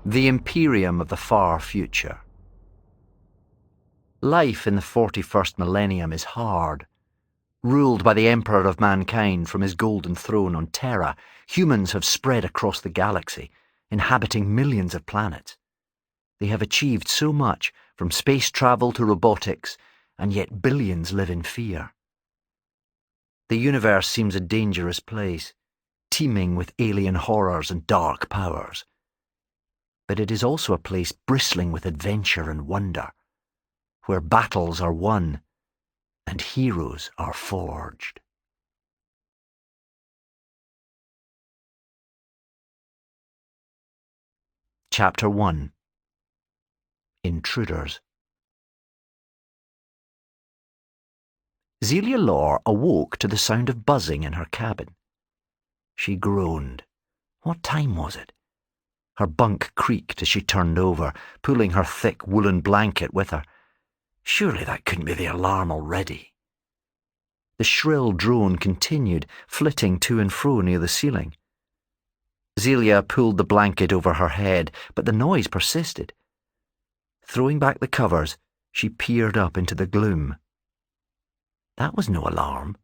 The Imperium of the Far Future. Life in the 41st millennium is hard. Ruled by the Emperor of mankind from his golden throne on Terra, humans have spread across the galaxy, inhabiting millions of planets. They have achieved so much, from space travel to robotics, and yet billions live in fear. The universe seems a dangerous place, teeming with alien horrors and dark powers. But it is also a place bristling with adventure and wonder, where battles are won and heroes are forged. Chapter 1. Intruders. Zelia Lore awoke to the sound of buzzing in her cabin. She groaned. What time was it? Her bunk creaked as she turned over, pulling her thick woolen blanket with her. Surely that couldn't be the alarm already. The shrill drone continued, flitting to and fro near the ceiling. Zelia pulled the blanket over her head, but the noise persisted. Throwing back the covers, she peered up into the gloom. That was no alarm.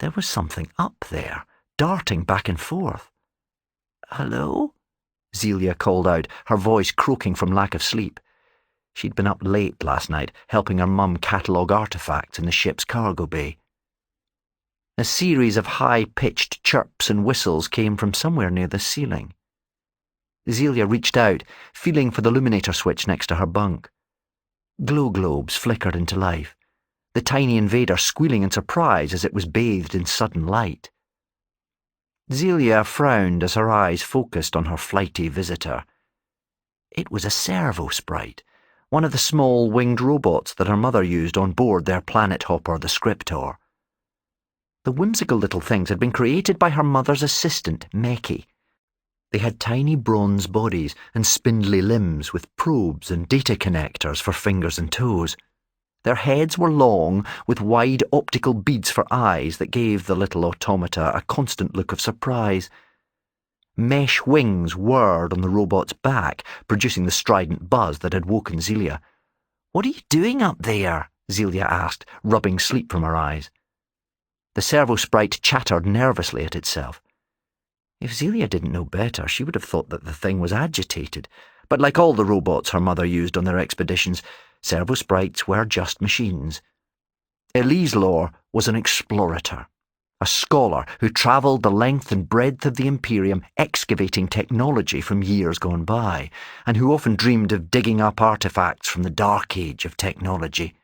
There was something up there, darting back and forth. "Hello?" Zelia called out, her voice croaking from lack of sleep. She'd been up late last night, helping her mum catalogue artefacts in the ship's cargo bay. A series of high-pitched chirps and whistles came from somewhere near the ceiling. Zelia reached out, feeling for the illuminator switch next to her bunk. Glow globes flickered into life, the tiny invader squealing in surprise as it was bathed in sudden light. Zelia frowned as her eyes focused on her flighty visitor. It was a servo sprite, one of the small winged robots that her mother used on board their planet hopper, the Scriptor. The whimsical little things had been created by her mother's assistant, Meki. They had tiny bronze bodies and spindly limbs with probes and data connectors for fingers and toes. Their heads were long, with wide optical beads for eyes that gave the little automata a constant look of surprise. Mesh wings whirred on the robot's back, producing the strident buzz that had woken Zelia. "What are you doing up there?" Zelia asked, rubbing sleep from her eyes. The servo sprite chattered nervously at itself. If Zelia didn't know better, she would have thought that the thing was agitated, but like all the robots her mother used on their expeditions, servo sprites were just machines. Elise Lore was an explorator, a scholar who travelled the length and breadth of the Imperium excavating technology from years gone by, and who often dreamed of digging up artefacts from the dark age of technology,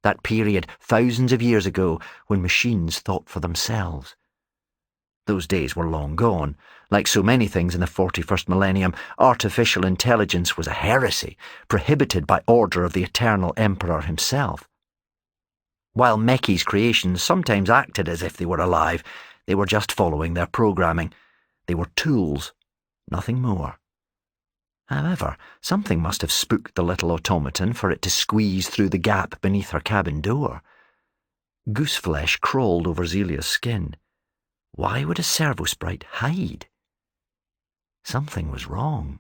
that period thousands of years ago when machines thought for themselves. Those days were long gone. Like so many things in the 41st millennium, artificial intelligence was a heresy, prohibited by order of the Eternal Emperor himself. While Meki's creations sometimes acted as if they were alive, they were just following their programming. They were tools, nothing more. However, something must have spooked the little automaton for it to squeeze through the gap beneath her cabin door. Gooseflesh crawled over Zelia's skin. Why would a servo sprite hide? Something was wrong.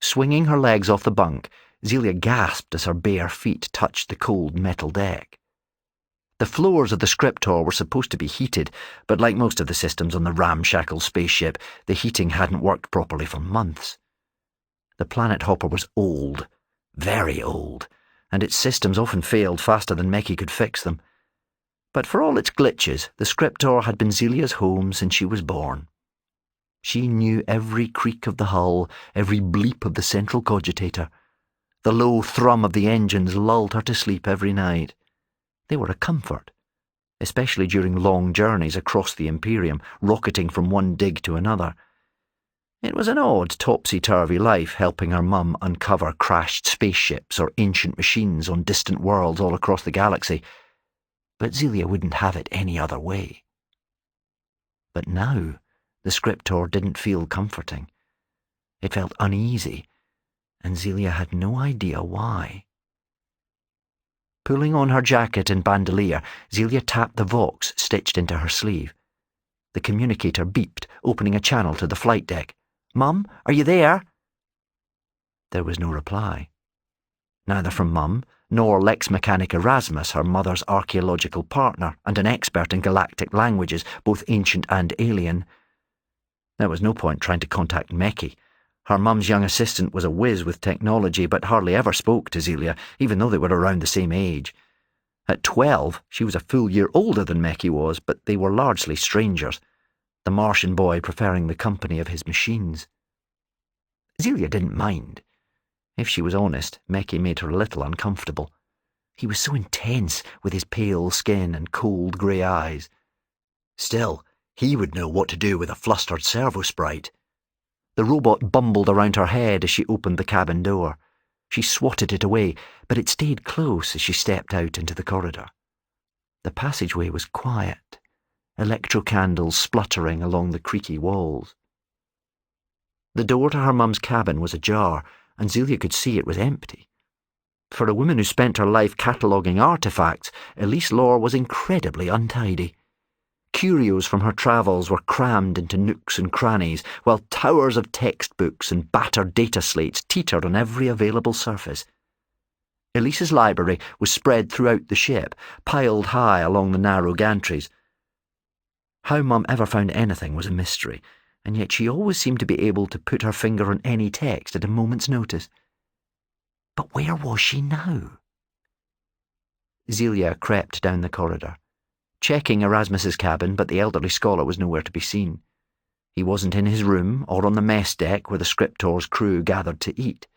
Swinging her legs off the bunk, Zelia gasped as her bare feet touched the cold metal deck. The floors of the Scriptor were supposed to be heated, but like most of the systems on the ramshackle spaceship, the heating hadn't worked properly for months. The planet hopper was old, very old, and its systems often failed faster than Meki could fix them. But for all its glitches, the Scriptor had been Zelia's home since she was born. She knew every creak of the hull, every bleep of the central cogitator. The low thrum of the engines lulled her to sleep every night. They were a comfort, especially during long journeys across the Imperium, rocketing from one dig to another. It was an odd, topsy-turvy life helping her mum uncover crashed spaceships or ancient machines on distant worlds all across the galaxy, but Zelia wouldn't have it any other way. But now, the Scriptor didn't feel comforting. It felt uneasy, and Zelia had no idea why. Pulling on her jacket and bandolier, Zelia tapped the Vox stitched into her sleeve. The communicator beeped, opening a channel to the flight deck. Mum, are you there?" There was no reply. Neither from Mum, nor Lex Mechanic Erasmus, her mother's archaeological partner and an expert in galactic languages, both ancient and alien. There was no point trying to contact Meki. Her mum's young assistant was a whiz with technology, but hardly ever spoke to Zelia, even though they were around the same age. At 12, she was a full year older than Meki was, but they were largely strangers, the Martian boy preferring the company of his machines. Zelia didn't mind. If she was honest, Meki made her a little uncomfortable. He was so intense with his pale skin and cold grey eyes. Still, he would know what to do with a flustered servo sprite. The robot bumbled around her head as she opened the cabin door. She swatted it away, but it stayed close as she stepped out into the corridor. The passageway was quiet, electro candles spluttering along the creaky walls. The door to her mum's cabin was ajar, and Zelia could see it was empty. For a woman who spent her life cataloguing artefacts, Elise Lore was incredibly untidy. Curios from her travels were crammed into nooks and crannies, while towers of textbooks and battered data slates teetered on every available surface. Elise's library was spread throughout the ship, piled high along the narrow gantries. How Mum ever found anything was a mystery, and yet she always seemed to be able to put her finger on any text at a moment's notice. But where was she now? Zelia crept down the corridor, checking Erasmus's cabin, but the elderly scholar was nowhere to be seen. He wasn't in his room or on the mess deck where the Scriptor's crew gathered to eat.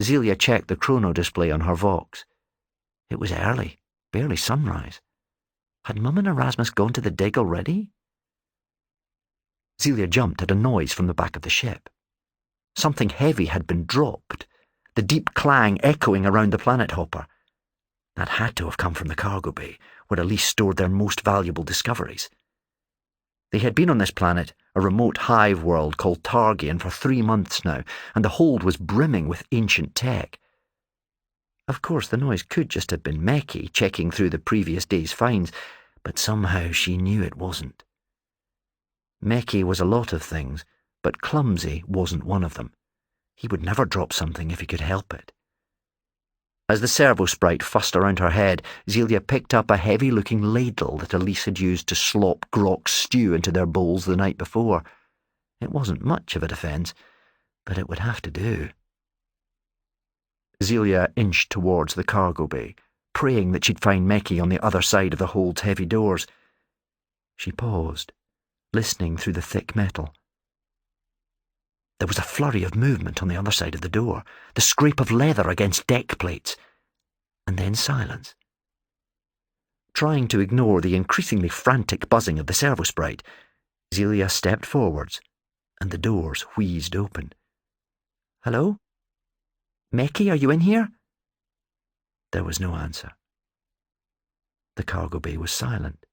Zelia checked the chrono display on her Vox. It was early, barely sunrise. Had Mum and Erasmus gone to the dig already? Zelia jumped at a noise from the back of the ship. Something heavy had been dropped, the deep clang echoing around the planet hopper. That had to have come from the cargo bay, where Elise stored their most valuable discoveries. They had been on this planet, a remote hive world called Targian, for 3 months now, and the hold was brimming with ancient tech. Of course, the noise could just have been Meki checking through the previous day's finds, but somehow she knew it wasn't. Meki was a lot of things, but clumsy wasn't one of them. He would never drop something if he could help it. As the servo sprite fussed around her head, Zelia picked up a heavy-looking ladle that Elise had used to slop Grok's stew into their bowls the night before. It wasn't much of a defence, but it would have to do. Zelia inched towards the cargo bay, praying that she'd find Meki on the other side of the hold's heavy doors. She paused, listening through the thick metal. There was a flurry of movement on the other side of the door, the scrape of leather against deck plates, and then silence. Trying to ignore the increasingly frantic buzzing of the servo sprite, Zelia stepped forwards, and the doors wheezed open. "Hello? Meki, are you in here?" There was no answer. The cargo bay was silent,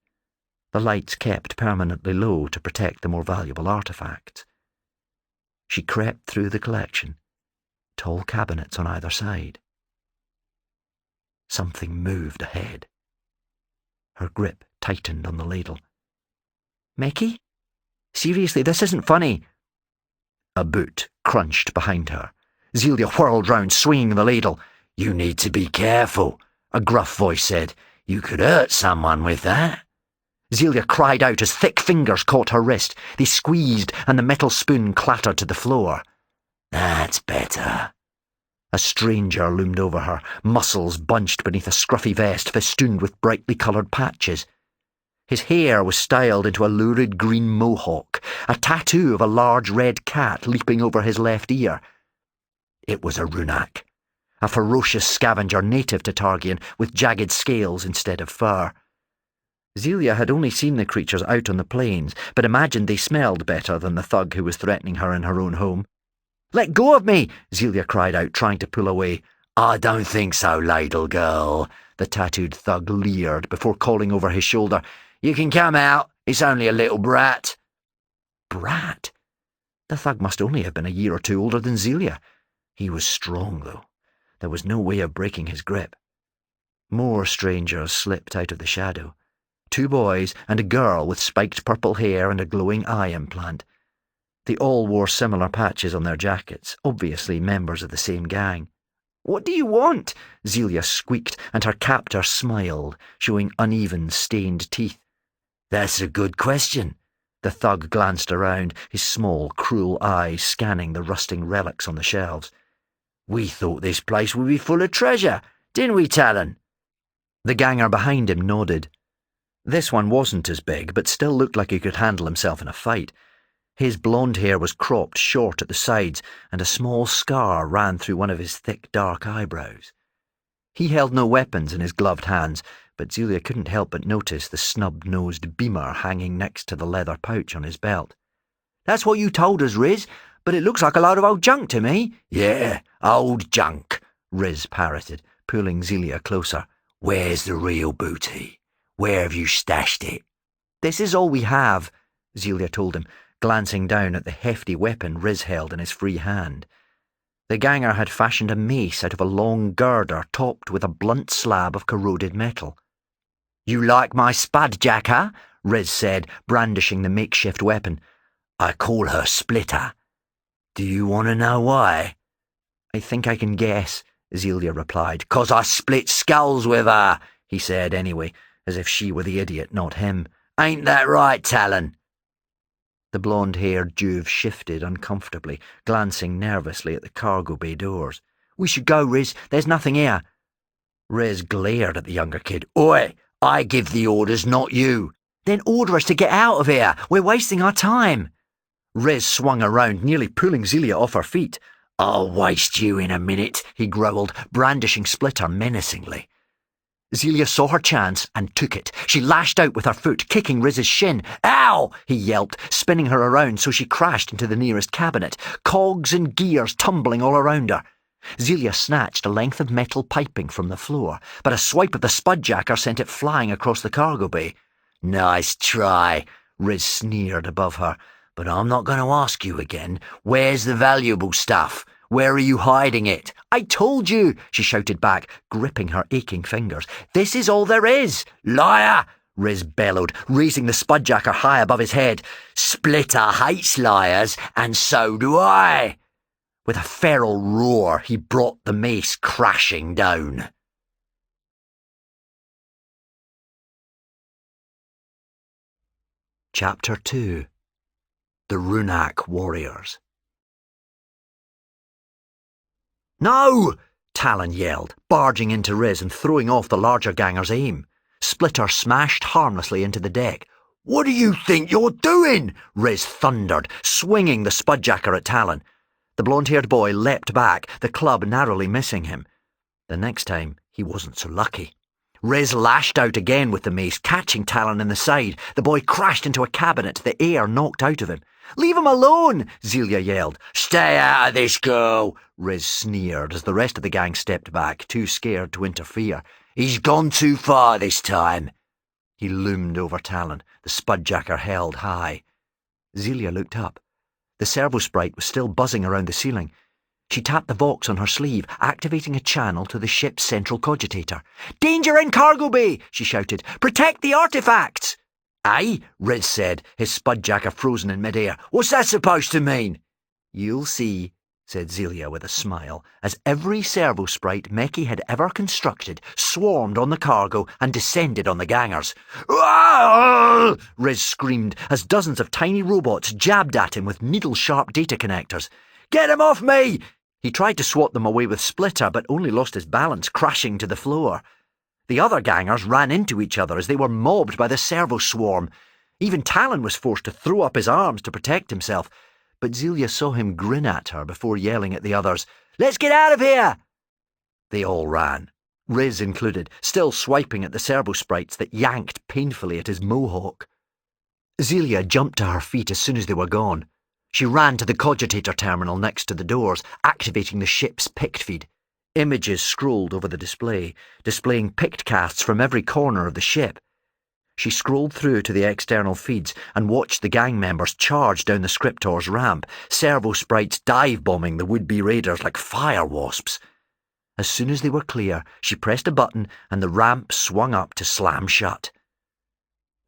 the lights kept permanently low to protect the more valuable artefacts. She crept through the collection, tall cabinets on either side. Something moved ahead. Her grip tightened on the ladle. "Meki? Seriously, this isn't funny." A boot crunched behind her. Zelia whirled round, swinging the ladle. "You need to be careful," a gruff voice said. "You could hurt someone with that." Zelia cried out as thick fingers caught her wrist. They squeezed, and the metal spoon clattered to the floor. "That's better." A stranger loomed over her, muscles bunched beneath a scruffy vest festooned with brightly coloured patches. His hair was styled into a lurid green mohawk, a tattoo of a large red cat leaping over his left ear. It was a Runak, a ferocious scavenger native to Targian with jagged scales instead of fur. Zelia had only seen the creatures out on the plains, but imagined they smelled better than the thug who was threatening her in her own home. "Let go of me!" Zelia cried out, trying to pull away. "I don't think so, ladle girl," the tattooed thug leered before calling over his shoulder. "You can come out. It's only a little brat." Brat? The thug must only have been a year or two older than Zelia. He was strong, though. There was no way of breaking his grip. More strangers slipped out of the shadow. 2 boys and a girl with spiked purple hair and a glowing eye implant. They all wore similar patches on their jackets, obviously members of the same gang. "What do you want?" Zelia squeaked, and her captor smiled, showing uneven, stained teeth. "That's a good question." The thug glanced around, his small, cruel eyes scanning the rusting relics on the shelves. "We thought this place would be full of treasure, didn't we, Talon?" The ganger behind him nodded. This one wasn't as big, but still looked like he could handle himself in a fight. His blonde hair was cropped short at the sides, and a small scar ran through one of his thick, dark eyebrows. He held no weapons in his gloved hands, but Zelia couldn't help but notice the snub-nosed beamer hanging next to the leather pouch on his belt. "That's what you told us, Riz, but it looks like a load of old junk to me." "Yeah, old junk," Riz parroted, pulling Zelia closer. "Where's the real booty? Where have you stashed it?" "This is all we have," Zelia told him, glancing down at the hefty weapon Riz held in his free hand. The ganger had fashioned a mace out of a long girder topped with a blunt slab of corroded metal. "You like my spud, Jack, huh?" Riz said, brandishing the makeshift weapon. "I call her Splitter. Do you want to know why?" "I think I can guess," Zelia replied. "'Cause I split skulls with her," he said anyway, as if she were the idiot, not him. "Ain't that right, Talon?" The blonde-haired Juve shifted uncomfortably, glancing nervously at the cargo bay doors. "We should go, Riz. There's nothing here." Riz glared at the younger kid. "Oi! I give the orders, not you." "Then order us to get out of here. We're wasting our time." Riz swung around, nearly pulling Zelia off her feet. "I'll waste you in a minute," he growled, brandishing Splitter menacingly. Zelia saw her chance and took it. She lashed out with her foot, kicking Riz's shin. "Ow!" he yelped, spinning her around so she crashed into the nearest cabinet, cogs and gears tumbling all around her. Zelia snatched a length of metal piping from the floor, but a swipe of the spudjacker sent it flying across the cargo bay. "Nice try," Riz sneered above her, "but I'm not going to ask you again. Where's the valuable stuff? Where are you hiding it?" "I told you," she shouted back, gripping her aching fingers. "This is all there is." "Liar!" Riz bellowed, raising the spudjacker high above his head. "Splitter hates liars, and so do I." With a feral roar, he brought the mace crashing down. Chapter 2. The Runak Warriors. "No!" Talon yelled, barging into Riz and throwing off the larger ganger's aim. Splitter smashed harmlessly into the deck. "What do you think you're doing?" Riz thundered, swinging the spudjacker at Talon. The blonde-haired boy leapt back, the club narrowly missing him. The next time, he wasn't so lucky. Riz lashed out again with the mace, catching Talon in the side. The boy crashed into a cabinet, the air knocked out of him. "Leave him alone!" Zelia yelled. "Stay out of this, girl!" Riz sneered as the rest of the gang stepped back, too scared to interfere. "He's gone too far this time." He loomed over Talon, the spudjacker held high. Zelia looked up. The servo-sprite was still buzzing around the ceiling. She tapped the Vox on her sleeve, activating a channel to the ship's central cogitator. "Danger in cargo bay!" she shouted. "Protect the artifacts!" "Aye," Riz said, his spudjacker frozen in midair. "What's that supposed to mean?" "You'll see," said Zelia with a smile, as every servo-sprite Meki had ever constructed swarmed on the cargo and descended on the gangers. "Ah!" Riz screamed as dozens of tiny robots jabbed at him with needle-sharp data connectors. "Get him off me!" He tried to swat them away with Splitter, but only lost his balance, crashing to the floor. The other gangers ran into each other as they were mobbed by the servo-swarm. Even Talon was forced to throw up his arms to protect himself, but Zelia saw him grin at her before yelling at the others, "Let's get out of here!" They all ran, Riz included, still swiping at the servo-sprites that yanked painfully at his mohawk. Zelia jumped to her feet as soon as they were gone. She ran to the cogitator terminal next to the doors, activating the ship's pict feed. Images scrolled over the display, displaying pictcasts from every corner of the ship. She scrolled through to the external feeds and watched the gang members charge down the Scriptor's ramp, servo-sprites dive-bombing the would-be raiders like fire wasps. As soon as they were clear, she pressed a button and the ramp swung up to slam shut.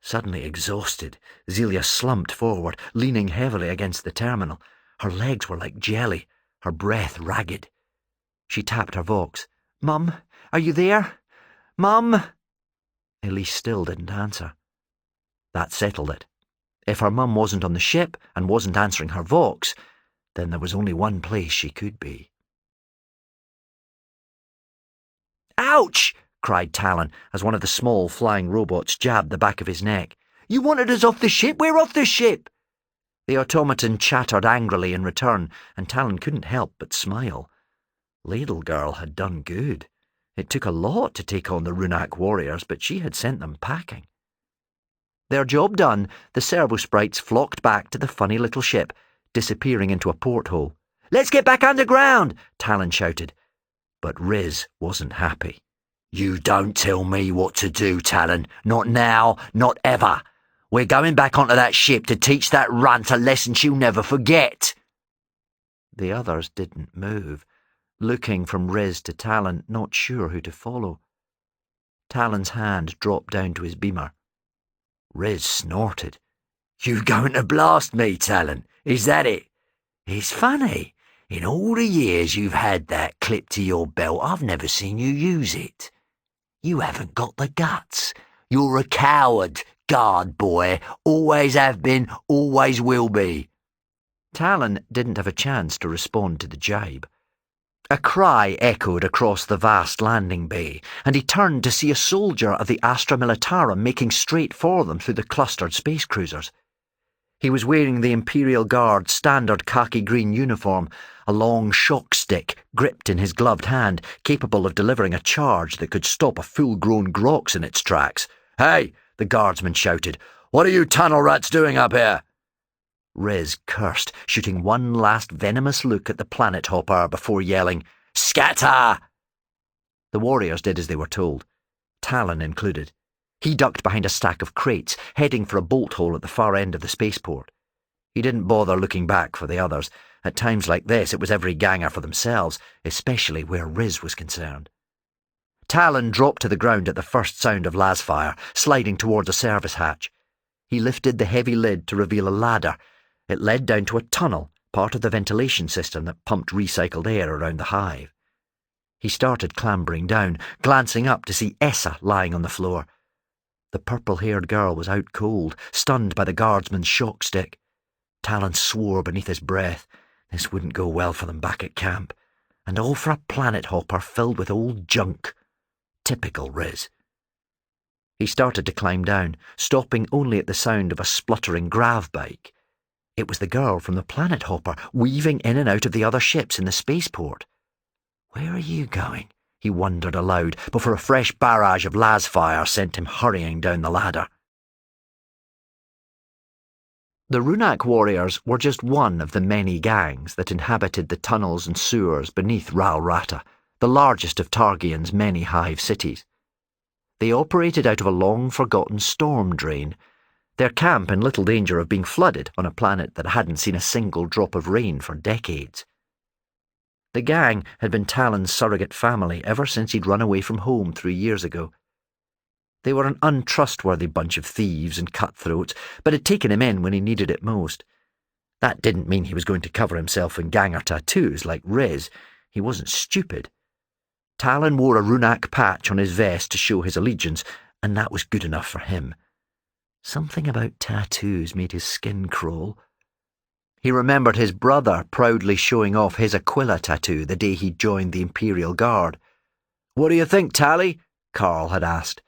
Suddenly exhausted, Zelia slumped forward, leaning heavily against the terminal. Her legs were like jelly, her breath ragged. She tapped her Vox. "Mum, are you there? Mum!" Elise still didn't answer. That settled it. If her mum wasn't on the ship and wasn't answering her Vox, then there was only one place she could be. "Ouch!" cried Talon as one of the small flying robots jabbed the back of his neck. "You wanted us off the ship? We're off the ship!" The automaton chattered angrily in return, and Talon couldn't help but smile. Ladle Girl had done good. It took a lot to take on the Runak warriors, but she had sent them packing. Their job done, the servo sprites flocked back to the funny little ship, disappearing into a porthole. "Let's get back underground!" Talon shouted. But Riz wasn't happy. "You don't tell me what to do, Talon. Not now, not ever. We're going back onto that ship to teach that runt a lesson she'll never forget." The others didn't move, looking from Riz to Talon, not sure who to follow. Talon's hand dropped down to his beamer. Riz snorted. "You going to blast me, Talon? Is that it? It's funny. In all the years you've had that clipped to your belt, I've never seen you use it. You haven't got the guts. You're a coward, guard boy. Always have been, always will be." Talon didn't have a chance to respond to the jibe. A cry echoed across the vast landing bay, and he turned to see a soldier of the Astra Militarum making straight for them through the clustered space cruisers. He was wearing the Imperial Guard's standard khaki-green uniform, a long shock stick gripped in his gloved hand, capable of delivering a charge that could stop a full-grown Grox in its tracks. "Hey!" the guardsman shouted. "What are you tunnel rats doing up here?" Riz cursed, shooting one last venomous look at the planet hopper before yelling, "Scatter!" The warriors did as they were told, Talon included. He ducked behind a stack of crates, heading for a bolt hole at the far end of the spaceport. He didn't bother looking back for the others. At times like this, it was every ganger for themselves, especially where Riz was concerned. Talon dropped to the ground at the first sound of lasfire, sliding towards a service hatch. He lifted the heavy lid to reveal a ladder. It led down to a tunnel, part of the ventilation system that pumped recycled air around the hive. He started clambering down, glancing up to see Essa lying on the floor. The purple-haired girl was out cold, stunned by the guardsman's shock stick. Talon swore beneath his breath. This wouldn't go well for them back at camp. And all for a planet hopper filled with old junk. Typical Riz. He started to climb down, stopping only at the sound of a spluttering grav bike. It was the girl from the planet hopper, weaving in and out of the other ships in the spaceport. "Where are you going?" he wondered aloud, before a fresh barrage of lasfire sent him hurrying down the ladder. The Runak warriors were just one of the many gangs that inhabited the tunnels and sewers beneath Ral Rata, the largest of Targian's many hive cities. They operated out of a long-forgotten storm drain, their camp in little danger of being flooded on a planet that hadn't seen a single drop of rain for decades. The gang had been Talon's surrogate family ever since he'd run away from home 3 years ago. They were an untrustworthy bunch of thieves and cutthroats, but had taken him in when he needed it most. That didn't mean he was going to cover himself in ganger tattoos like Riz. He wasn't stupid. Talon wore a Runak patch on his vest to show his allegiance, and that was good enough for him. Something about tattoos made his skin crawl. He remembered his brother proudly showing off his Aquila tattoo the day he joined the Imperial Guard. "What do you think, Tally?" Carl had asked.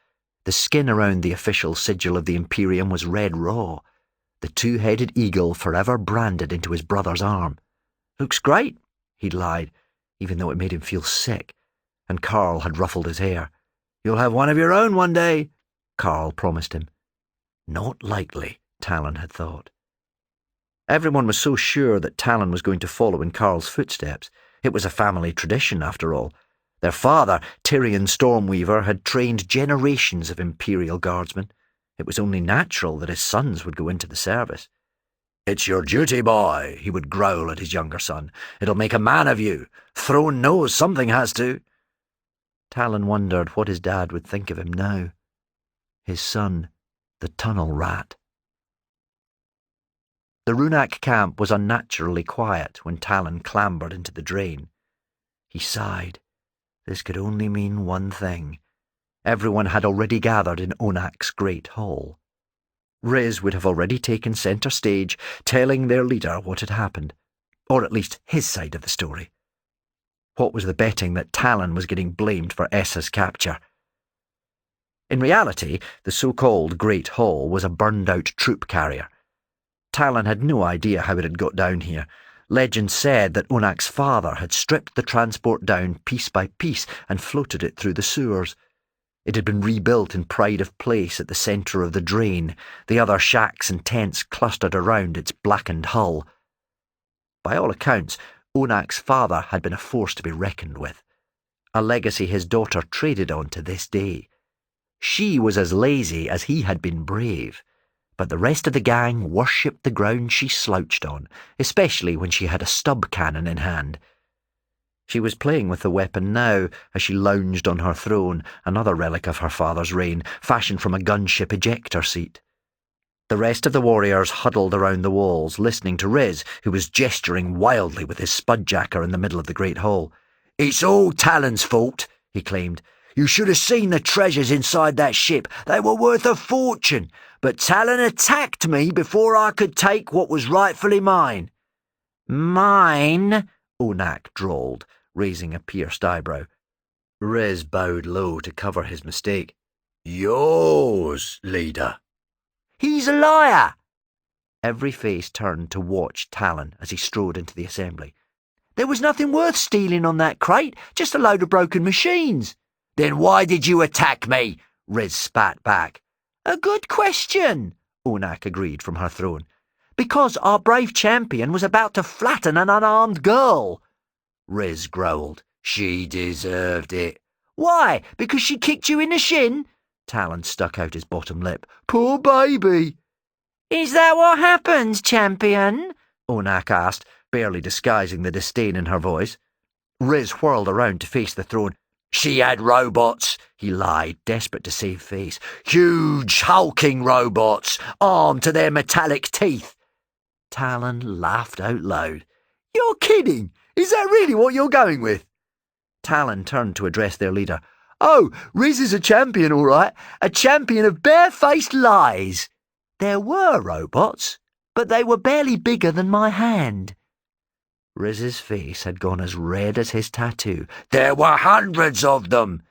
The skin around the official sigil of the Imperium was red raw, the two-headed eagle forever branded into his brother's arm. "Looks great," he'd lied, even though it made him feel sick, and Carl had ruffled his hair. "You'll have one of your own one day," Carl promised him. Not likely, Talon had thought. Everyone was so sure that Talon was going to follow in Carl's footsteps. It was a family tradition, after all. Their father, Tyrion Stormweaver, had trained generations of Imperial Guardsmen. It was only natural that his sons would go into the service. "It's your duty, boy," he would growl at his younger son. "It'll make a man of you. Throne knows something has to." Talon wondered what his dad would think of him now. His son, The tunnel rat. The Runak camp was unnaturally quiet when Talon clambered into the drain. He sighed. This could only mean one thing. Everyone had already gathered in Onak's great hall. Riz would have already taken centre stage, telling their leader what had happened, or at least his side of the story. What was the betting that Talon was getting blamed for Essa's capture? In reality, the so-called Great Hall was a burned-out troop carrier. Talon had no idea how it had got down here. Legend said that Onak's father had stripped the transport down piece by piece and floated it through the sewers. It had been rebuilt in pride of place at the centre of the drain, the other shacks and tents clustered around its blackened hull. By all accounts, Onak's father had been a force to be reckoned with, a legacy his daughter traded on to this day. She was as lazy as he had been brave, but the rest of the gang worshipped the ground she slouched on, especially when she had a stub cannon in hand. She was playing with the weapon now as she lounged on her throne, another relic of her father's reign, fashioned from a gunship ejector seat. The rest of the warriors huddled around the walls, listening to Riz, who was gesturing wildly with his spudjacker in the middle of the great hall. "It's all Talon's fault," he claimed. "You should have seen the treasures inside that ship. They were worth a fortune. But Talon attacked me before I could take what was rightfully mine." "Mine?" Onak drawled, raising a pierced eyebrow. Riz bowed low to cover his mistake. "Yours, leader." "He's a liar!" Every face turned to watch Talon as he strode into the assembly. "There was nothing worth stealing on that crate, just a load of broken machines." "Then why did you attack me?" Riz spat back. "A good question," Onak agreed from her throne. "Because our brave champion was about to flatten an unarmed girl." Riz growled. "She deserved it." "Why? Because she kicked you in the shin?" Talon stuck out his bottom lip. "Poor baby." "Is that what happens, champion?" Onak asked, barely disguising the disdain in her voice. Riz whirled around to face the throne. "She had robots," he lied, desperate to save face. "Huge, hulking robots, armed to their metallic teeth." Talon laughed out loud. "You're kidding! Is that really what you're going with?" Talon turned to address their leader. "Oh, Riz is a champion, all right. A champion of barefaced lies. There were robots, but they were barely bigger than my hand." Riz's face had gone as red as his tattoo. "There were hundreds of them."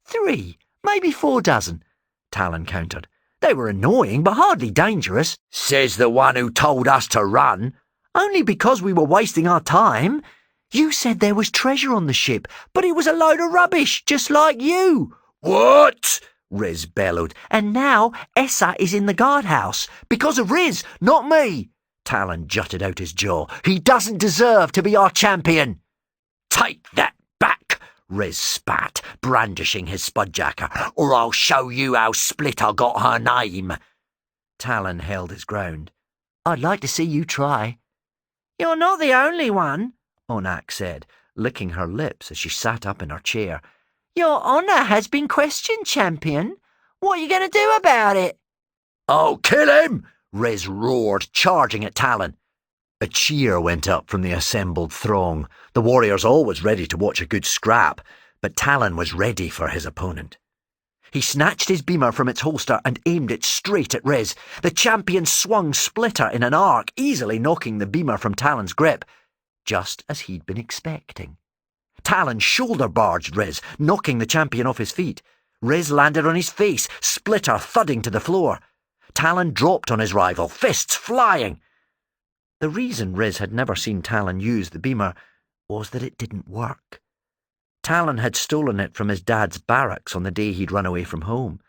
3, maybe 4 dozen, Talon countered. "They were annoying, but hardly dangerous." "Says the one who told us to run." "Only because we were wasting our time. You said there was treasure on the ship, but it was a load of rubbish, just like you." "What?" Riz bellowed. "And now Essa is in the guardhouse. Because of Riz, not me." Talon jutted out his jaw. "He doesn't deserve to be our champion." "Take that back," Riz spat, brandishing his spudjacker, "or I'll show you how Splitter got her name." Talon held his ground. "I'd like to see you try." "You're not the only one," Onak said, licking her lips as she sat up in her chair. "Your honour has been questioned, champion. What are you going to do about it?" "I'll kill him!" Riz roared, charging at Talon. A cheer went up from the assembled throng, the warriors always ready to watch a good scrap, but Talon was ready for his opponent. He snatched his beamer from its holster and aimed it straight at Riz. The champion swung Splitter in an arc, easily knocking the beamer from Talon's grip, just as he'd been expecting. Talon shoulder-barged Riz, knocking the champion off his feet. Riz landed on his face, Splitter thudding to the floor. Talon dropped on his rival, fists flying. The reason Riz had never seen Talon use the beamer was that it didn't work. Talon had stolen it from his dad's barracks on the day he'd run away from home.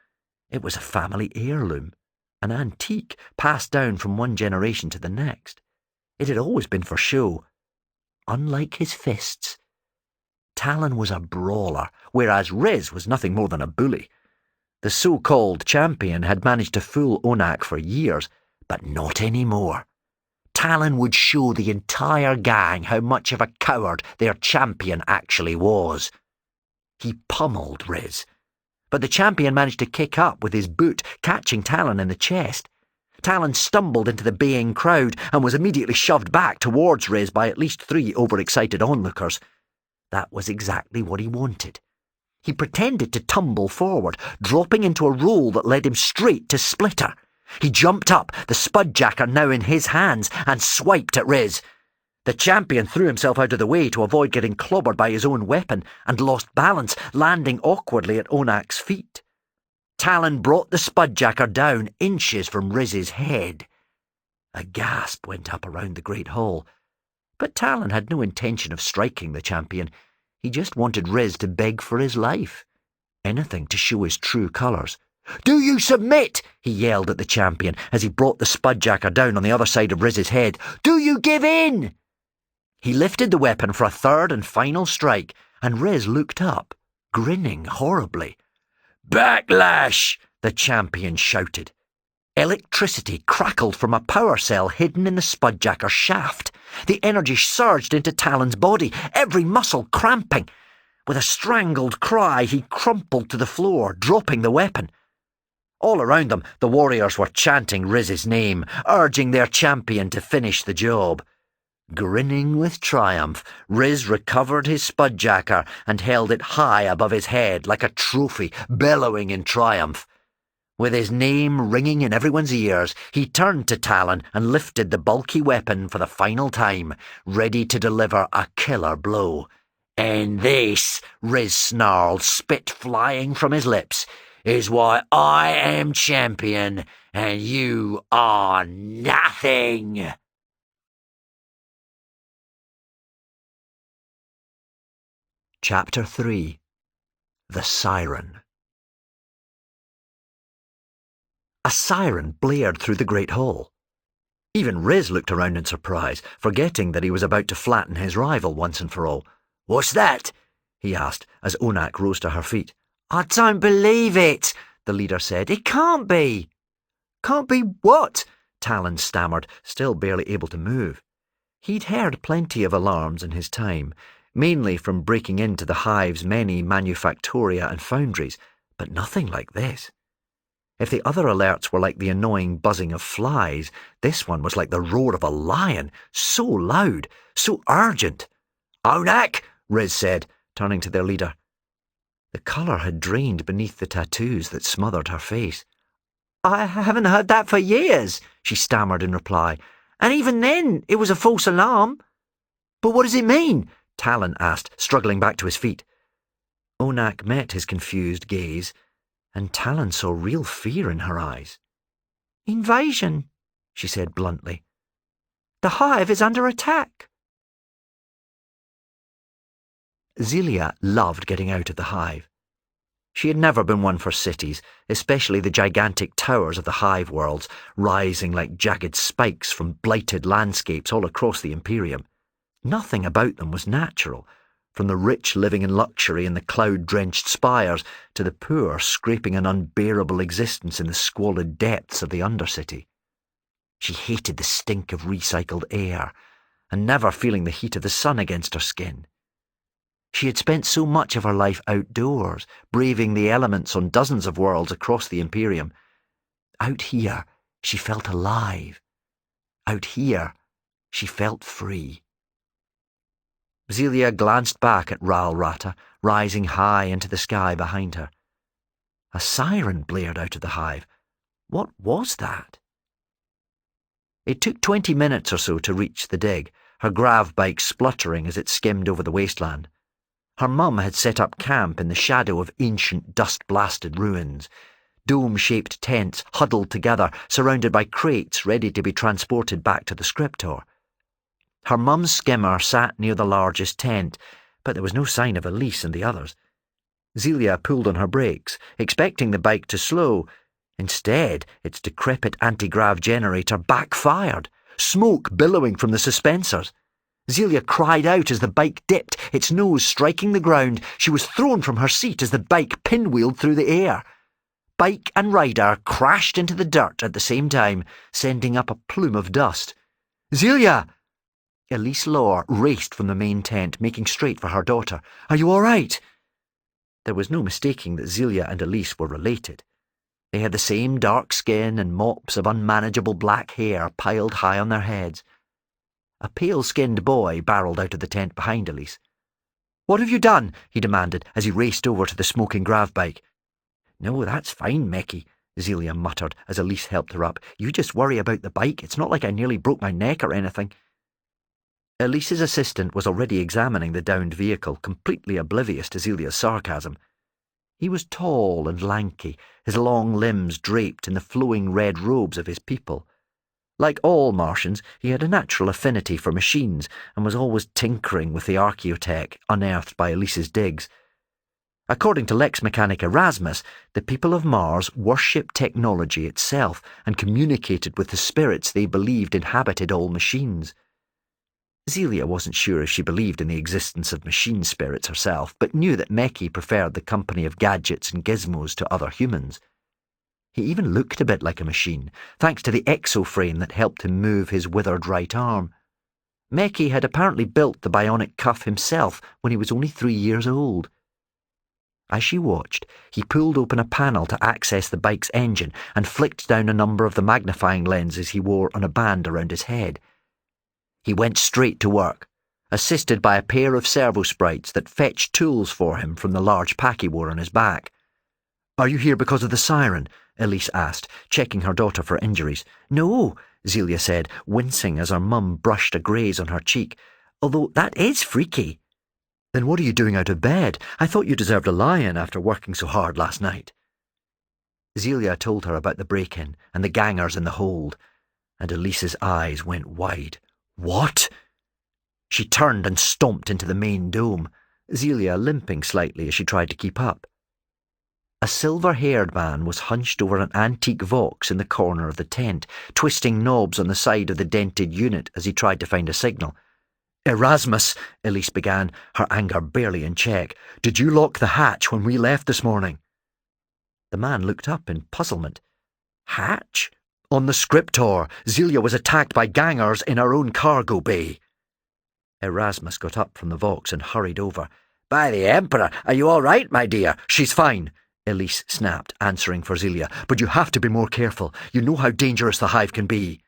It was a family heirloom, an antique passed down from one generation to the next. It had always been for show. Unlike his fists, Talon was a brawler, whereas Riz was nothing more than a bully. The so-called champion had managed to fool Onak for years, but not anymore. Talon would show the entire gang how much of a coward their champion actually was. He pummeled Riz. But the champion managed to kick up with his boot, catching Talon in the chest. Talon stumbled into the baying crowd and was immediately shoved back towards Riz by at least 3 overexcited onlookers. That was exactly what he wanted. He pretended to tumble forward, dropping into a roll that led him straight to Splitter. He jumped up, the spudjacker now in his hands, and swiped at Riz. The champion threw himself out of the way to avoid getting clobbered by his own weapon and lost balance, landing awkwardly at Onak's feet. Talon brought the spudjacker down inches from Riz's head. A gasp went up around the great hall. But Talon had no intention of striking the champion. He just wanted Riz to beg for his life. Anything to show his true colours. "Do you submit?" he yelled at the champion as he brought the spudjacker down on the other side of Riz's head. "Do you give in?" He lifted the weapon for a third and final strike, and Riz looked up, grinning horribly. "Backlash!" the champion shouted. Electricity crackled from a power cell hidden in the spudjacker's shaft. The energy surged into Talon's body, every muscle cramping. With a strangled cry, he crumpled to the floor, dropping the weapon. All around them, the warriors were chanting Riz's name, urging their champion to finish the job. Grinning with triumph, Riz recovered his spudjacker and held it high above his head like a trophy, bellowing in triumph. With his name ringing in everyone's ears, he turned to Talon and lifted the bulky weapon for the final time, ready to deliver a killer blow. "And this," Riz snarled, spit flying from his lips, "is why I am champion, and you are nothing." Chapter 3. The Siren. A siren blared through the great hall. Even Riz looked around in surprise, forgetting that he was about to flatten his rival once and for all. "What's that?" he asked, as Onak rose to her feet. "I don't believe it," the leader said. "It can't be." "Can't be what?" Talon stammered, still barely able to move. He'd heard plenty of alarms in his time, mainly from breaking into the hive's many manufactoria and foundries, but nothing like this. If the other alerts were like the annoying buzzing of flies, this one was like the roar of a lion, so loud, so urgent. "Onak," Riz said, turning to their leader. The colour had drained beneath the tattoos that smothered her face. "I haven't heard that for years," she stammered in reply, "and even then it was a false alarm." "But what does it mean?" Talon asked, struggling back to his feet. Onak met his confused gaze, and Talon saw real fear in her eyes. "Invasion," she said bluntly. "The hive is under attack." Zelia loved getting out of the hive. She had never been one for cities, especially the gigantic towers of the hive worlds, rising like jagged spikes from blighted landscapes all across the Imperium. Nothing about them was natural, from the rich living in luxury in the cloud-drenched spires to the poor scraping an unbearable existence in the squalid depths of the Undercity. She hated the stink of recycled air, and never feeling the heat of the sun against her skin. She had spent so much of her life outdoors, braving the elements on dozens of worlds across the Imperium. Out here, she felt alive. Out here, she felt free. Zelia glanced back at Ral Rata, rising high into the sky behind her. A siren blared out of the hive. What was that? It took 20 minutes or so to reach the dig, her grav bike spluttering as it skimmed over the wasteland. Her mum had set up camp in the shadow of ancient dust-blasted ruins. Dome-shaped tents huddled together, surrounded by crates ready to be transported back to the scriptor. Her mum's skimmer sat near the largest tent, but there was no sign of Elise and the others. Zelia pulled on her brakes, expecting the bike to slow. Instead, its decrepit anti-grav generator backfired, smoke billowing from the suspensors. Zelia cried out as the bike dipped, its nose striking the ground. She was thrown from her seat as the bike pinwheeled through the air. Bike and rider crashed into the dirt at the same time, sending up a plume of dust. "Zelia!" Elise Lore raced from the main tent, making straight for her daughter. "Are you all right?" There was no mistaking that Zelia and Elise were related. They had the same dark skin and mops of unmanageable black hair piled high on their heads. A pale-skinned boy barreled out of the tent behind Elise. "What have you done?" he demanded as he raced over to the smoking grav bike. "No, that's fine, Mecky," Zelia muttered as Elise helped her up. "You just worry about the bike. It's not like I nearly broke my neck or anything." Elise's assistant was already examining the downed vehicle, completely oblivious to Zelia's sarcasm. He was tall and lanky, his long limbs draped in the flowing red robes of his people. Like all Martians, he had a natural affinity for machines and was always tinkering with the archaeotech unearthed by Elise's digs. According to Lex Mechanic Erasmus, the people of Mars worshipped technology itself and communicated with the spirits they believed inhabited all machines. Zelia wasn't sure if she believed in the existence of machine spirits herself, but knew that Mecky preferred the company of gadgets and gizmos to other humans. He even looked a bit like a machine, thanks to the exoframe that helped him move his withered right arm. Mecky had apparently built the bionic cuff himself when he was only 3 years old. As she watched, he pulled open a panel to access the bike's engine and flicked down a number of the magnifying lenses he wore on a band around his head. He went straight to work, assisted by a pair of servo sprites that fetched tools for him from the large pack he wore on his back. "Are you here because of the siren?" Elise asked, checking her daughter for injuries. "No," Zelia said, wincing as her mum brushed a graze on her cheek, "although that is freaky." "Then what are you doing out of bed? I thought you deserved a lie-in after working so hard last night." Zelia told her about the break-in and the gangers in the hold, and Elise's eyes went wide. "What?" She turned and stomped into the main dome, Zelia limping slightly as she tried to keep up. A silver-haired man was hunched over an antique Vox in the corner of the tent, twisting knobs on the side of the dented unit as he tried to find a signal. "Erasmus," Elise began, her anger barely in check, "did you lock the hatch when we left this morning?" The man looked up in puzzlement. "Hatch?" "On the Scriptor. Zelia was attacked by gangers in our own cargo bay." Erasmus got up from the Vox and hurried over. "By the Emperor, are you all right, my dear?" "She's fine," Elise snapped, answering for Zelia. "But you have to be more careful. You know how dangerous the hive can be."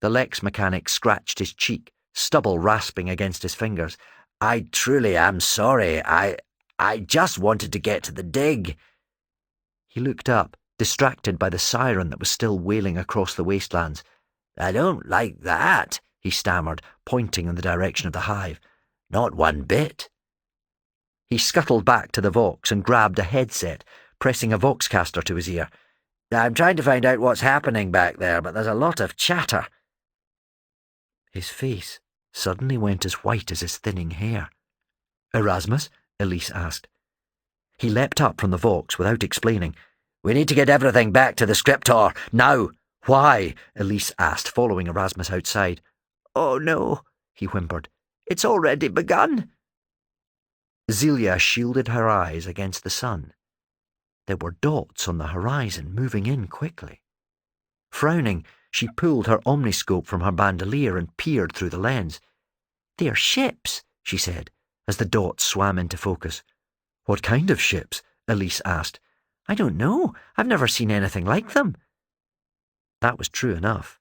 The Lex mechanic scratched his cheek, stubble rasping against his fingers. "I truly am sorry. I just wanted to get to the dig." He looked up, distracted by the siren that was still wailing across the wastelands. "I don't like that," he stammered, pointing in the direction of the hive. "Not one bit." He scuttled back to the Vox and grabbed a headset, pressing a Voxcaster to his ear. "I'm trying to find out what's happening back there, but there's a lot of chatter." His face suddenly went as white as his thinning hair. "Erasmus?" Elise asked. He leapt up from the Vox without explaining. "We need to get everything back to the Scriptor, now!" "Why?" Elise asked, following Erasmus outside. "Oh no," he whimpered. "It's already begun." Zelia shielded her eyes against the sun. There were dots on the horizon, moving in quickly. Frowning, she pulled her omniscope from her bandolier and peered through the lens. "They're ships," she said, as the dots swam into focus. "What kind of ships?" Elise asked. "I don't know. I've never seen anything like them." That was true enough.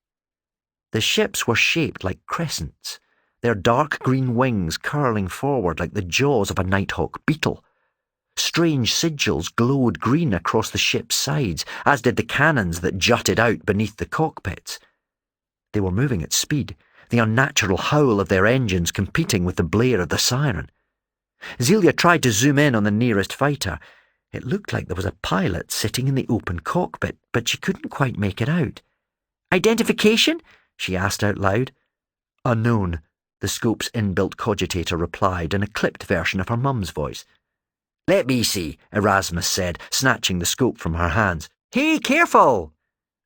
The ships were shaped like crescents, their dark green wings curling forward like the jaws of a nighthawk beetle. Strange sigils glowed green across the ship's sides, as did the cannons that jutted out beneath the cockpits. They were moving at speed, the unnatural howl of their engines competing with the blare of the siren. Zelia tried to zoom in on the nearest fighter. It looked like there was a pilot sitting in the open cockpit, but she couldn't quite make it out. "Identification?" she asked out loud. "Unknown," the scope's inbuilt cogitator replied in a clipped version of her mum's voice. "Let me see," Erasmus said, snatching the scope from her hands. "Hey, careful!"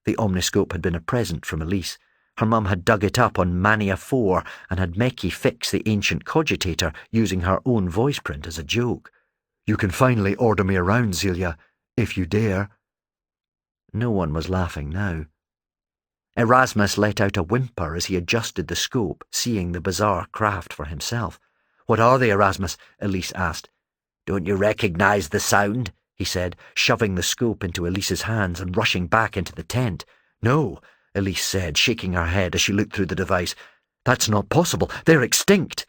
The omniscope had been a present from Elise. Her mum had dug it up on Mania 4 and had Mecky fix the ancient cogitator using her own voice print as a joke. "You can finally order me around, Zelia, if you dare." No one was laughing now. Erasmus let out a whimper as he adjusted the scope, seeing the bizarre craft for himself. "What are they, Erasmus?" Elise asked. "Don't you recognize the sound?" he said, shoving the scope into Elise's hands and rushing back into the tent. "No," Elise said, shaking her head as she looked through the device. "That's not possible. They're extinct."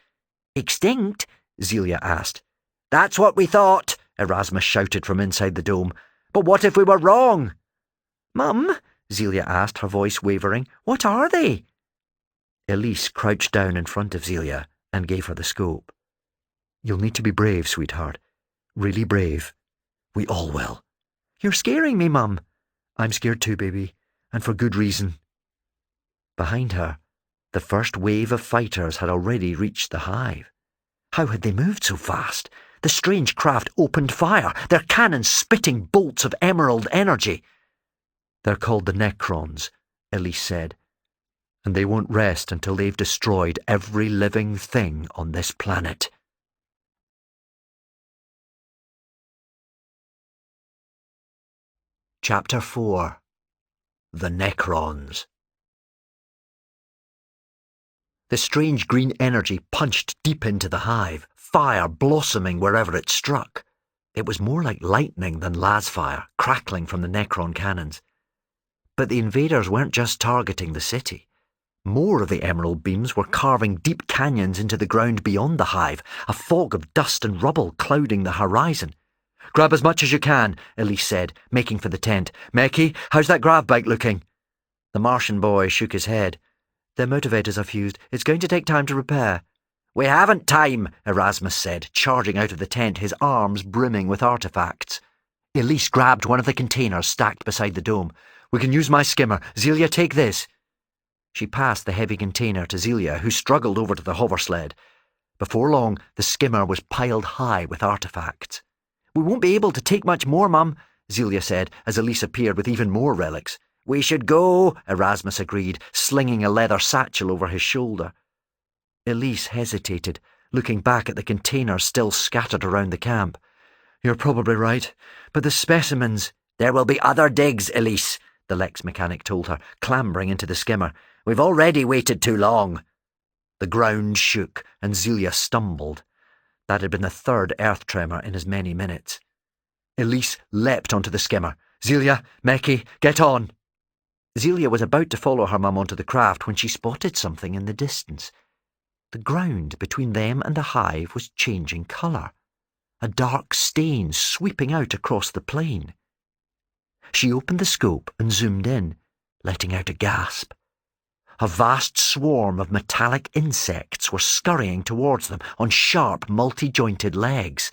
"Extinct?" Zelia asked. "That's what we thought," Erasmus shouted from inside the dome. "But what if we were wrong?" "Mum," Zelia asked, her voice wavering, "what are they?" Elise crouched down in front of Zelia and gave her the scope. "You'll need to be brave, sweetheart. Really brave. We all will." "You're scaring me, Mum." "I'm scared too, baby, and for good reason." Behind her, the first wave of fighters had already reached the hive. How had they moved so fast? The strange craft opened fire, their cannons spitting bolts of emerald energy. "They're called the Necrons," Elise said, "and they won't rest until they've destroyed every living thing on this planet." Chapter 4. The Necrons. The strange green energy punched deep into the hive, fire blossoming wherever it struck. It was more like lightning than lasfire, crackling from the Necron cannons. But the invaders weren't just targeting the city. More of the emerald beams were carving deep canyons into the ground beyond the hive, a fog of dust and rubble clouding the horizon. "Grab as much as you can," Elise said, making for the tent. "Meki, how's that grav bike looking?" The Martian boy shook his head. "Their motivators are fused. It's going to take time to repair." "We haven't time," Erasmus said, charging out of the tent, his arms brimming with artifacts. Elise grabbed one of the containers stacked beside the dome. "We can use my skimmer. Zelia, take this." She passed the heavy container to Zelia, who struggled over to the hover sled. Before long, the skimmer was piled high with artifacts. "We won't be able to take much more, Mum," Zelia said, as Elise appeared with even more relics. "We should go," Erasmus agreed, slinging a leather satchel over his shoulder. Elise hesitated, looking back at the containers still scattered around the camp. "You're probably right, but the specimens—" "There will be other digs, Elise," the Lex mechanic told her, clambering into the skimmer. "We've already waited too long." The ground shook, and Zelia stumbled. That had been the third earth tremor in as many minutes. Elise leapt onto the skimmer. "Zelia, Meki, get on!" Zelia was about to follow her mum onto the craft when she spotted something in the distance. The ground between them and the hive was changing colour, a dark stain sweeping out across the plain. She opened the scope and zoomed in, letting out a gasp. A vast swarm of metallic insects were scurrying towards them on sharp, multi-jointed legs.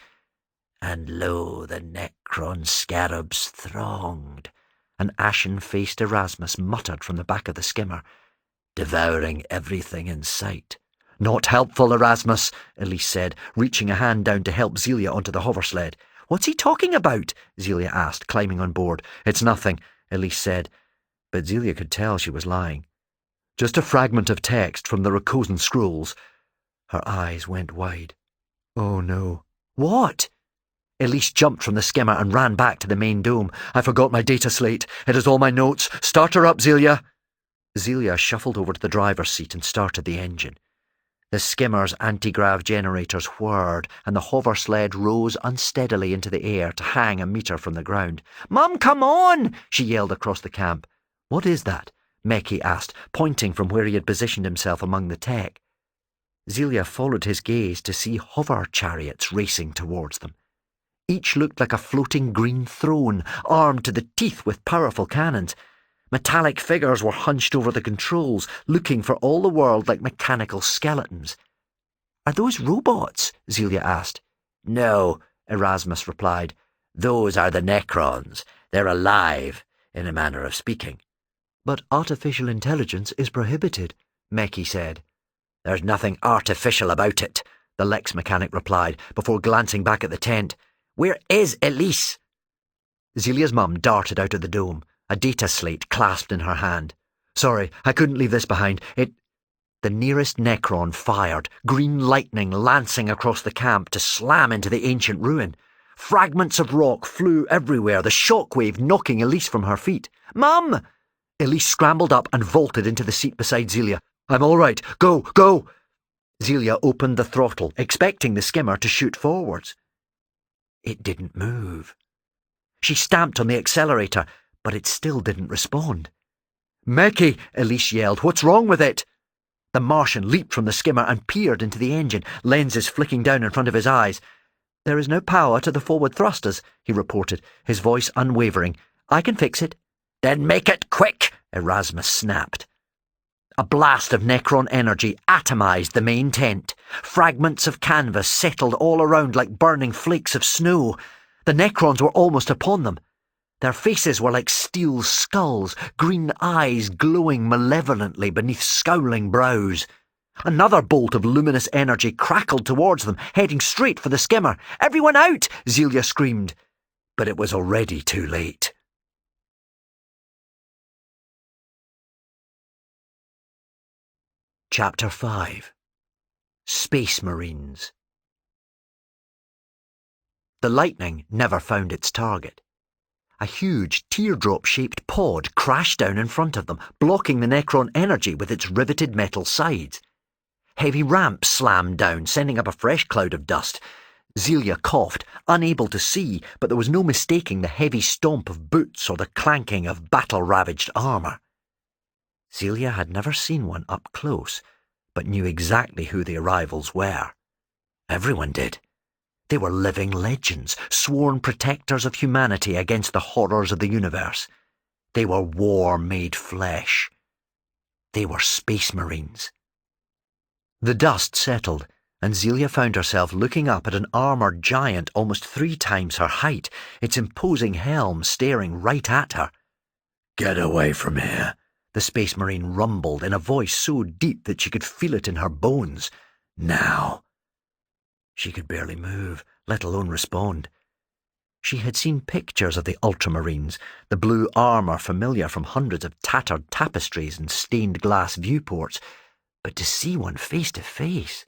"And lo, the Necron scarabs thronged," an ashen-faced Erasmus muttered from the back of the skimmer, "devouring everything in sight." "Not helpful, Erasmus," Elise said, reaching a hand down to help Zelia onto the hover sled. "What's he talking about?" Zelia asked, climbing on board. "It's nothing," Elise said, but Zelia could tell she was lying. "Just a fragment of text from the Rakosan scrolls." Her eyes went wide. "Oh no." "What?" Elise jumped from the skimmer and ran back to the main dome. "I forgot my data slate. It has all my notes. Start her up, Zelia." Zelia shuffled over to the driver's seat and started the engine. The skimmer's anti-grav generators whirred, and the hover sled rose unsteadily into the air to hang a metre from the ground. "Mum, come on!" she yelled across the camp. "What is that?" Meki asked, pointing from where he had positioned himself among the tech. Zelia followed his gaze to see hover chariots racing towards them. Each looked like a floating green throne, armed to the teeth with powerful cannons. Metallic figures were hunched over the controls, looking for all the world like mechanical skeletons. "Are those robots?" Zelia asked. "No," Erasmus replied. "Those are the Necrons. They're alive, in a manner of speaking." "But artificial intelligence is prohibited," Meki said. "There's nothing artificial about it," the Lex mechanic replied, before glancing back at the tent. "Where is Elise?" Zelia's mum darted out of the dome, a data slate clasped in her hand. "Sorry, I couldn't leave this behind. The nearest Necron fired, green lightning lancing across the camp to slam into the ancient ruin. Fragments of rock flew everywhere, the shockwave knocking Elise from her feet. "Mum!" Elise scrambled up and vaulted into the seat beside Zelia. "I'm all right. Go, go!" Zelia opened the throttle, expecting the skimmer to shoot forwards. It didn't move. She stamped on the accelerator, but it still didn't respond. "Meki!" Elise yelled. "What's wrong with it?" The Martian leaped from the skimmer and peered into the engine, lenses flicking down in front of his eyes. "There is no power to the forward thrusters," he reported, his voice unwavering. "I can fix it." "Then make it quick!" Erasmus snapped. A blast of Necron energy atomized the main tent. Fragments of canvas settled all around like burning flakes of snow. The Necrons were almost upon them. Their faces were like steel skulls, green eyes glowing malevolently beneath scowling brows. Another bolt of luminous energy crackled towards them, heading straight for the skimmer. "Everyone out!" Zelia screamed. But it was already too late. Chapter 5. Space Marines. The lightning never found its target. A huge, teardrop-shaped pod crashed down in front of them, blocking the Necron energy with its riveted metal sides. Heavy ramps slammed down, sending up a fresh cloud of dust. Zelia coughed, unable to see, but there was no mistaking the heavy stomp of boots or the clanking of battle-ravaged armour. Zelia had never seen one up close, but knew exactly who the arrivals were. Everyone did. They were living legends, sworn protectors of humanity against the horrors of the universe. They were war made flesh. They were Space Marines. The dust settled, and Zelia found herself looking up at an armoured giant almost 3 times her height, its imposing helm staring right at her. "Get away from here," the Space Marine rumbled in a voice so deep that she could feel it in her bones. "Now." She could barely move, let alone respond. She had seen pictures of the Ultramarines, the blue armour familiar from hundreds of tattered tapestries and stained glass viewports, but to see one face to face,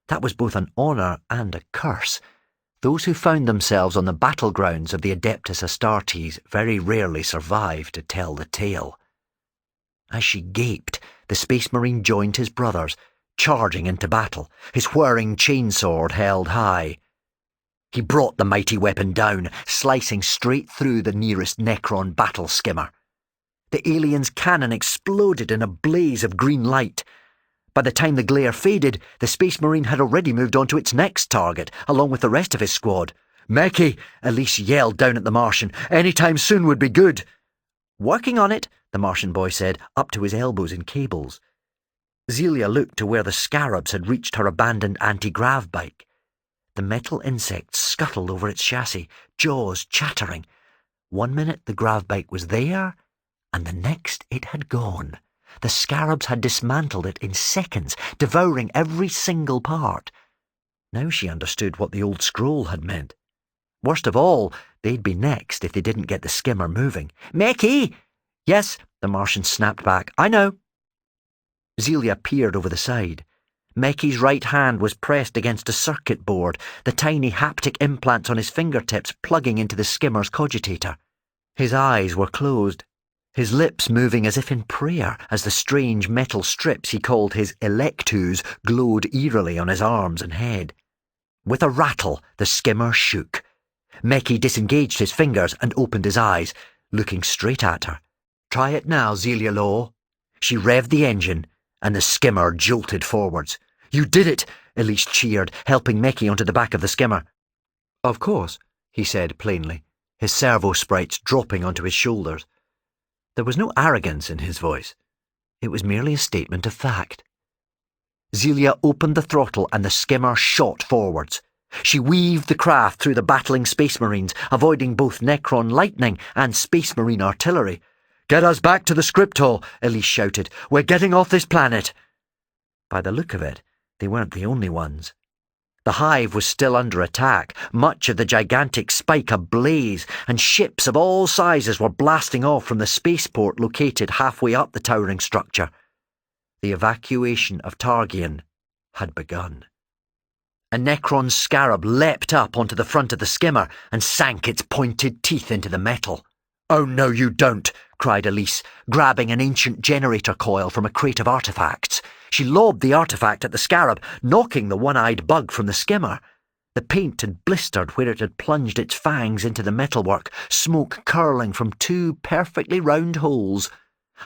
that was both an honour and a curse. Those who found themselves on the battlegrounds of the Adeptus Astartes very rarely survived to tell the tale. As she gaped, the Space Marine joined his brothers, charging into battle, his whirring chainsword held high. He brought the mighty weapon down, slicing straight through the nearest Necron battle skimmer. The alien's cannon exploded in a blaze of green light. By the time the glare faded, the Space Marine had already moved on to its next target, along with the rest of his squad. "Meki!" Elise yelled down at the Martian. "Any time soon would be good." "Working on it," the Martian boy said, up to his elbows in cables. Zelia looked to where the scarabs had reached her abandoned anti-grav bike. The metal insect scuttled over its chassis, jaws chattering. 1 minute the grav bike was there, and the next it had gone. The scarabs had dismantled it in seconds, devouring every single part. Now she understood what the old scroll had meant. Worst of all, they'd be next if they didn't get the skimmer moving. "Meki!" "Yes," the Martian snapped back. "I know." Zelia peered over the side. Meki's right hand was pressed against a circuit board, the tiny haptic implants on his fingertips plugging into the skimmer's cogitator. His eyes were closed, his lips moving as if in prayer as the strange metal strips he called his electus glowed eerily on his arms and head. With a rattle, the skimmer shook. Meki disengaged his fingers and opened his eyes, looking straight at her. "Try it now, Zelia Law." She revved the engine, and the skimmer jolted forwards. "You did it!" Elise cheered, helping Meki onto the back of the skimmer. "Of course," he said plainly, his servo sprites dropping onto his shoulders. There was no arrogance in his voice. It was merely a statement of fact. Zelia opened the throttle and the skimmer shot forwards. She weaved the craft through the battling Space Marines, avoiding both Necron lightning and Space Marine artillery. "Get us back to the script hall," Elise shouted. "We're getting off this planet." By the look of it, they weren't the only ones. The hive was still under attack, much of the gigantic spike ablaze, and ships of all sizes were blasting off from the spaceport located halfway up the towering structure. The evacuation of Targian had begun. A Necron scarab leapt up onto the front of the skimmer and sank its pointed teeth into the metal. "Oh no, you don't!" cried Elise, grabbing an ancient generator coil from a crate of artifacts. She lobbed the artifact at the scarab, knocking the one-eyed bug from the skimmer. The paint had blistered where it had plunged its fangs into the metalwork, smoke curling from 2 perfectly round holes.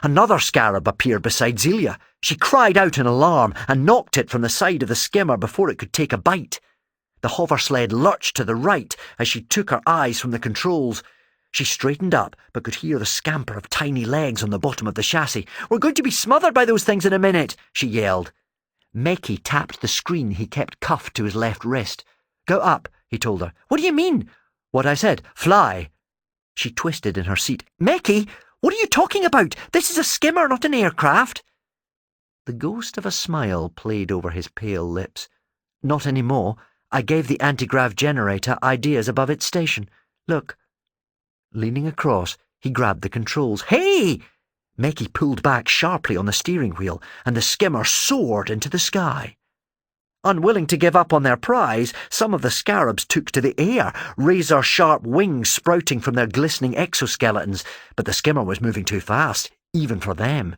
Another scarab appeared beside Zelia. She cried out in alarm and knocked it from the side of the skimmer before it could take a bite. The hover sled lurched to the right as she took her eyes from the controls. She straightened up, but could hear the scamper of tiny legs on the bottom of the chassis. "We're going to be smothered by those things in a minute," she yelled. Mecky tapped the screen he kept cuffed to his left wrist. "Go up," he told her. "What do you mean?" "What I said. Fly." She twisted in her seat. "Mecky, what are you talking about? This is a skimmer, not an aircraft." The ghost of a smile played over his pale lips. "Not any more. I gave the anti-grav generator ideas above its station. Look." Leaning across, he grabbed the controls. "Hey!" Mecky pulled back sharply on the steering wheel, and the skimmer soared into the sky. Unwilling to give up on their prize, some of the scarabs took to the air, razor-sharp wings sprouting from their glistening exoskeletons, but the skimmer was moving too fast, even for them.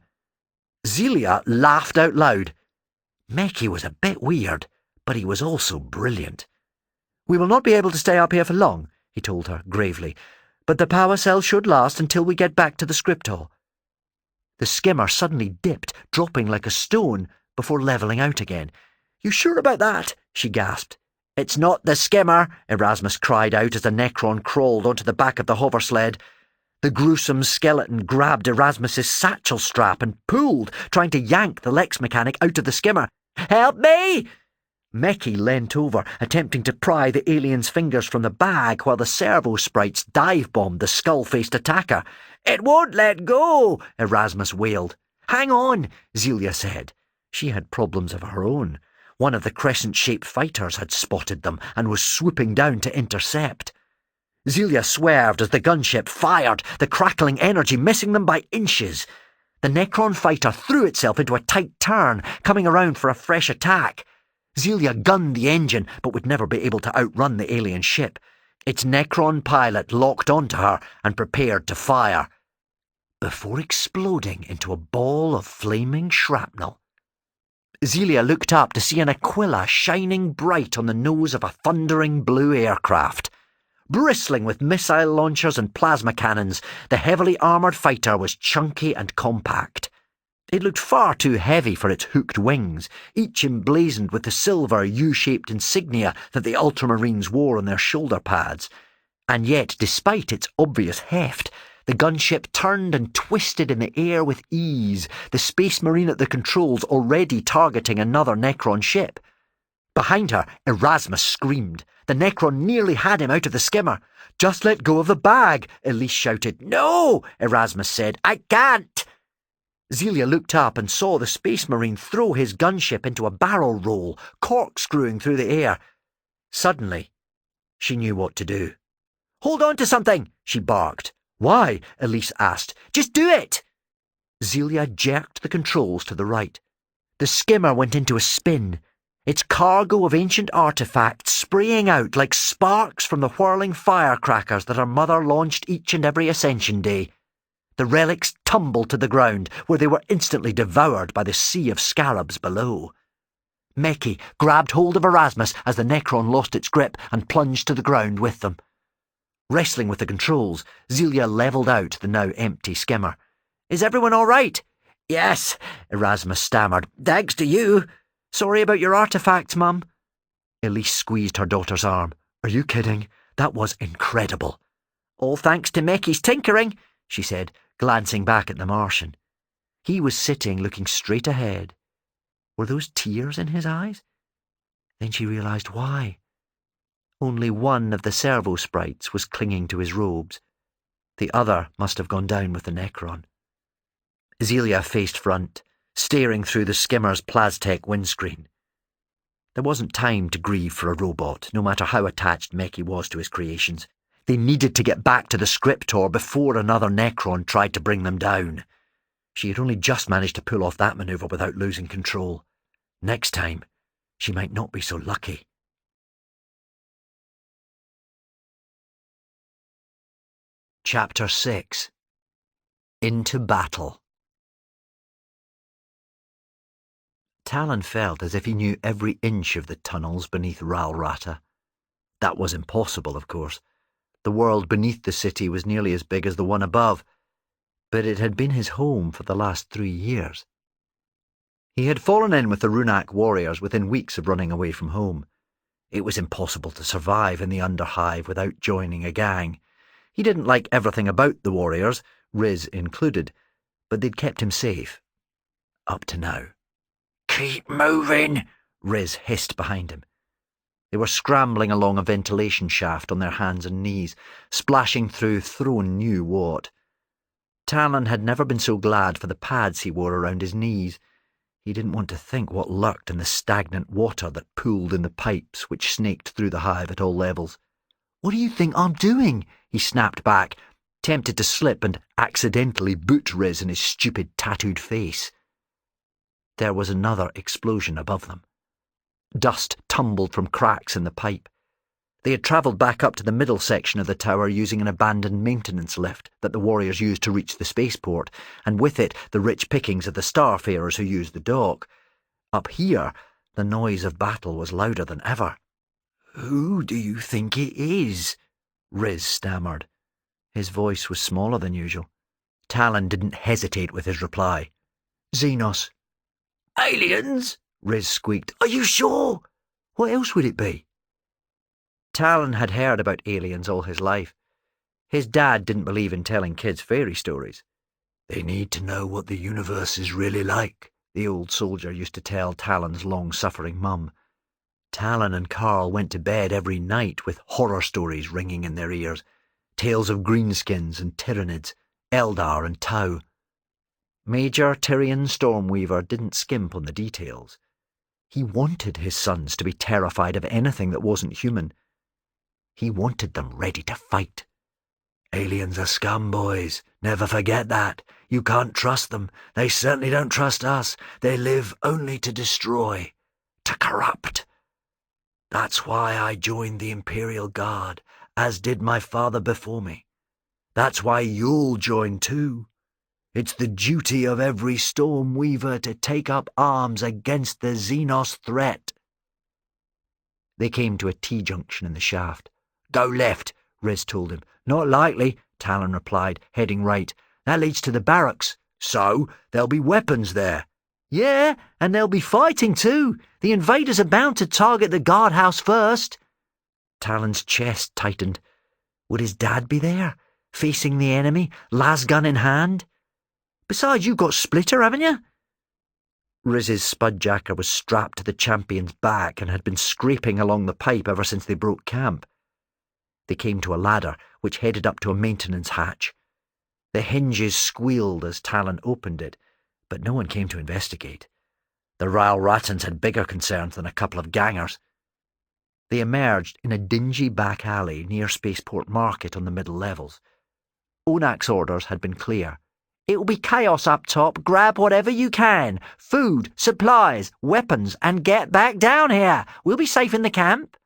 Zelia laughed out loud. Mecky was a bit weird, but he was also brilliant. "We will not be able to stay up here for long," he told her gravely, "but the power cell should last until we get back to the script hall." The skimmer suddenly dipped, dropping like a stone, before levelling out again. "You sure about that?" she gasped. "It's not the skimmer," Erasmus cried out as the Necron crawled onto the back of the hover sled. The gruesome skeleton grabbed Erasmus's satchel strap and pulled, trying to yank the Lex mechanic out of the skimmer. "Help me!" Mecky leant over, attempting to pry the alien's fingers from the bag while the servo sprites dive-bombed the skull-faced attacker. "It won't let go," Erasmus wailed. "Hang on," Zelia said. She had problems of her own. One of the crescent-shaped fighters had spotted them and was swooping down to intercept. Zelia swerved as the gunship fired, the crackling energy missing them by inches. The Necron fighter threw itself into a tight turn, coming around for a fresh attack. Zelia gunned the engine, but would never be able to outrun the alien ship. Its Necron pilot locked onto her and prepared to fire, before exploding into a ball of flaming shrapnel. Zelia looked up to see an Aquila shining bright on the nose of a thundering blue aircraft. Bristling with missile launchers and plasma cannons, the heavily armoured fighter was chunky and compact. It looked far too heavy for its hooked wings, each emblazoned with the silver U-shaped insignia that the Ultramarines wore on their shoulder pads. And yet, despite its obvious heft, the gunship turned and twisted in the air with ease, the Space Marine at the controls already targeting another Necron ship. Behind her, Erasmus screamed. The Necron nearly had him out of the skimmer. "Just let go of the bag," Elise shouted. "No," Erasmus said. "I can't." Zelia looked up and saw the Space Marine throw his gunship into a barrel roll, corkscrewing through the air. Suddenly, she knew what to do. "Hold on to something," she barked. "Why?" Elise asked. "Just do it." Zelia jerked the controls to the right. The skimmer went into a spin, its cargo of ancient artifacts spraying out like sparks from the whirling firecrackers that her mother launched each and every Ascension Day. The relics tumbled to the ground, where they were instantly devoured by the sea of scarabs below. Mecky grabbed hold of Erasmus as the Necron lost its grip and plunged to the ground with them. Wrestling with the controls, Zelia levelled out the now empty skimmer. "Is everyone all right?" "Yes," Erasmus stammered. "Thanks to you." "Sorry about your artifacts, Mum." Elise squeezed her daughter's arm. "Are you kidding? That was incredible." "All thanks to Mecky's tinkering," she said, glancing back at the Martian. He was sitting looking straight ahead. Were those tears in his eyes? Then she realised why. Only one of the servo sprites was clinging to his robes. The other must have gone down with the Necron. Zelia faced front, staring through the skimmer's Plastech windscreen. There wasn't time to grieve for a robot, no matter how attached Mecky was to his creations. They needed to get back to the scriptor before another Necron tried to bring them down. She had only just managed to pull off that manoeuvre without losing control. Next time, she might not be so lucky. Chapter 6. Into Battle. Talon felt as if he knew every inch of the tunnels beneath Ralrata. That was impossible, of course. The world beneath the city was nearly as big as the one above, but it had been his home for the last 3 years. He had fallen in with the Runak warriors within weeks of running away from home. It was impossible to survive in the Underhive without joining a gang. He didn't like everything about the warriors, Riz included, but they'd kept him safe. Up to now. "Keep moving," Riz hissed behind him. They were scrambling along a ventilation shaft on their hands and knees, splashing through Throne knew what. Talon had never been so glad for the pads he wore around his knees. He didn't want to think what lurked in the stagnant water that pooled in the pipes which snaked through the hive at all levels. "What do you think I'm doing?" he snapped back, tempted to slip and accidentally boot Riz in his stupid tattooed face. There was another explosion above them. Dust tumbled from cracks in the pipe. They had travelled back up to the middle section of the tower using an abandoned maintenance lift that the warriors used to reach the spaceport, and with it the rich pickings of the starfarers who used the dock. Up here, the noise of battle was louder than ever. "Who do you think it is?" Riz stammered. His voice was smaller than usual. Talon didn't hesitate with his reply. "Xenos." "Aliens?" Riz squeaked. "Are you sure? What else would it be?" Talon had heard about aliens all his life. His dad didn't believe in telling kids fairy stories. "They need to know what the universe is really like," the old soldier used to tell Talon's long-suffering mum. Talon and Carl went to bed every night with horror stories ringing in their ears, tales of greenskins and tyranids, Eldar and Tau. Major Tyrion Stormweaver didn't skimp on the details. He wanted his sons to be terrified of anything that wasn't human. He wanted them ready to fight. "Aliens are scum, boys. Never forget that. You can't trust them. They certainly don't trust us. They live only to destroy, to corrupt. That's why I joined the Imperial Guard, as did my father before me. That's why you'll join too. It's the duty of every Stormweaver to take up arms against the Xenos threat." They came to a T-junction in the shaft. "Go left," Riz told him. "Not likely," Talon replied, heading right. "That leads to the barracks." "So, there'll be weapons there." "Yeah, and there'll be fighting too. The invaders are bound to target the guardhouse first." Talon's chest tightened. Would his dad be there, facing the enemy, lasgun in hand? "Besides, you've got Splitter, haven't you?" Riz's spudjacker was strapped to the champion's back and had been scraping along the pipe ever since they broke camp. They came to a ladder which headed up to a maintenance hatch. The hinges squealed as Talon opened it, but no one came to investigate. The Ryle Rattans had bigger concerns than a couple of gangers. They emerged in a dingy back alley near Spaceport Market on the middle levels. Onak's orders had been clear. "It'll be chaos up top. Grab whatever you can. Food, supplies, weapons, and get back down here. We'll be safe in the camp."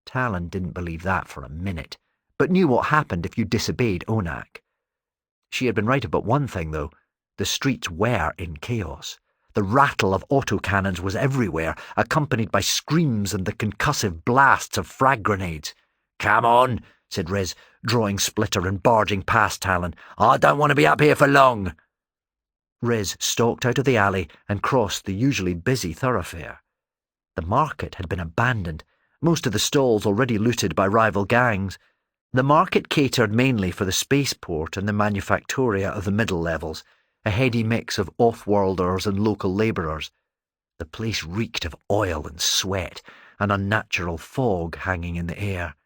Talon didn't believe that for a minute, but knew what happened if you disobeyed Onak. She had been right about one thing, though. The streets were in chaos. The rattle of autocannons was everywhere, accompanied by screams and the concussive blasts of frag grenades. "Come on," said Riz, drawing Splitter and barging past Talon. "I don't want to be up here for long." Riz stalked out of the alley and crossed the usually busy thoroughfare. The market had been abandoned, most of the stalls already looted by rival gangs. The market catered mainly for the spaceport and the manufactoria of the middle levels, a heady mix of off-worlders and local labourers. The place reeked of oil and sweat, an unnatural fog hanging in the air.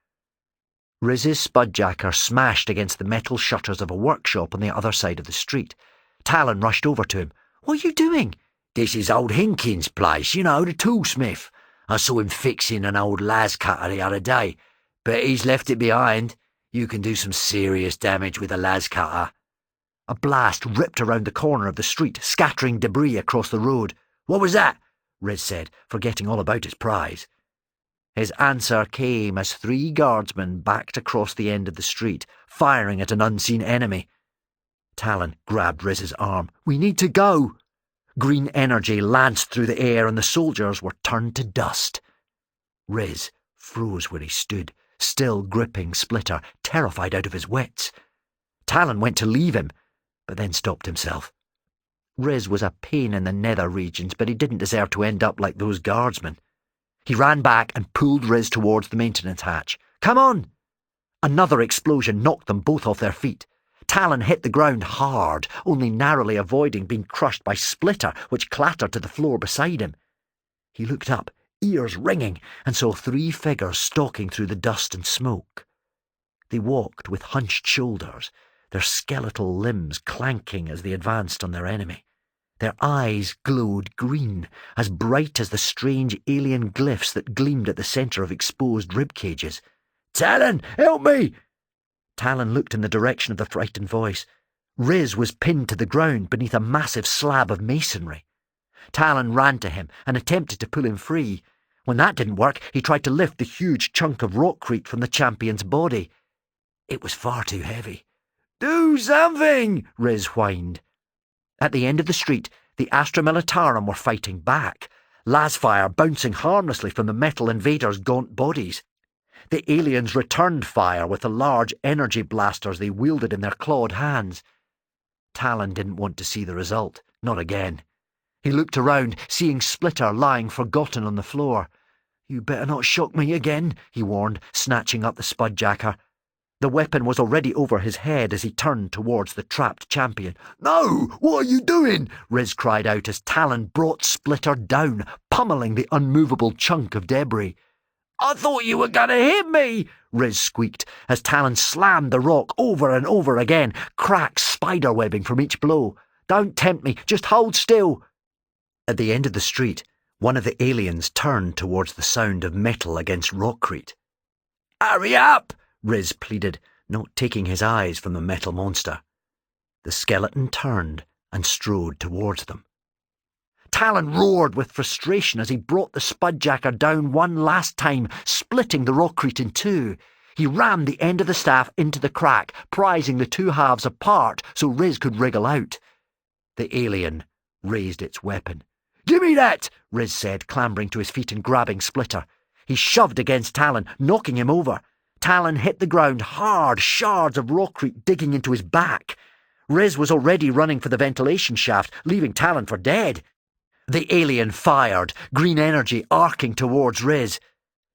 Riz's spudjacker smashed against the metal shutters of a workshop on the other side of the street. Talon rushed over to him. "What are you doing?" "This is old Hinkin's place, you know, the toolsmith. I saw him fixing an old las cutter the other day, but he's left it behind. You can do some serious damage with a las cutter." A blast ripped around the corner of the street, scattering debris across the road. "What was that?" Riz said, forgetting all about his prize. His answer came as 3 guardsmen backed across the end of the street, firing at an unseen enemy. Talon grabbed Riz's arm. "We need to go." Green energy lanced through the air and the soldiers were turned to dust. Riz froze where he stood, still gripping Splitter, terrified out of his wits. Talon went to leave him, but then stopped himself. Riz was a pain in the nether regions, but he didn't deserve to end up like those guardsmen. He ran back and pulled Riz towards the maintenance hatch. "Come on!" Another explosion knocked them both off their feet. Talon hit the ground hard, only narrowly avoiding being crushed by Splitter, which clattered to the floor beside him. He looked up, ears ringing, and saw 3 figures stalking through the dust and smoke. They walked with hunched shoulders, their skeletal limbs clanking as they advanced on their enemy. Their eyes glowed green, as bright as the strange alien glyphs that gleamed at the centre of exposed rib cages. "Talon, help me!" Talon looked in the direction of the frightened voice. Riz was pinned to the ground beneath a massive slab of masonry. Talon ran to him and attempted to pull him free. When that didn't work, he tried to lift the huge chunk of rockcrete from the champion's body. It was far too heavy. "Do something!" Riz whined. At the end of the street, the Astra Militarum were fighting back, lasfire bouncing harmlessly from the metal invaders' gaunt bodies. The aliens returned fire with the large energy blasters they wielded in their clawed hands. Talon didn't want to see the result, not again. He looked around, seeing Splitter lying forgotten on the floor. "You better not shock me again," he warned, snatching up the spudjacker. The weapon was already over his head as he turned towards the trapped champion. "No! What are you doing?" Riz cried out as Talon brought Splitter down, pummeling the unmovable chunk of debris. "I thought you were gonna hit me," Riz squeaked as Talon slammed the rock over and over again, cracks spiderwebbing from each blow. "Don't tempt me, just hold still." At the end of the street, one of the aliens turned towards the sound of metal against rockcrete. "Hurry up!" Riz pleaded, not taking his eyes from the metal monster. The skeleton turned and strode towards them. Talon roared with frustration as he brought the spudjacker down one last time, splitting the rockcrete in 2. He rammed the end of the staff into the crack, prizing the 2 halves apart so Riz could wriggle out. The alien raised its weapon. "Give me that!" Riz said, clambering to his feet and grabbing Splitter. He shoved against Talon, knocking him over. Talon hit the ground hard, shards of rockcrete digging into his back. Riz was already running for the ventilation shaft, leaving Talon for dead. The alien fired, green energy arcing towards Riz.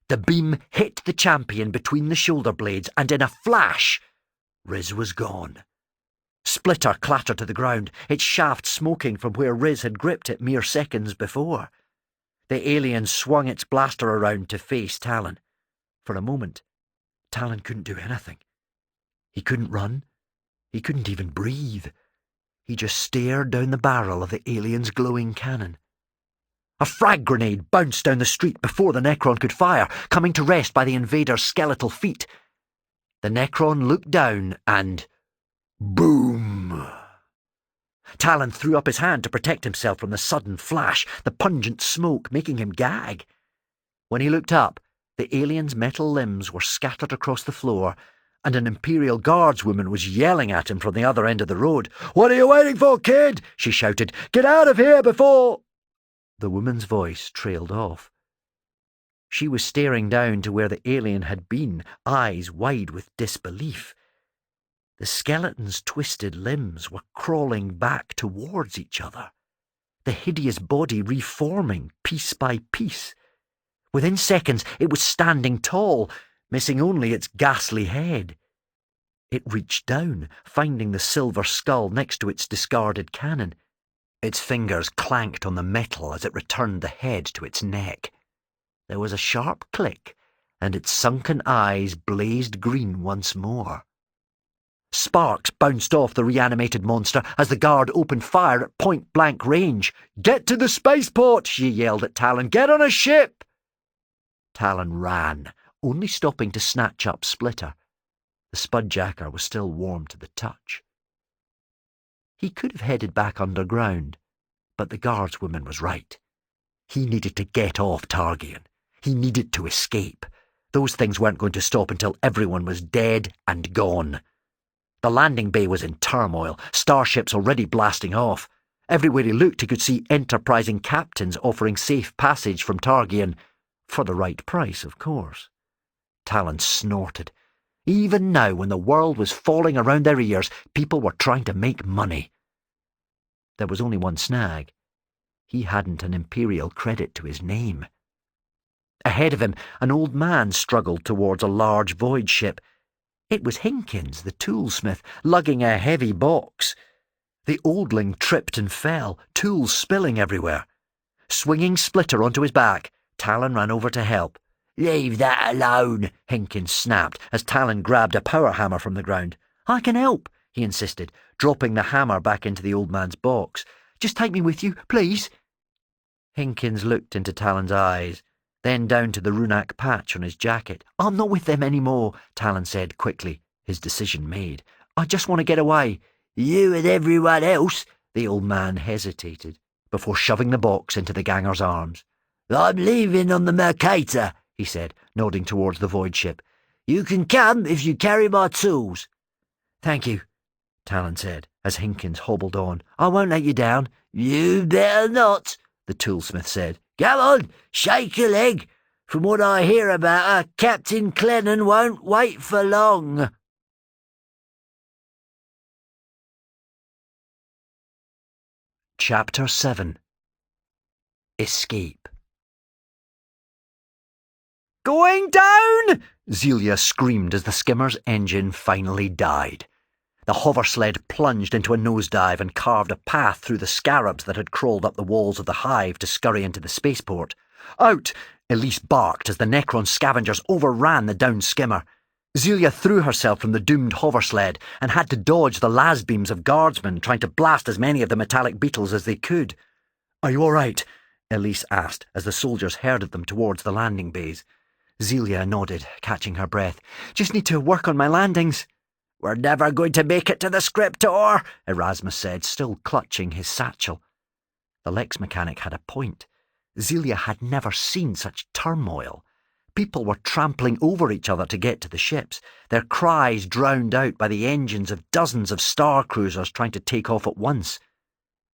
The beam hit the champion between the shoulder blades, and in a flash, Riz was gone. Splitter clattered to the ground, its shaft smoking from where Riz had gripped it mere seconds before. The alien swung its blaster around to face Talon. For a moment, Talon couldn't do anything. He couldn't run. He couldn't even breathe. He just stared down the barrel of the alien's glowing cannon. A frag grenade bounced down the street before the Necron could fire, coming to rest by the invader's skeletal feet. The Necron looked down and... boom! Talon threw up his hand to protect himself from the sudden flash, the pungent smoke making him gag. When he looked up, the alien's metal limbs were scattered across the floor, and an Imperial Guardswoman was yelling at him from the other end of the road. "What are you waiting for, kid?" she shouted. "Get out of here before—" The woman's voice trailed off. She was staring down to where the alien had been, eyes wide with disbelief. The skeleton's twisted limbs were crawling back towards each other, the hideous body reforming piece by piece. Within seconds, it was standing tall, missing only its ghastly head. It reached down, finding the silver skull next to its discarded cannon. Its fingers clanked on the metal as it returned the head to its neck. There was a sharp click, and its sunken eyes blazed green once more. Sparks bounced off the reanimated monster as the guard opened fire at point-blank range. "Get to the spaceport!" she yelled at Talon. "Get on a ship!" Talon ran, only stopping to snatch up Splitter. The spudjacker was still warm to the touch. He could have headed back underground, but the guardswoman was right. He needed to get off Targian. He needed to escape. Those things weren't going to stop until everyone was dead and gone. The landing bay was in turmoil, starships already blasting off. Everywhere he looked, he could see enterprising captains offering safe passage from Targian, for the right price, of course. Talon snorted. Even now, when the world was falling around their ears, people were trying to make money. There was only one snag. He hadn't an Imperial credit to his name. Ahead of him, an old man struggled towards a large void ship. It was Hinkins, the toolsmith, lugging a heavy box. The oldling tripped and fell, tools spilling everywhere. Swinging Splitter onto his back, Talon ran over to help. "Leave that alone," Hinkins snapped as Talon grabbed a power hammer from the ground. "I can help," he insisted, dropping the hammer back into the old man's box. "Just take me with you, please." Hinkins looked into Talon's eyes, then down to the Runak patch on his jacket. "I'm not with them anymore," Talon said quickly, his decision made. "I just want to get away." "You and everyone else?" The old man hesitated, before shoving the box into the ganger's arms. "I'm leaving on the Mercator," he said, nodding towards the void ship. "You can come if you carry my tools." "Thank you," Talon said, as Hinkins hobbled on. "I won't let you down." "You better not," the toolsmith said. "Come on, shake a leg. From what I hear about her, Captain Clennon won't wait for long." Chapter 7. Escape. "Going down!" Zelia screamed as the skimmer's engine finally died. The hover sled plunged into a nosedive and carved a path through the scarabs that had crawled up the walls of the hive to scurry into the spaceport. "Out!" Elise barked as the Necron scavengers overran the downed skimmer. Zelia threw herself from the doomed hover sled and had to dodge the las beams of guardsmen trying to blast as many of the metallic beetles as they could. "Are you all right?" Elise asked as the soldiers herded them towards the landing bays. Zelia nodded, catching her breath. "Just need to work on my landings." "We're never going to make it to the Scriptor," Erasmus said, still clutching his satchel. The Lex mechanic had a point. Zelia had never seen such turmoil. People were trampling over each other to get to the ships, their cries drowned out by the engines of dozens of star cruisers trying to take off at once.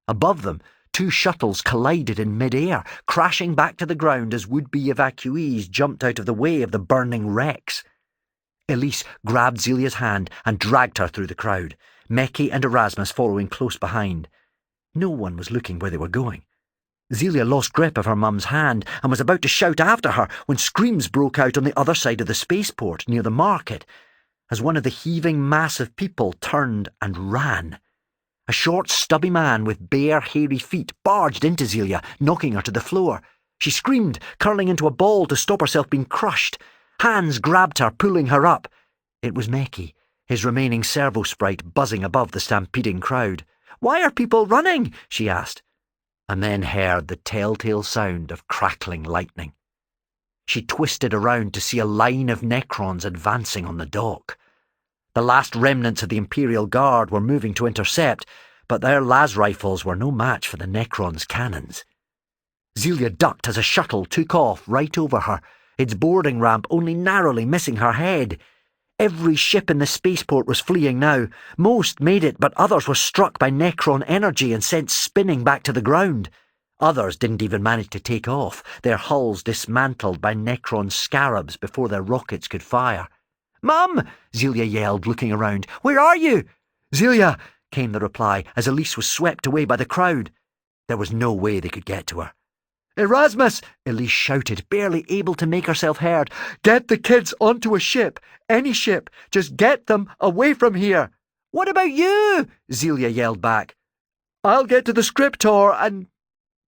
Above them, two shuttles collided in mid-air, crashing back to the ground as would-be evacuees jumped out of the way of the burning wrecks. Elise grabbed Zelia's hand and dragged her through the crowd, Meki and Erasmus following close behind. No one was looking where they were going. Zelia lost grip of her mum's hand and was about to shout after her when screams broke out on the other side of the spaceport near the market, as one of the heaving mass of people turned and ran. A short, stubby man with bare, hairy feet barged into Zelia, knocking her to the floor. She screamed, curling into a ball to stop herself being crushed. Hands grabbed her, pulling her up. It was Meki, his remaining servo-sprite buzzing above the stampeding crowd. "Why are people running?" she asked, and then heard the telltale sound of crackling lightning. She twisted around to see a line of Necrons advancing on the dock. The last remnants of the Imperial Guard were moving to intercept, but their las rifles were no match for the Necrons' cannons. Zelia ducked as a shuttle took off right over her, its boarding ramp only narrowly missing her head. Every ship in the spaceport was fleeing now. Most made it, but others were struck by Necron energy and sent spinning back to the ground. Others didn't even manage to take off, their hulls dismantled by Necron scarabs before their rockets could fire. "Mum!" Zelia yelled, looking around. "Where are you?" "Zelia!" came the reply as Elise was swept away by the crowd. There was no way they could get to her. "Erasmus!" Elise shouted, barely able to make herself heard. "Get the kids onto a ship. Any ship. Just get them away from here." "What about you?" Zelia yelled back. "I'll get to the Scriptor and—"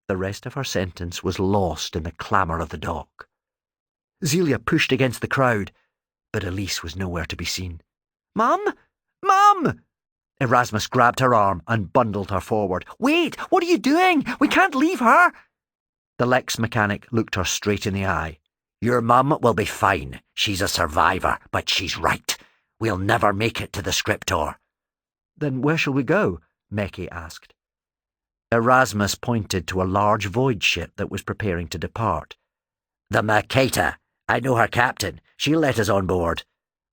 The rest of her sentence was lost in the clamour of the dock. Zelia pushed against the crowd, but Elise was nowhere to be seen. "Mum? Mum!" Erasmus grabbed her arm and bundled her forward. "Wait! What are you doing? We can't leave her!" The Lex mechanic looked her straight in the eye. "Your mum will be fine. She's a survivor, but she's right. We'll never make it to the Scriptor." "Then where shall we go?" Meki asked. Erasmus pointed to a large void ship that was preparing to depart. "The Mercator. I know her captain. She'll let us on board."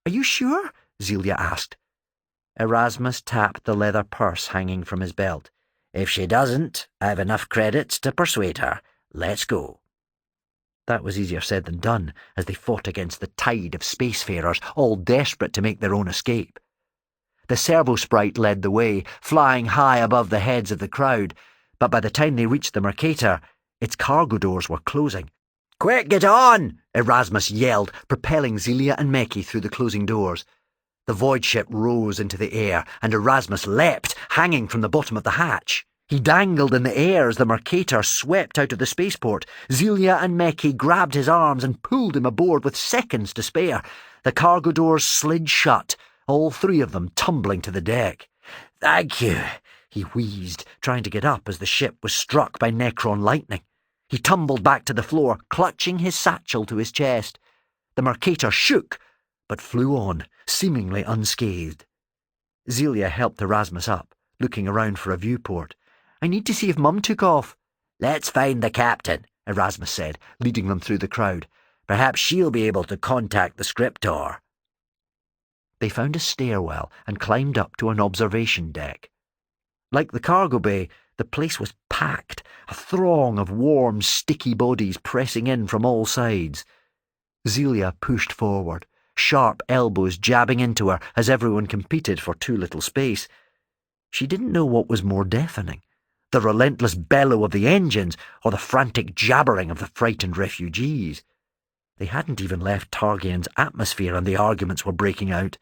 "Are you sure?" Zelia asked. Erasmus tapped the leather purse hanging from his belt. "If she doesn't, I've enough credits to persuade her. Let's go." That was easier said than done, as they fought against the tide of spacefarers, all desperate to make their own escape. The servo-sprite led the way, flying high above the heads of the crowd, but by the time they reached the Mercator, its cargo doors were closing. "Quick, get on!" Erasmus yelled, propelling Zelia and Meki through the closing doors. The void ship rose into the air, and Erasmus leapt, hanging from the bottom of the hatch. He dangled in the air as the Mercator swept out of the spaceport. Zelia and Meki grabbed his arms and pulled him aboard with seconds to spare. The cargo doors slid shut, all three of them tumbling to the deck. "Thank you," he wheezed, trying to get up as the ship was struck by Necron lightning. He tumbled back to the floor, clutching his satchel to his chest. The Mercator shook, but flew on, seemingly unscathed. Zelia helped Erasmus up, looking around for a viewport. "I need to see if Mum took off." "Let's find the captain," Erasmus said, leading them through the crowd. "Perhaps she'll be able to contact the scriptor." They found a stairwell and climbed up to an observation deck. Like the cargo bay, the place was packed, a throng of warm, sticky bodies pressing in from all sides. Zelia pushed forward, sharp elbows jabbing into her as everyone competed for too little space. She didn't know what was more deafening, the relentless bellow of the engines or the frantic jabbering of the frightened refugees. They hadn't even left Targian's atmosphere and the arguments were breaking out.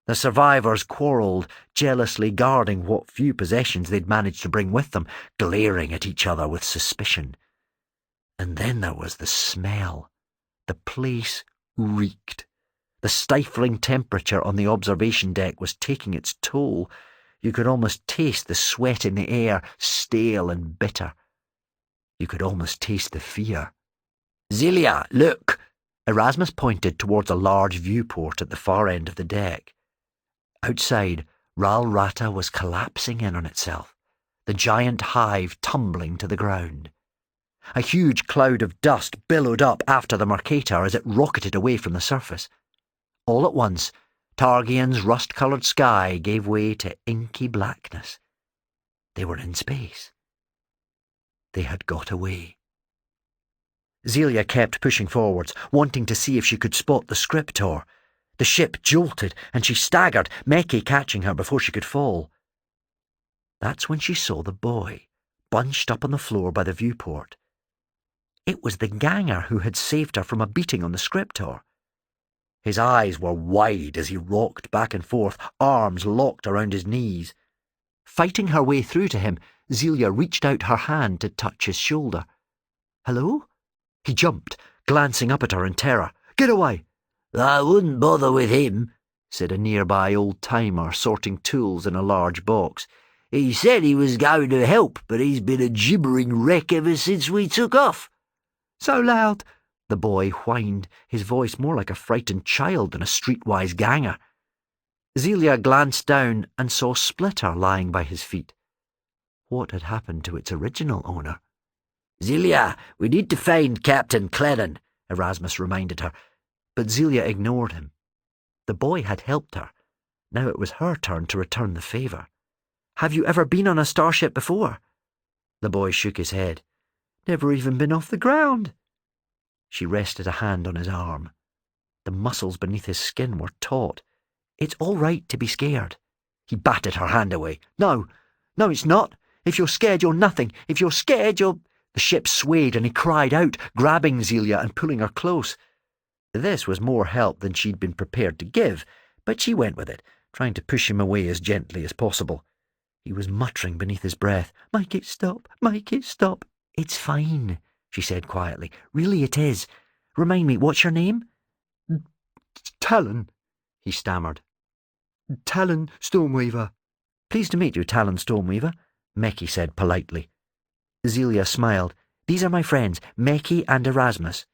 The survivors quarrelled, jealously guarding what few possessions they'd managed to bring with them, glaring at each other with suspicion. And then there was the smell. The place reeked. The stifling temperature on the observation deck was taking its toll. You could almost taste the sweat in the air, stale and bitter. You could almost taste the fear. "Zelia, look!" Erasmus pointed towards a large viewport at the far end of the deck. Outside, Ral Rata was collapsing in on itself, the giant hive tumbling to the ground. A huge cloud of dust billowed up after the Mercator as it rocketed away from the surface. All at once, Targian's rust-coloured sky gave way to inky blackness. They were in space. They had got away. Zelia kept pushing forwards, wanting to see if she could spot the scriptor. The ship jolted, and she staggered, Meki catching her before she could fall. That's when she saw the boy, bunched up on the floor by the viewport. It was the ganger who had saved her from a beating on the scriptor. His eyes were wide as he rocked back and forth, arms locked around his knees. Fighting her way through to him, Zelia reached out her hand to touch his shoulder. "Hello?" He jumped, glancing up at her in terror. "Get away!" "I wouldn't bother with him," said a nearby old-timer sorting tools in a large box. "He said he was going to help, but he's been a gibbering wreck ever since we took off." "So loud," the boy whined, his voice more like a frightened child than a streetwise ganger. Zelia glanced down and saw Splitter lying by his feet. What had happened to its original owner? "Zelia, we need to find Captain Clennon," Erasmus reminded her. But Zelia ignored him. The boy had helped her. Now it was her turn to return the favour. "Have you ever been on a starship before?" The boy shook his head. "Never even been off the ground." She rested a hand on his arm. The muscles beneath his skin were taut. "It's all right to be scared." He batted her hand away. No, it's not. If you're scared, you're nothing. If you're scared, you're—" The ship swayed and he cried out, grabbing Zelia and pulling her close. This was more help than she'd been prepared to give, but she went with it, trying to push him away as gently as possible. He was muttering beneath his breath, "Make it stop, make it stop." "It's fine," she said quietly. "Really it is. Remind me, what's your name?" "Talon," he stammered. "Talon Stormweaver." "Pleased to meet you, Talon Stormweaver," Meki said politely. Zelia smiled. "These are my friends, Meki and Erasmus."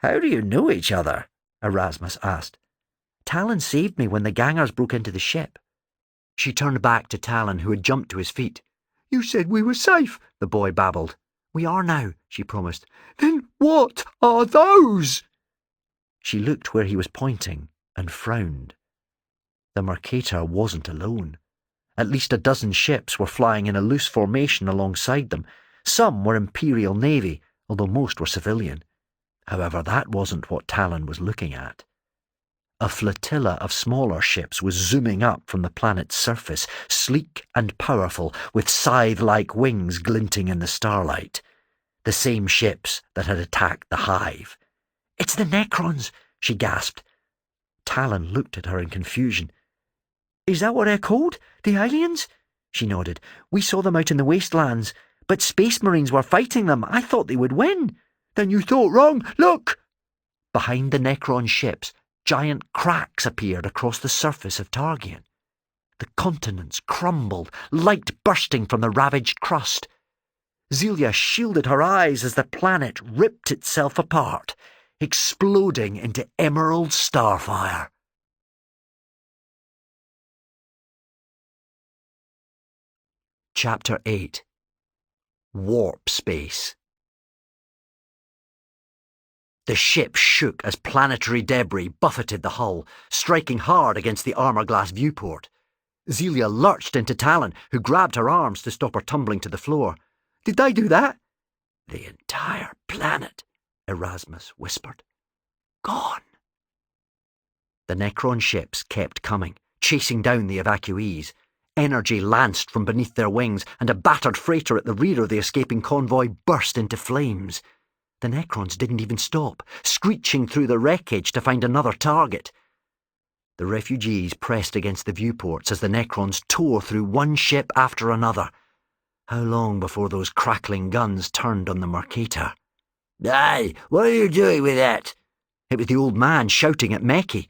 "How do you know each other?" Erasmus asked. "Talon saved me when the gangers broke into the ship." She turned back to Talon, who had jumped to his feet. "You said we were safe," the boy babbled. "We are now," she promised. "Then what are those?" She looked where he was pointing and frowned. The Mercator wasn't alone. At least a dozen ships were flying in a loose formation alongside them. Some were Imperial Navy, although most were civilian. However, that wasn't what Talon was looking at. A flotilla of smaller ships was zooming up from the planet's surface, sleek and powerful, with scythe-like wings glinting in the starlight. The same ships that had attacked the hive. "It's the Necrons," she gasped. Talon looked at her in confusion. "Is that what they're called? The aliens?" She nodded. "We saw them out in the wastelands, but Space Marines were fighting them. I thought they would win." "Then you thought wrong. Look!" Behind the Necron ships, giant cracks appeared across the surface of Targian. The continents crumbled, light bursting from the ravaged crust. Zelia shielded her eyes as the planet ripped itself apart, exploding into emerald starfire. Chapter 8. Warp Space. The ship shook as planetary debris buffeted the hull, striking hard against the armor-glass viewport. Zelia lurched into Talon, who grabbed her arms to stop her tumbling to the floor. "Did they do that?" "The entire planet," Erasmus whispered. "Gone." The Necron ships kept coming, chasing down the evacuees. Energy lanced from beneath their wings, and a battered freighter at the rear of the escaping convoy burst into flames. The Necrons didn't even stop, screeching through the wreckage to find another target. The refugees pressed against the viewports as the Necrons tore through one ship after another. How long before those crackling guns turned on the Mercator? "Hey, what are you doing with that?" It was the old man shouting at Meki.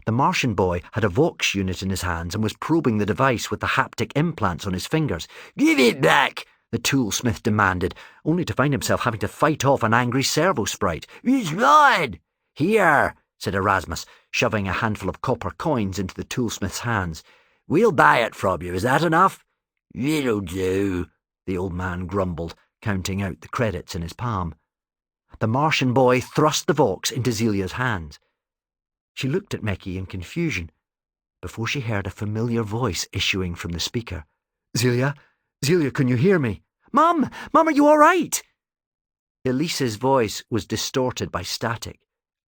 The Martian boy had a Vox unit in his hands and was probing the device with the haptic implants on his fingers. "Give it back!" the toolsmith demanded, only to find himself having to fight off an angry servo-sprite. "It's mine!" "Here," said Erasmus, shoving a handful of copper coins into the toolsmith's hands. "We'll buy it from you. Is that enough?" "It'll do," the old man grumbled, counting out the credits in his palm. The Martian boy thrust the Vox into Zelia's hands. She looked at Meki in confusion, before she heard a familiar voice issuing from the speaker. Zelia, can you hear me?" Mum, are you all right?" Elise's voice was distorted by static.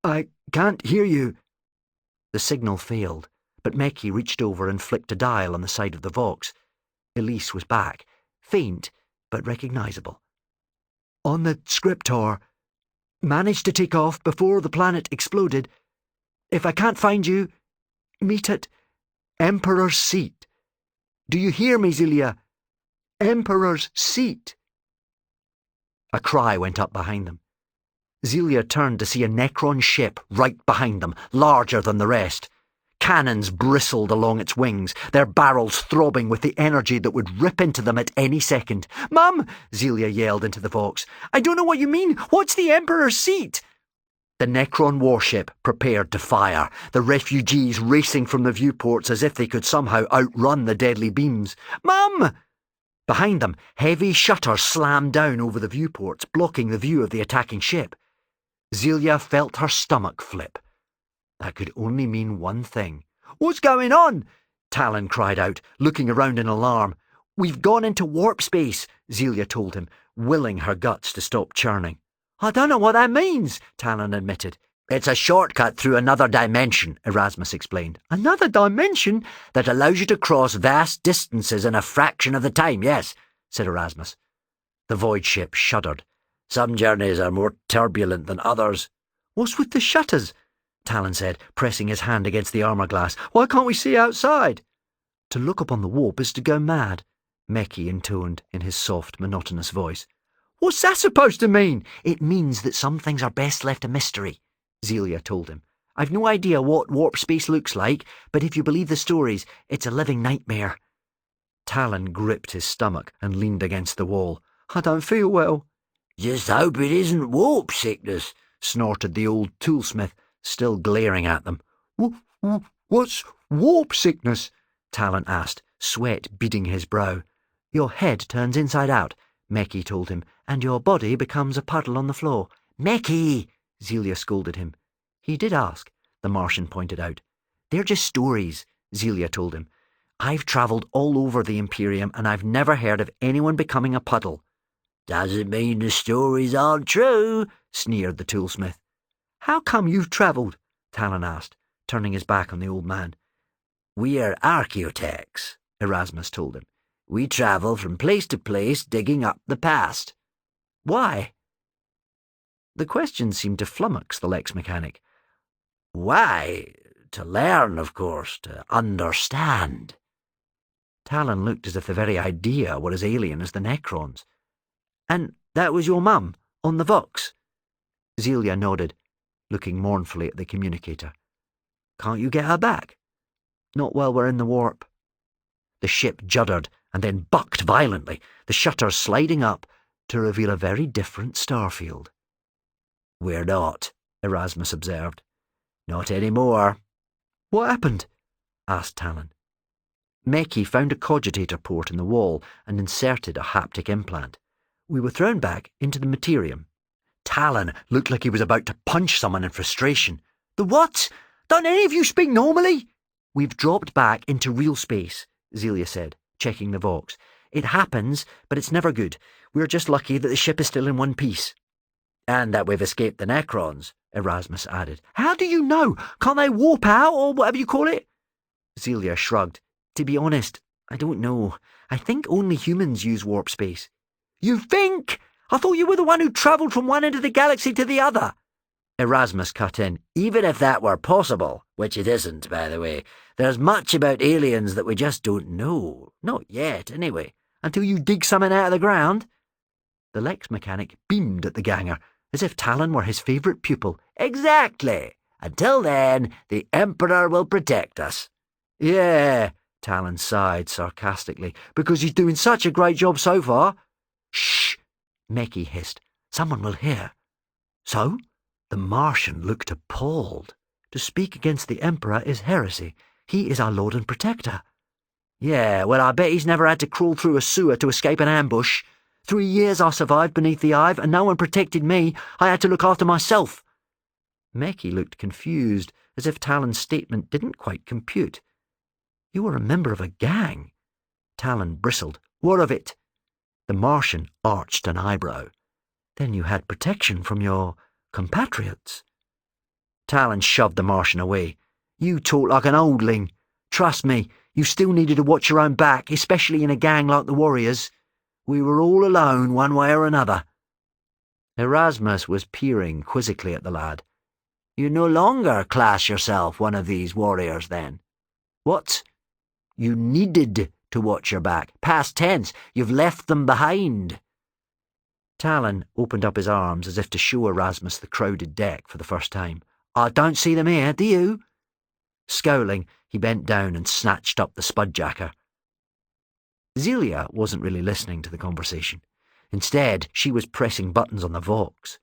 "I can't hear you." The signal failed, but Meki reached over and flicked a dial on the side of the Vox. Elise was back, faint but recognisable. "On the Scriptor. Managed to take off before the planet exploded. If I can't find you, meet at Emperor's Seat. Do you hear me, Zelia? Emperor's Seat." A cry went up behind them. Zelia turned to see a Necron ship right behind them, larger than the rest. Cannons bristled along its wings, their barrels throbbing with the energy that would rip into them at any second. "Mum!" Zelia yelled into the Vox. "I don't know what you mean. What's the Emperor's Seat?" The Necron warship prepared to fire, the refugees racing from the viewports as if they could somehow outrun the deadly beams. "Mum!" Behind them, heavy shutters slammed down over the viewports, blocking the view of the attacking ship. Zelia felt her stomach flip. That could only mean one thing. "What's going on?" Talon cried out, looking around in alarm. "We've gone into warp space," Zelia told him, willing her guts to stop churning. "I don't know what that means," Talon admitted. "It's a shortcut through another dimension," Erasmus explained. "Another dimension?" "That allows you to cross vast distances in a fraction of the time, yes," said Erasmus. The void ship shuddered. "Some journeys are more turbulent than others." "What's with the shutters?" Talon said, pressing his hand against the armour glass. "Why can't we see outside?" "To look upon the warp is to go mad," Meki intoned in his soft, monotonous voice. "What's that supposed to mean?" "It means that some things are best left a mystery," Zelia told him. "I've no idea what warp space looks like, but if you believe the stories, it's a living nightmare." Talon gripped his stomach and leaned against the wall. "I don't feel well." "Just hope it isn't warp sickness," snorted the old toolsmith, still glaring at them. "What's warp sickness?" Talon asked, sweat beading his brow. "Your head turns inside out," Meki told him, "and your body becomes a puddle on the floor." "Meki!" Zelia scolded him. He did ask, the Martian pointed out. "They're just stories," Zelia told him. "I've travelled all over the Imperium and I've never heard of anyone becoming a puddle." "Doesn't mean the stories aren't true," sneered the toolsmith. How come you've travelled? Talon asked, turning his back on the old man. We're archaeotechs, Erasmus told him. We travel from place to place digging up the past. Why? The question seemed to flummox the Lex mechanic. Why? To learn, of course, to understand. Talon looked as if the very idea were as alien as the Necrons. And that was your mum, on the Vox? Zelia nodded, looking mournfully at the communicator. Can't you get her back? Not while we're in the warp. The ship juddered and then bucked violently, the shutters sliding up to reveal a very different starfield. We're not, Erasmus observed. Not anymore. What happened? Asked Talon. Meki found a cogitator port in the wall and inserted a haptic implant. We were thrown back into the materium. Talon looked like he was about to punch someone in frustration. The what? Don't any of you speak normally? We've dropped back into real space, Zelia said, checking the Vox. It happens, but it's never good. We're just lucky that the ship is still in one piece. And that we've escaped the Necrons, Erasmus added. How do you know? Can't they warp out, or whatever you call it? Zelia shrugged. To be honest, I don't know. I think only humans use warp space. You think? I thought you were the one who travelled from one end of the galaxy to the other. Erasmus cut in. Even if that were possible, which it isn't, by the way, there's much about aliens that we just don't know. Not yet, anyway. Until you dig something out of the ground? The Lex mechanic beamed at the ganger, as if Talon were his favourite pupil. Exactly. Until then, the Emperor will protect us. Yeah, Talon sighed sarcastically, because he's doing such a great job so far. Shh, Meki hissed. Someone will hear. So? The Martian looked appalled. To speak against the Emperor is heresy. He is our Lord and Protector. Yeah, well, I bet he's never had to crawl through a sewer to escape an ambush. 3 years I survived beneath the hive, and no one protected me. I had to look after myself. Meki looked confused, as if Talon's statement didn't quite compute. You were a member of a gang. Talon bristled. What of it? The Martian arched an eyebrow. Then you had protection from your compatriots. Talon shoved the Martian away. You talk like an oldling. Trust me, you still needed to watch your own back, especially in a gang like the Warriors. We were all alone one way or another. Erasmus was peering quizzically at the lad. You no longer class yourself one of these warriors, then? What? You needed to watch your back. Past tense, you've left them behind. Talon opened up his arms as if to show Erasmus the crowded deck for the first time. I don't see them here, do you? Scowling, he bent down and snatched up the spudjacker. Zelia wasn't really listening to the conversation. Instead, she was pressing buttons on the Vox.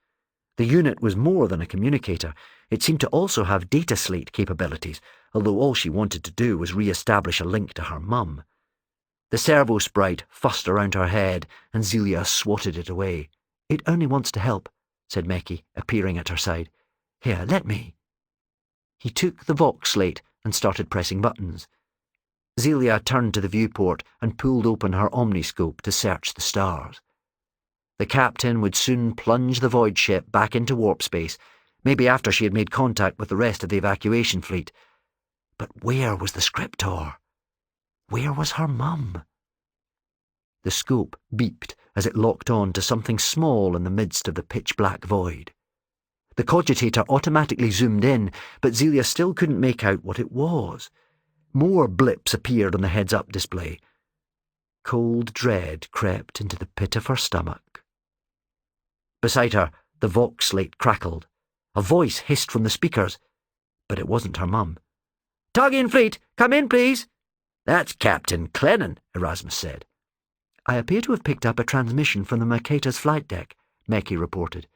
The unit was more than a communicator. It seemed to also have data slate capabilities, although all she wanted to do was re-establish a link to her mum. The servo sprite fussed around her head, and Zelia swatted it away. It only wants to help, said Meki, appearing at her side. Here, let me. He took the Vox slate and started pressing buttons. Zelia turned to the viewport and pulled open her omniscope to search the stars. The captain would soon plunge the void ship back into warp space, maybe after she had made contact with the rest of the evacuation fleet. But where was the scriptor? Where was her mum? The scope beeped as it locked on to something small in the midst of the pitch-black void. The cogitator automatically zoomed in, but Zelia still couldn't make out what it was. More blips appeared on the heads-up display. Cold dread crept into the pit of her stomach. Beside her, the Vox slate crackled. A voice hissed from the speakers, but it wasn't her mum. Targian fleet, come in, please. That's Captain Clennon, Erasmus said. I appear to have picked up a transmission from the Mercator's flight deck, Meki reported.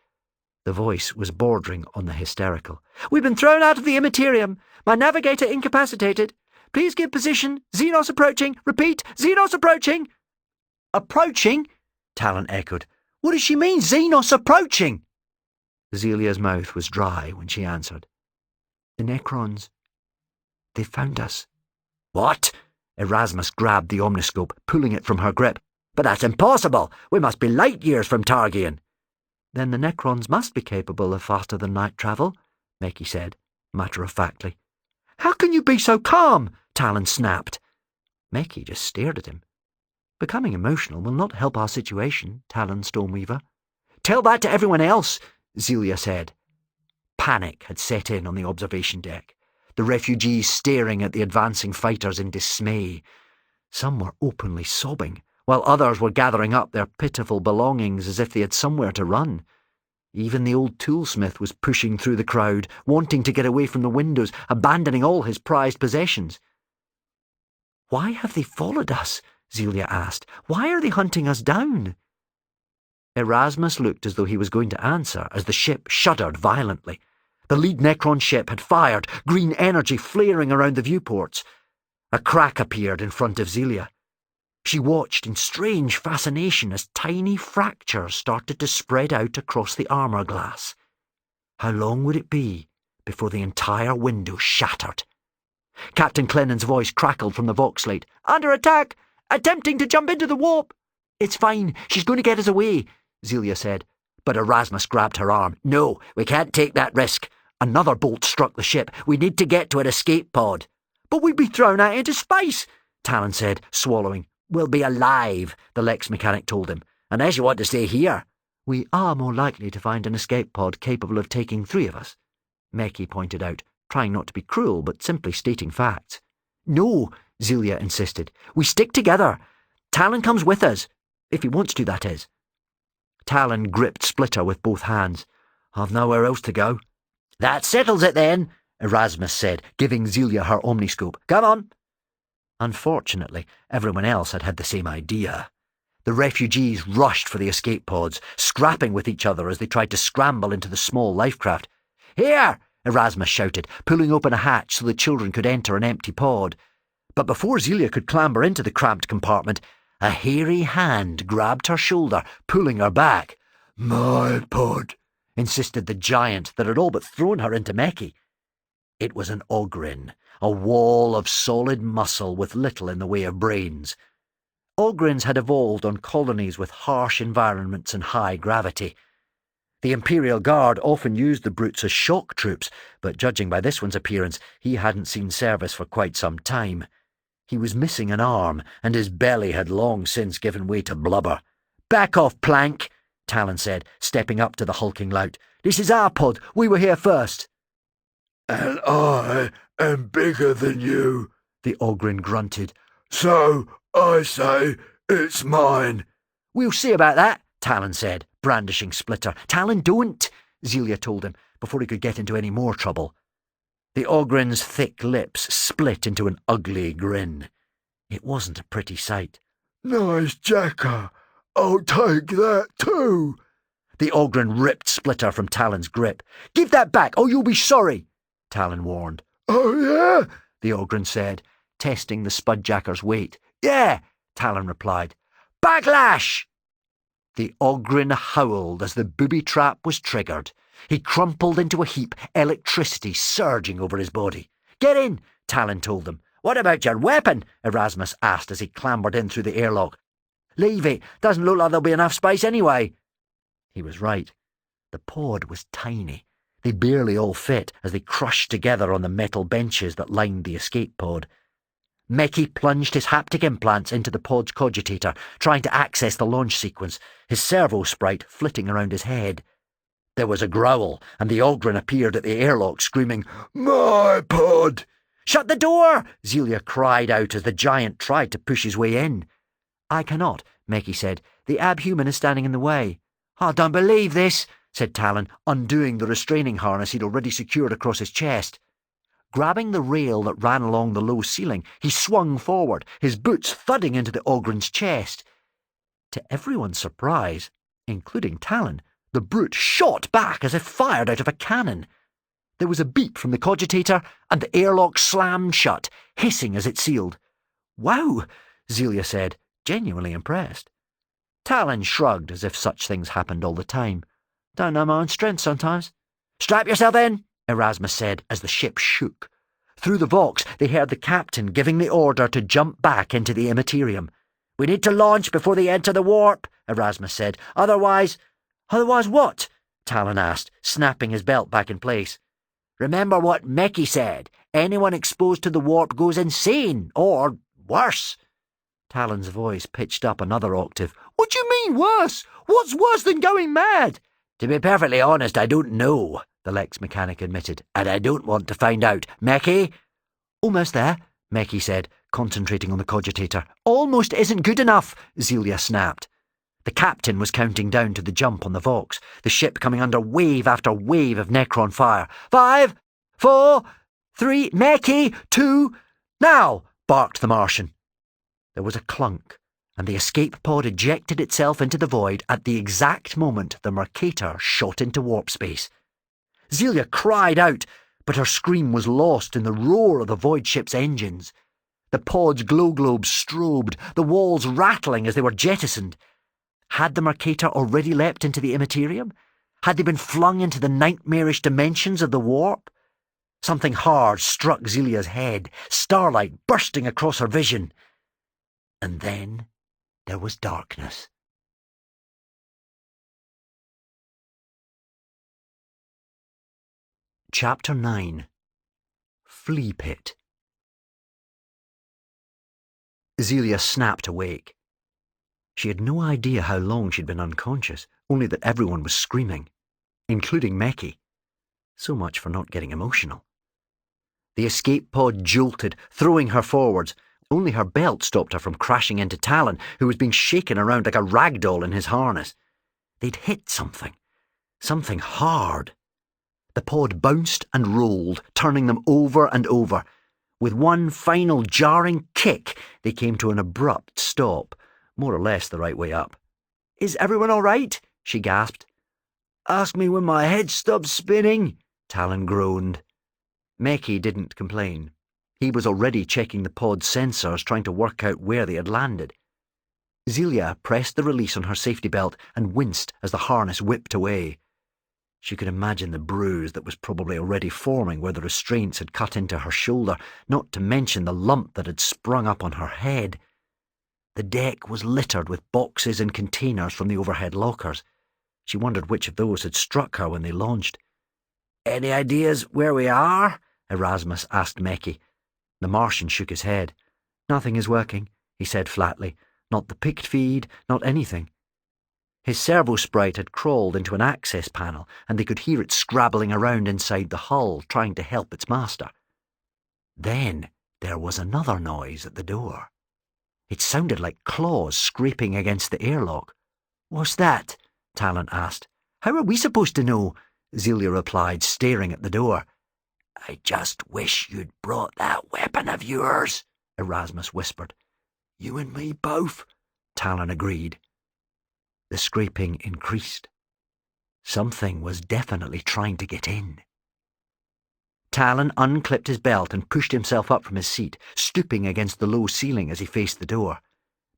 The voice was bordering on the hysterical. We've been thrown out of the immaterium. My navigator incapacitated. Please give position. Xenos approaching. Repeat, Xenos approaching. Approaching? Talon echoed. What does she mean, Xenos approaching? Zelia's mouth was dry when she answered. The Necrons. They found us. What? Erasmus grabbed the omniscope, pulling it from her grip. But that's impossible. We must be light years from Targian. Then the Necrons must be capable of faster-than-light travel, Meki said, matter-of-factly. How can you be so calm? Talon snapped. Meki just stared at him. Becoming emotional will not help our situation, Talon Stormweaver. Tell that to everyone else, Zelia said. Panic had set in on the observation deck, the refugees staring at the advancing fighters in dismay. Some were openly sobbing, while others were gathering up their pitiful belongings as if they had somewhere to run. Even the old toolsmith was pushing through the crowd, wanting to get away from the windows, abandoning all his prized possessions. Why have they followed us? Zelia asked. Why are they hunting us down? Erasmus looked as though he was going to answer as the ship shuddered violently. The lead Necron ship had fired, green energy flaring around the viewports. A crack appeared in front of Zelia. She watched in strange fascination as tiny fractures started to spread out across the armour glass. How long would it be before the entire window shattered? Captain Clennan's voice crackled from the voxlate. Under attack! Attempting to jump into the warp! It's fine, she's going to get us away, Zelia said. But Erasmus grabbed her arm. No, we can't take that risk. Another bolt struck the ship. We need to get to an escape pod. But we'd be thrown out into space, Talon said, swallowing. We'll be alive, the Lex mechanic told him, unless you want to stay here. We are more likely to find an escape pod capable of taking 3 of us, Meki pointed out, trying not to be cruel but simply stating facts. No, Zelia insisted. We stick together. Talon comes with us, if he wants to, that is. Talon gripped Splitter with both hands. I've nowhere else to go. That settles it then, Erasmus said, giving Zelia her omniscope. Come on. Unfortunately, everyone else had had the same idea. The refugees rushed for the escape pods, scrapping with each other as they tried to scramble into the small lifecraft. Here! Erasmus shouted, pulling open a hatch so the children could enter an empty pod. But before Zelia could clamber into the cramped compartment, a hairy hand grabbed her shoulder, pulling her back. My pod, insisted the giant that had all but thrown her into Meki. It was an Ogryn, a wall of solid muscle with little in the way of brains. Ogryns had evolved on colonies with harsh environments and high gravity. The Imperial Guard often used the brutes as shock troops, but judging by this one's appearance, he hadn't seen service for quite some time. He was missing an arm, and his belly had long since given way to blubber. Back off, Plank, Talon said, stepping up to the hulking lout. This is our pod. We were here first. And I am bigger than you, the Ogryn grunted. So I say it's mine. We'll see about that, Talon said, brandishing Splitter. Talon, don't, Zelia told him, before he could get into any more trouble. The Ogryn's thick lips split into an ugly grin. It wasn't a pretty sight. Nice jacker. I'll take that too. The Ogryn ripped Splitter from Talon's grip. Give that back, or you'll be sorry, Talon warned. Oh, yeah? The Ogryn said, testing the Spudjacker's weight. Yeah, Talon replied. Backlash! The Ogryn howled as the booby trap was triggered. He crumpled into a heap, electricity surging over his body. Get in, Talon told them. What about your weapon? Erasmus asked as he clambered in through the airlock. Leave it. Doesn't look like there'll be enough space anyway. He was right. The pod was tiny. They barely all fit as they crushed together on the metal benches that lined the escape pod. Meki plunged his haptic implants into the pod's cogitator, trying to access the launch sequence, his servo sprite flitting around his head. There was a growl, and the Ogryn appeared at the airlock, screaming, My pod! Shut the door! Zelia cried out as the giant tried to push his way in. I cannot, Meki said. The abhuman is standing in the way. I don't believe this, said Talon, undoing the restraining harness he'd already secured across his chest. Grabbing the rail that ran along the low ceiling, he swung forward, his boots thudding into the Ogryn's chest. To everyone's surprise, including Talon, the brute shot back as if fired out of a cannon. There was a beep from the cogitator, and the airlock slammed shut, hissing as it sealed. Wow, Zelia said, genuinely impressed. Talon shrugged as if such things happened all the time. Don't know my own strength sometimes. Strap yourself in, Erasmus said as the ship shook. Through the Vox, they heard the captain giving the order to jump back into the Immaterium. We need to launch before they enter the warp, Erasmus said. Otherwise what? Talon asked, snapping his belt back in place. Remember what Meki said. Anyone exposed to the warp goes insane, or worse. Talon's voice pitched up another octave. What do you mean, worse? What's worse than going mad? To be perfectly honest, I don't know, the Lex mechanic admitted, and I don't want to find out. Meki? Almost there, Meki said, concentrating on the cogitator. Almost isn't good enough, Zelia snapped. The captain was counting down to the jump on the Vox, the ship coming under wave after wave of Necron fire. 5, 4, 3, Meki, 2, now, barked the Martian. There was a clunk, and the escape pod ejected itself into the void at the exact moment the Mercator shot into warp space. Zelia cried out, but her scream was lost in the roar of the void ship's engines. The pod's glow globes strobed, the walls rattling as they were jettisoned. Had the Mercator already leapt into the immaterium? Had they been flung into the nightmarish dimensions of the warp? Something hard struck Zelia's head, starlight bursting across her vision. And then there was darkness. Chapter 9. Flea Pit. Zelia snapped awake. She had no idea how long she'd been unconscious, only that everyone was screaming, including Meki. So much for not getting emotional. The escape pod jolted, throwing her forwards. Only her belt stopped her from crashing into Talon, who was being shaken around like a rag doll in his harness. They'd hit something hard. The pod bounced and rolled, turning them over and over. With one final jarring kick, they came to an abrupt stop, more or less the right way up. Is everyone all right? She gasped. Ask me when my head stops spinning, Talon groaned. Meki didn't complain. He was already checking the pod's sensors, trying to work out where they had landed. Zelia pressed the release on her safety belt and winced as the harness whipped away. She could imagine the bruise that was probably already forming where the restraints had cut into her shoulder, not to mention the lump that had sprung up on her head. The deck was littered with boxes and containers from the overhead lockers. She wondered which of those had struck her when they launched. Any ideas where we are? Erasmus asked Meki. The Martian shook his head. Nothing is working, he said flatly. Not the picked feed, not anything. His servo sprite had crawled into an access panel, and they could hear it scrabbling around inside the hull, trying to help its master. Then there was another noise at the door. It sounded like claws scraping against the airlock. What's that? Talon asked. How are we supposed to know? Zelia replied, staring at the door. I just wish you'd brought that weapon of yours, Erasmus whispered. You and me both, Talon agreed. The scraping increased. Something was definitely trying to get in. Talon unclipped his belt and pushed himself up from his seat, stooping against the low ceiling as he faced the door.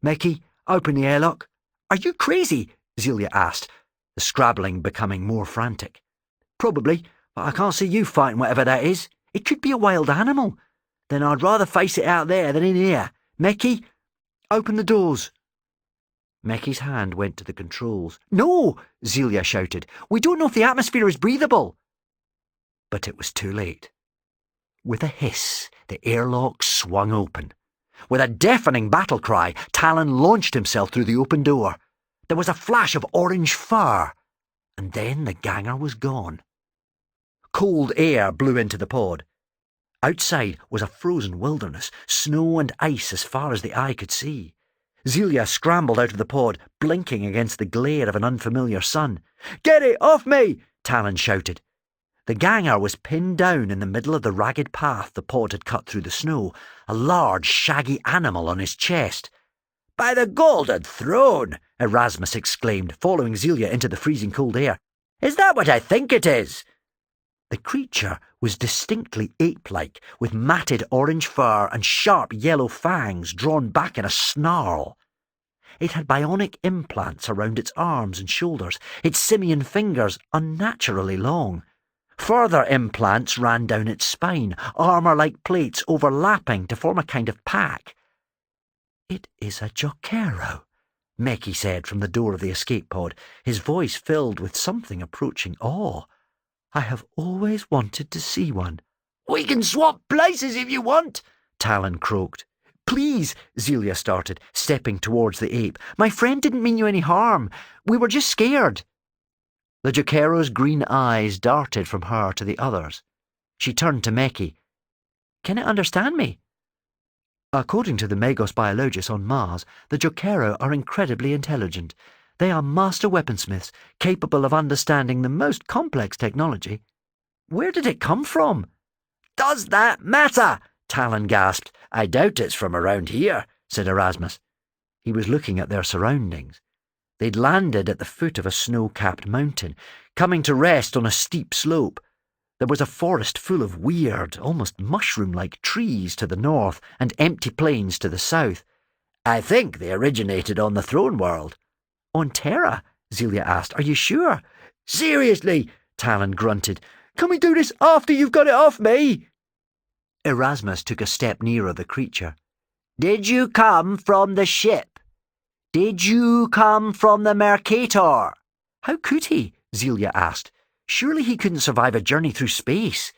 Meki, open the airlock. Are you crazy? Zelia asked, the scrabbling becoming more frantic. Probably, but I can't see you fighting whatever that is. It could be a wild animal. Then I'd rather face it out there than in here. Meki, open the doors. Meki's hand went to the controls. No, Zelia shouted. We don't know if the atmosphere is breathable. But it was too late. With a hiss, the airlock swung open. With a deafening battle cry, Talon launched himself through the open door. There was a flash of orange fur, and then the ganger was gone. Cold air blew into the pod. Outside was a frozen wilderness, snow and ice as far as the eye could see. Zelia scrambled out of the pod, blinking against the glare of an unfamiliar sun. Get it off me! Talon shouted. The ganger was pinned down in the middle of the ragged path the pod had cut through the snow, a large, shaggy animal on his chest. By the Golden Throne! Erasmus exclaimed, following Zelia into the freezing cold air. Is that what I think it is? The creature was distinctly ape-like, with matted orange fur and sharp yellow fangs drawn back in a snarl. It had bionic implants around its arms and shoulders, its simian fingers unnaturally long. Further implants ran down its spine, armour-like plates overlapping to form a kind of pack. It is a Jokero, Meki said from the door of the escape pod, his voice filled with something approaching awe. I have always wanted to see one. We can swap places if you want, Talon croaked. Please, Zelia started, stepping towards the ape. My friend didn't mean you any harm. We were just scared. The Jaquero's green eyes darted from her to the others. She turned to Meki. Can it understand me? According to the Magos biologists on Mars, the Jaquero are incredibly intelligent. They are master weaponsmiths, capable of understanding the most complex technology. Where did it come from? Does that matter? Talon gasped. I doubt it's from around here, said Erasmus. He was looking at their surroundings. They'd landed at the foot of a snow-capped mountain, coming to rest on a steep slope. There was a forest full of weird, almost mushroom-like trees to the north and empty plains to the south. I think they originated on the throne world. On Terra? Zelia asked. Are you sure? Seriously, Talon grunted. Can we do this after you've got it off me? Erasmus took a step nearer the creature. Did you come from the ship? Did you come from the Mercator? How could he? Zelia asked. Surely he couldn't survive a journey through space.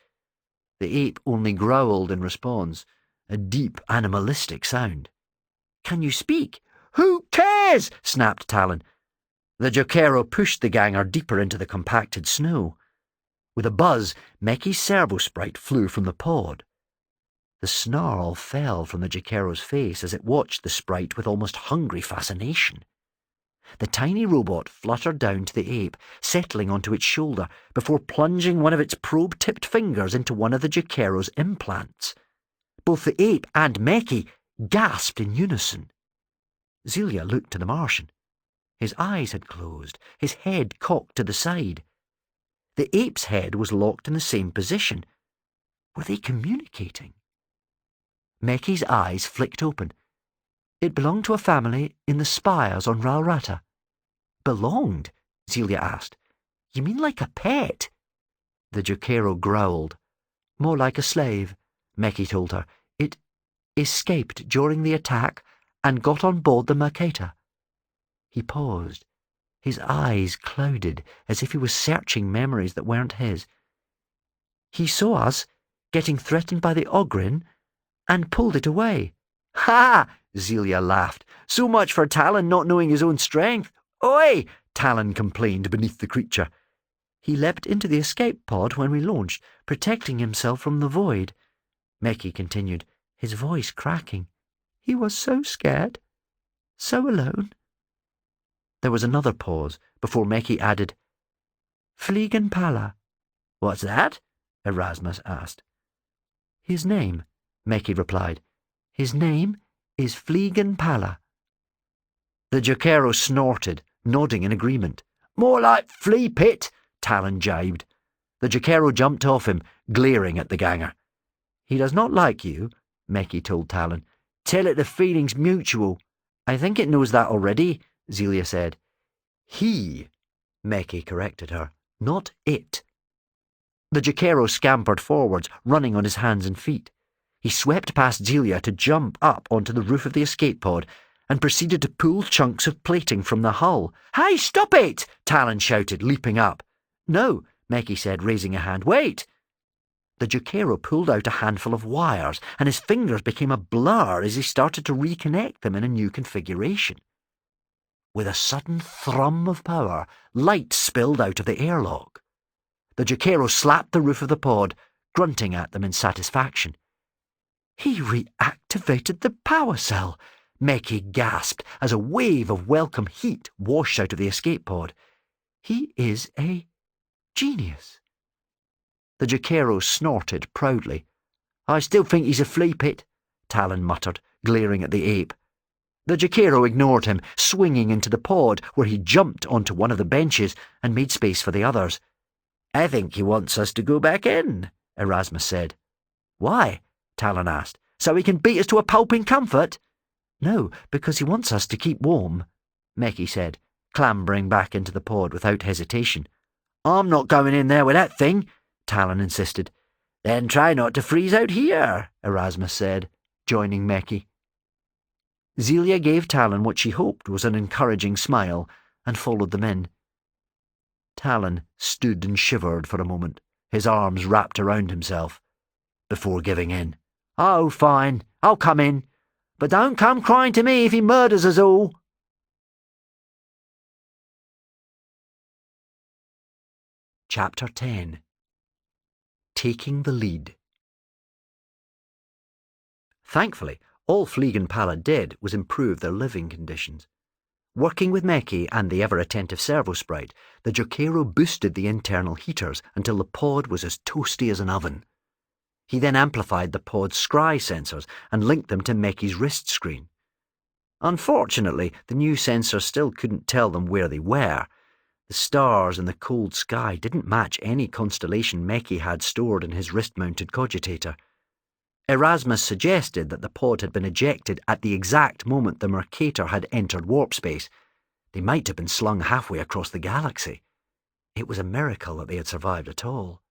The ape only growled in response, a deep animalistic sound. Can you speak? Who cares? Snapped Talon. The Jaquero pushed the ganger deeper into the compacted snow. With a buzz, Meki's servo sprite flew from the pod. The snarl fell from the Jaquero's face as it watched the sprite with almost hungry fascination. The tiny robot fluttered down to the ape, settling onto its shoulder before plunging one of its probe-tipped fingers into one of the Jaquero's implants. Both the ape and Meki gasped in unison. Zelia looked to the Martian. His eyes had closed, his head cocked to the side. The ape's head was locked in the same position. Were they communicating? Meki's eyes flicked open. It belonged to a family in the spires on Ralrata. Belonged? Zelia asked. You mean like a pet? The Jaquero growled. More like a slave, Meki told her. It escaped during the attack and got on board the Mercator. He paused. His eyes clouded as if he was searching memories that weren't his. He saw us getting threatened by the Ogrin and pulled it away. Ha! Zelia laughed. So much for Talon not knowing his own strength. Oi! Talon complained beneath the creature. He leapt into the escape pod when we launched, protecting himself from the void. Meki continued, his voice cracking. He was so scared. So alone. There was another pause before Meki added, Fliegen Pala. What's that? Erasmus asked. His name, Meki replied. His name is Fliegen Pala. The Jaquero snorted, nodding in agreement. More like flea pit, Talon jibed. The Jaquero jumped off him, glaring at the ganger. He does not like you, Meki told Talon. Tell it the feeling's mutual. I think it knows that already, Zelia said. He, Meki corrected her, not it. The Jaquero scampered forwards, running on his hands and feet. He swept past Zelia to jump up onto the roof of the escape pod and proceeded to pull chunks of plating from the hull. Hey, stop it! Talon shouted, leaping up. No, Meki said, raising a hand. Wait! The Jaquero pulled out a handful of wires, and his fingers became a blur as he started to reconnect them in a new configuration. With a sudden thrum of power, light spilled out of the airlock. The Jaquero slapped the roof of the pod, grunting at them in satisfaction. He reactivated the power cell, Meki gasped as a wave of welcome heat washed out of the escape pod. He is a genius. The Jaquero snorted proudly. I still think he's a flea pit, Talon muttered, glaring at the ape. The Jaquero ignored him, swinging into the pod, where he jumped onto one of the benches and made space for the others. I think he wants us to go back in, Erasmus said. Why? Talon asked. So he can beat us to a pulp in comfort? No, because he wants us to keep warm, Meki said, clambering back into the pod without hesitation. I'm not going in there with that thing, Talon insisted. Then try not to freeze out here, Erasmus said, joining Meki. Zelia gave Talon what she hoped was an encouraging smile and followed them in. Talon stood and shivered for a moment, his arms wrapped around himself, before giving in. "Oh, fine, I'll come in. But don't come crying to me if he murders us all." Chapter 10. Taking the Lead. Thankfully, all Fleeg and Pala did was improve their living conditions. Working with Meki and the ever-attentive servo sprite, the Jokero boosted the internal heaters until the pod was as toasty as an oven. He then amplified the pod's scry sensors and linked them to Meki's wrist screen. Unfortunately, the new sensors still couldn't tell them where they were. The stars in the cold sky didn't match any constellation Meki had stored in his wrist-mounted cogitator. Erasmus suggested that the pod had been ejected at the exact moment the Mercator had entered warp space. They might have been slung halfway across the galaxy. It was a miracle that they had survived at all.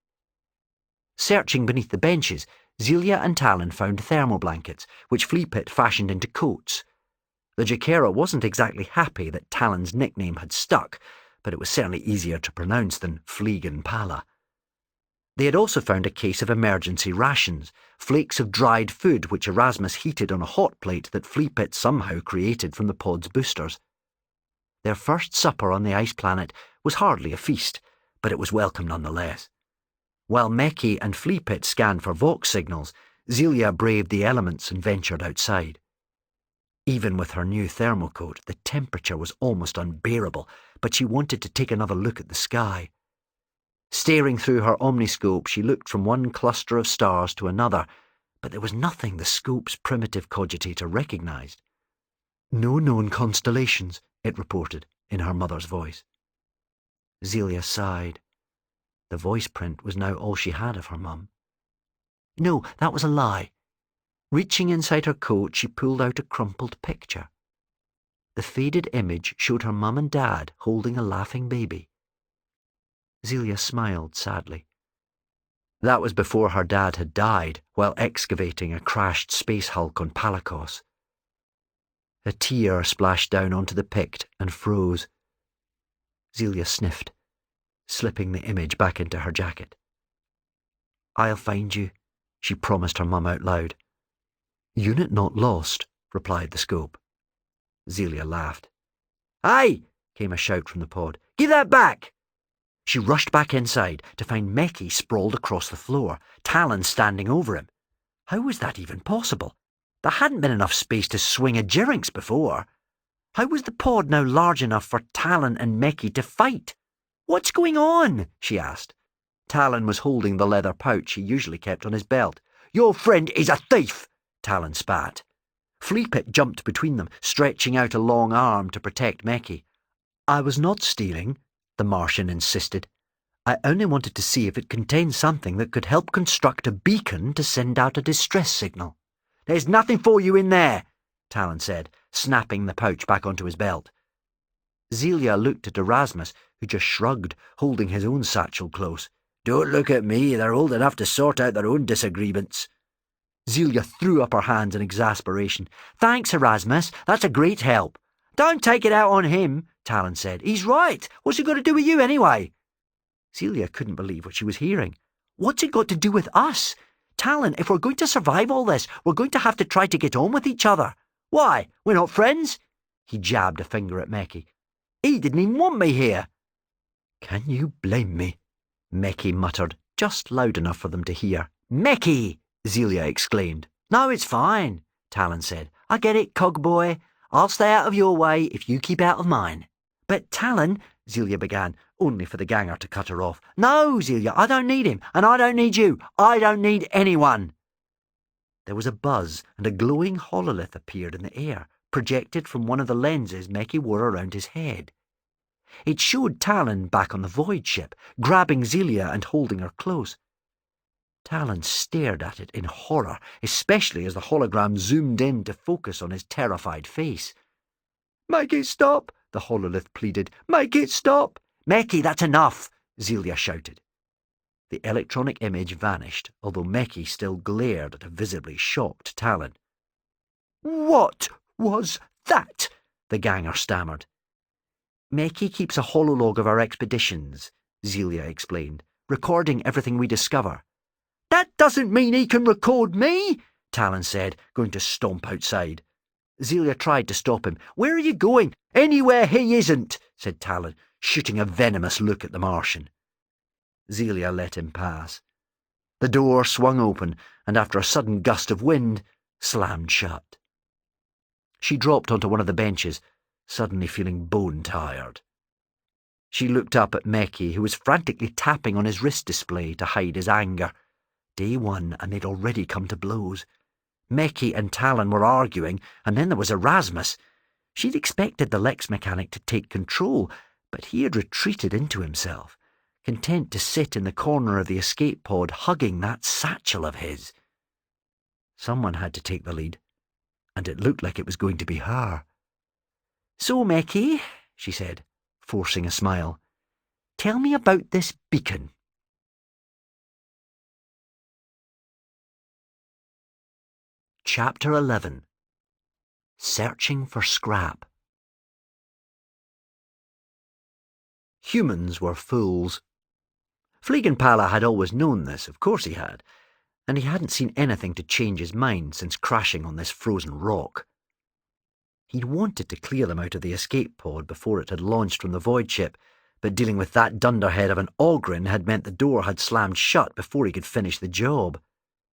Searching beneath the benches, Zelia and Talon found thermal blankets, which Fleepit fashioned into coats. The Jokero wasn't exactly happy that Talon's nickname had stuck, but it was certainly easier to pronounce than Fleeg and Pala. They had also found a case of emergency rations, flakes of dried food which Erasmus heated on a hot plate that Fleepit somehow created from the pod's boosters. Their first supper on the ice planet was hardly a feast, but it was welcome nonetheless. While Meki and Fleepit scanned for Vox signals, Zelia braved the elements and ventured outside. Even with her new thermal coat, the temperature was almost unbearable, but she wanted to take another look at the sky. Staring through her omniscope, she looked from one cluster of stars to another, but there was nothing the scope's primitive cogitator recognized. "No known constellations," it reported, in her mother's voice. Zelia sighed. The voice print was now all she had of her mum. No, that was a lie. Reaching inside her coat, she pulled out a crumpled picture. The faded image showed her mum and dad holding a laughing baby. Zelia smiled sadly. That was before her dad had died while excavating a crashed space hulk on Palakos. A tear splashed down onto the pict and froze. Zelia sniffed, slipping the image back into her jacket. "I'll find you," she promised her mum out loud. "Unit not lost," replied the scope. Zelia laughed. "Hey!" came a shout from the pod. "Give that back!" She rushed back inside to find Meki sprawled across the floor, Talon standing over him. How was that even possible? There hadn't been enough space to swing a Gyrinx before. How was the pod now large enough for Talon and Meki to fight? "What's going on?" she asked. Talon was holding the leather pouch he usually kept on his belt. "Your friend is a thief!" Talon spat. Fleepit jumped between them, stretching out a long arm to protect Meki. "I was not stealing," the Martian insisted. "I only wanted to see if it contained something that could help construct a beacon to send out a distress signal." "There's nothing for you in there," Talon said, snapping the pouch back onto his belt. Zelia looked at Erasmus, who just shrugged, holding his own satchel close. "Don't look at me, they're old enough to sort out their own disagreements." Zelia threw up her hands in exasperation. "Thanks, Erasmus, that's a great help." "Don't take it out on him," Talon said. "He's right. What's it got to do with you anyway?" Zelia couldn't believe what she was hearing. "What's it got to do with us? Talon, if we're going to survive all this, we're going to have to try to get on with each other. Why, we're not friends?" He jabbed a finger at Meki. "He didn't even want me here." "Can you blame me?" Meki muttered, just loud enough for them to hear. "Meki!" Zelia exclaimed. "No, it's fine," Talon said. "I get it, Cogboy. I'll stay out of your way if you keep out of mine." "But Talon," Zelia began, only for the ganger to cut her off. "No, Zelia, I don't need him, and I don't need you. I don't need anyone." There was a buzz, and a glowing hololith appeared in the air, projected from one of the lenses Meki wore around his head. It showed Talon back on the void ship, grabbing Zelia and holding her close. Talon stared at it in horror, especially as the hologram zoomed in to focus on his terrified face. "Make it stop," the hololith pleaded. "Make it stop." "Meki, that's enough," Zelia shouted. The electronic image vanished, although Meki still glared at a visibly shocked Talon. "What was that?" the ganger stammered. Meki keeps a hololog of our expeditions, Zelia explained, recording everything we discover. That doesn't mean he can record me, Talon said, going to stomp outside. Zelia tried to stop him. Where are you going? Anywhere he isn't, said Talon, shooting a venomous look at the Martian. Zelia let him pass. The door swung open, and after a sudden gust of wind, slammed shut. She dropped onto one of the benches, suddenly feeling bone-tired. She looked up at Meki, who was frantically tapping on his wrist display to hide his anger. Day one, and they'd already come to blows. Meki and Talon were arguing, and then there was Erasmus. She'd expected the Lex mechanic to take control, but he had retreated into himself, content to sit in the corner of the escape pod hugging that satchel of his. Someone had to take the lead, and it looked like it was going to be her. So, Meki, she said, forcing a smile, tell me about this beacon. Chapter 11. Searching for Scrap. Humans were fools. Fliegenpala had always known this, of course he had, and he hadn't seen anything to change his mind since crashing on this frozen rock. He'd wanted to clear them out of the escape pod before it had launched from the void ship, but dealing with that dunderhead of an Ogryn had meant the door had slammed shut before he could finish the job.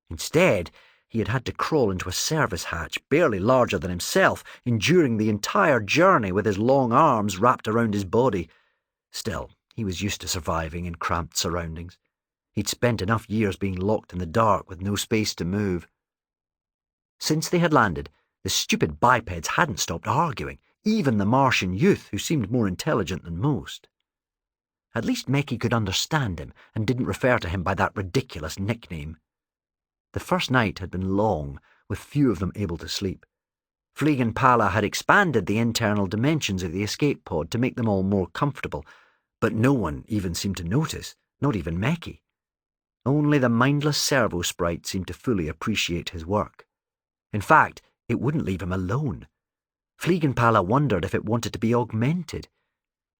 Instead, he had to crawl into a service hatch barely larger than himself, enduring the entire journey with his long arms wrapped around his body. Still, he was used to surviving in cramped surroundings. He'd spent enough years being locked in the dark with no space to move. Since they had landed, the stupid bipeds hadn't stopped arguing, even the Martian youth who seemed more intelligent than most. At least Meki could understand him and didn't refer to him by that ridiculous nickname. The first night had been long, with few of them able to sleep. Fliegenpala had expanded the internal dimensions of the escape pod to make them all more comfortable, but no one even seemed to notice, not even Meki. Only the mindless servo sprite seemed to fully appreciate his work. In fact, it wouldn't leave him alone. Fliegenpala wondered if it wanted to be augmented.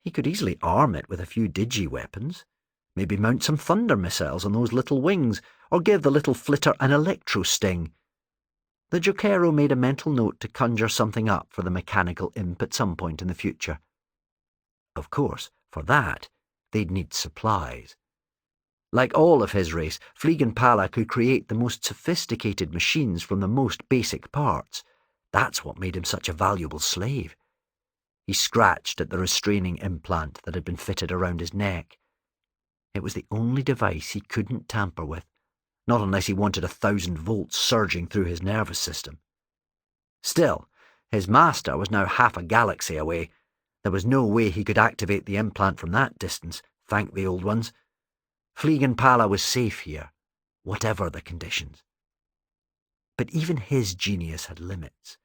He could easily arm it with a few digi-weapons. Maybe mount some thunder missiles on those little wings, or give the little flitter an electro-sting. The Jokero made a mental note to conjure something up for the mechanical imp at some point in the future. Of course, for that, they'd need supplies. Like all of his race, Fliegenpala could create the most sophisticated machines from the most basic parts. That's what made him such a valuable slave. He scratched at the restraining implant that had been fitted around his neck. It was the only device he couldn't tamper with, not unless he wanted 1,000 volts surging through his nervous system. Still, his master was now half a galaxy away. There was no way he could activate the implant from that distance, thank the old ones. Fliegenpala was safe here, whatever the conditions. But even his genius had limits.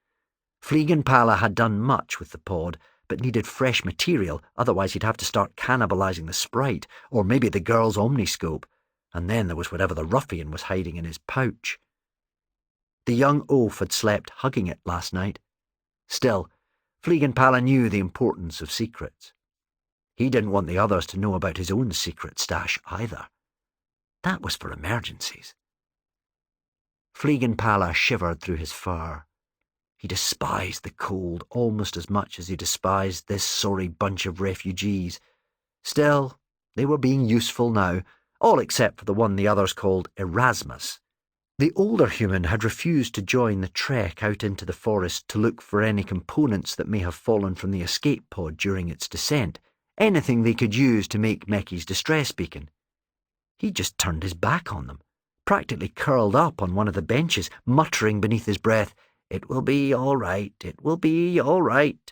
Fliegenpala had done much with the pod, but needed fresh material, otherwise he'd have to start cannibalizing the sprite, or maybe the girl's omniscope, and then there was whatever the ruffian was hiding in his pouch. The young oaf had slept hugging it last night. Still, Fliegenpala knew the importance of secrets. He didn't want the others to know about his own secret stash either. That was for emergencies. Fliegenpala shivered through his fur. He despised the cold almost as much as he despised this sorry bunch of refugees. Still, they were being useful now, all except for the one the others called Erasmus. The older human had refused to join the trek out into the forest to look for any components that may have fallen from the escape pod during its descent, anything they could use to make Meki's distress beacon. He just turned his back on them, practically curled up on one of the benches, muttering beneath his breath, "It will be all right, it will be all right."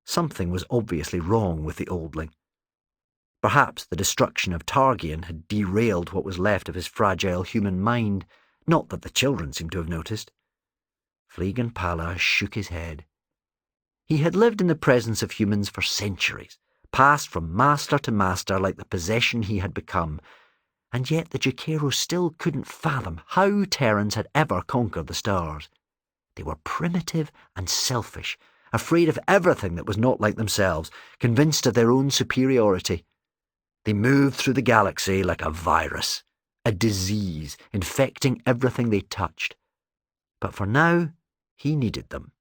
Something was obviously wrong with the oldling. Perhaps the destruction of Targian had derailed what was left of his fragile human mind, not that the children seemed to have noticed. Fliegenpala shook his head. He had lived in the presence of humans for centuries, passed from master to master like the possession he had become, and yet the Jokero still couldn't fathom how Terrans had ever conquered the stars. They were primitive and selfish, afraid of everything that was not like themselves, convinced of their own superiority. They moved through the galaxy like a virus, a disease, infecting everything they touched. But for now, he needed them,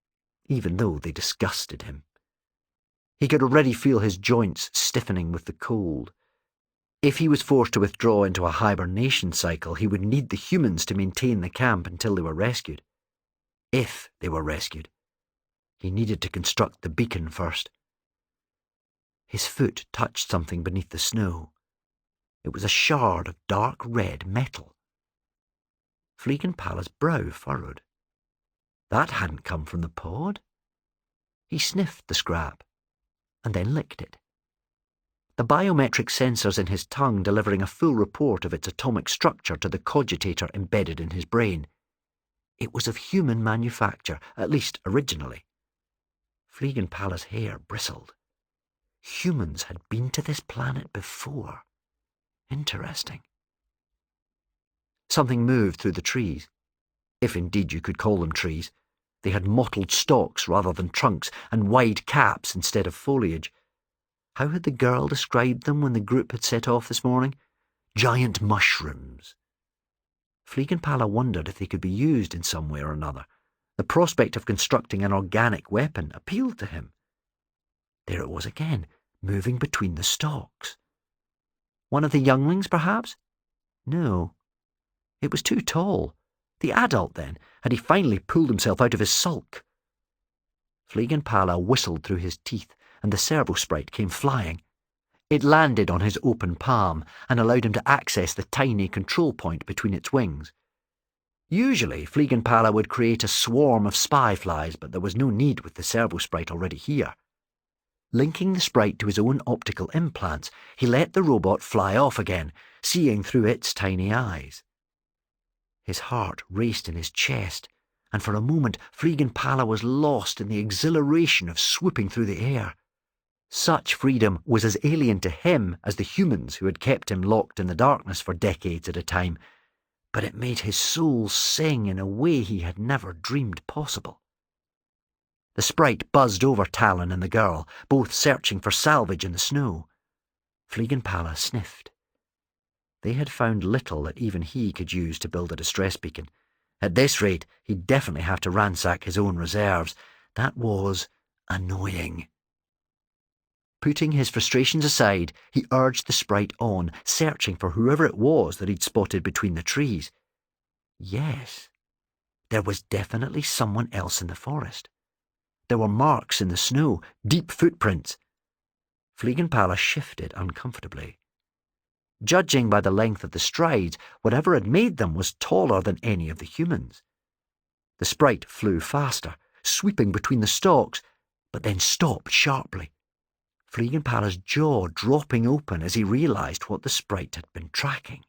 even though they disgusted him. He could already feel his joints stiffening with the cold. If he was forced to withdraw into a hibernation cycle, he would need the humans to maintain the camp until they were rescued. If they were rescued. He needed to construct the beacon first. His foot touched something beneath the snow. It was a shard of dark red metal. Fleegenpala's brow furrowed. That hadn't come from the pod. He sniffed the scrap, and then licked it. The biometric sensors in his tongue delivering a full report of its atomic structure to the cogitator embedded in his brain. It was of human manufacture, at least originally. Fleegenpala's hair bristled. Humans had been to this planet before. Interesting. Something moved through the trees, if indeed you could call them trees. They had mottled stalks rather than trunks, and wide caps instead of foliage. How had the girl described them when the group had set off this morning? Giant mushrooms. Fleegenpala wondered if they could be used in some way or another. The prospect of constructing an organic weapon appealed to him. There it was again, moving between the stalks. One of the younglings, perhaps? No. It was too tall. The adult, then, had he finally pulled himself out of his sulk? Fleegenpala whistled through his teeth, and the servo-sprite came flying. It landed on his open palm and allowed him to access the tiny control point between its wings. Usually, Fleegenpala would create a swarm of spy flies, but there was no need with the servo-sprite already here. Linking the sprite to his own optical implants, he let the robot fly off again, seeing through its tiny eyes. His heart raced in his chest, and for a moment Fleegenpala was lost in the exhilaration of swooping through the air. Such freedom was as alien to him as the humans who had kept him locked in the darkness for decades at a time, but it made his soul sing in a way he had never dreamed possible. The sprite buzzed over Talon and the girl, both searching for salvage in the snow. Fleegenpala sniffed. They had found little that even he could use to build a distress beacon. At this rate, he'd definitely have to ransack his own reserves. That was annoying. Putting his frustrations aside, he urged the sprite on, searching for whoever it was that he'd spotted between the trees. Yes, there was definitely someone else in the forest. There were marks in the snow, deep footprints. Fleegenpala shifted uncomfortably. Judging by the length of the strides, whatever had made them was taller than any of the humans. The sprite flew faster, sweeping between the stalks, but then stopped sharply. Fleegenpala's jaw dropping open as he realized what the sprite had been tracking.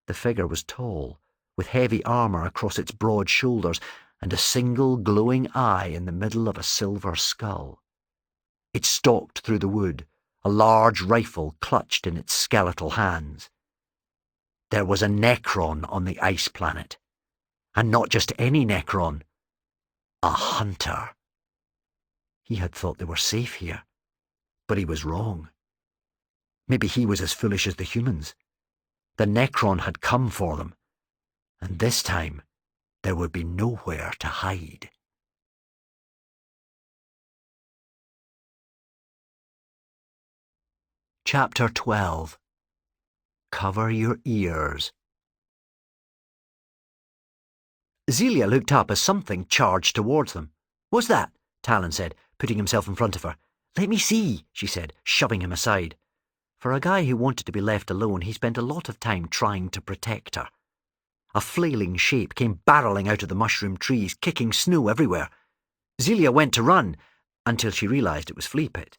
The figure was tall, with heavy armor across its broad shoulders and a single glowing eye in the middle of a silver skull. It stalked through the wood, a large rifle clutched in its skeletal hands. There was a Necron on the ice planet, and not just any Necron, a hunter. He had thought they were safe here, but he was wrong. Maybe he was as foolish as the humans. The Necron had come for them, and this time there would be nowhere to hide. Chapter 12. Cover your ears. Zelia looked up as something charged towards them. "What's that?" Talon said, putting himself in front of her. "Let me see," she said, shoving him aside. For a guy who wanted to be left alone, he spent a lot of time trying to protect her. A flailing shape came barreling out of the mushroom trees, kicking snow everywhere. Zelia went to run, until she realized it was Fleapit.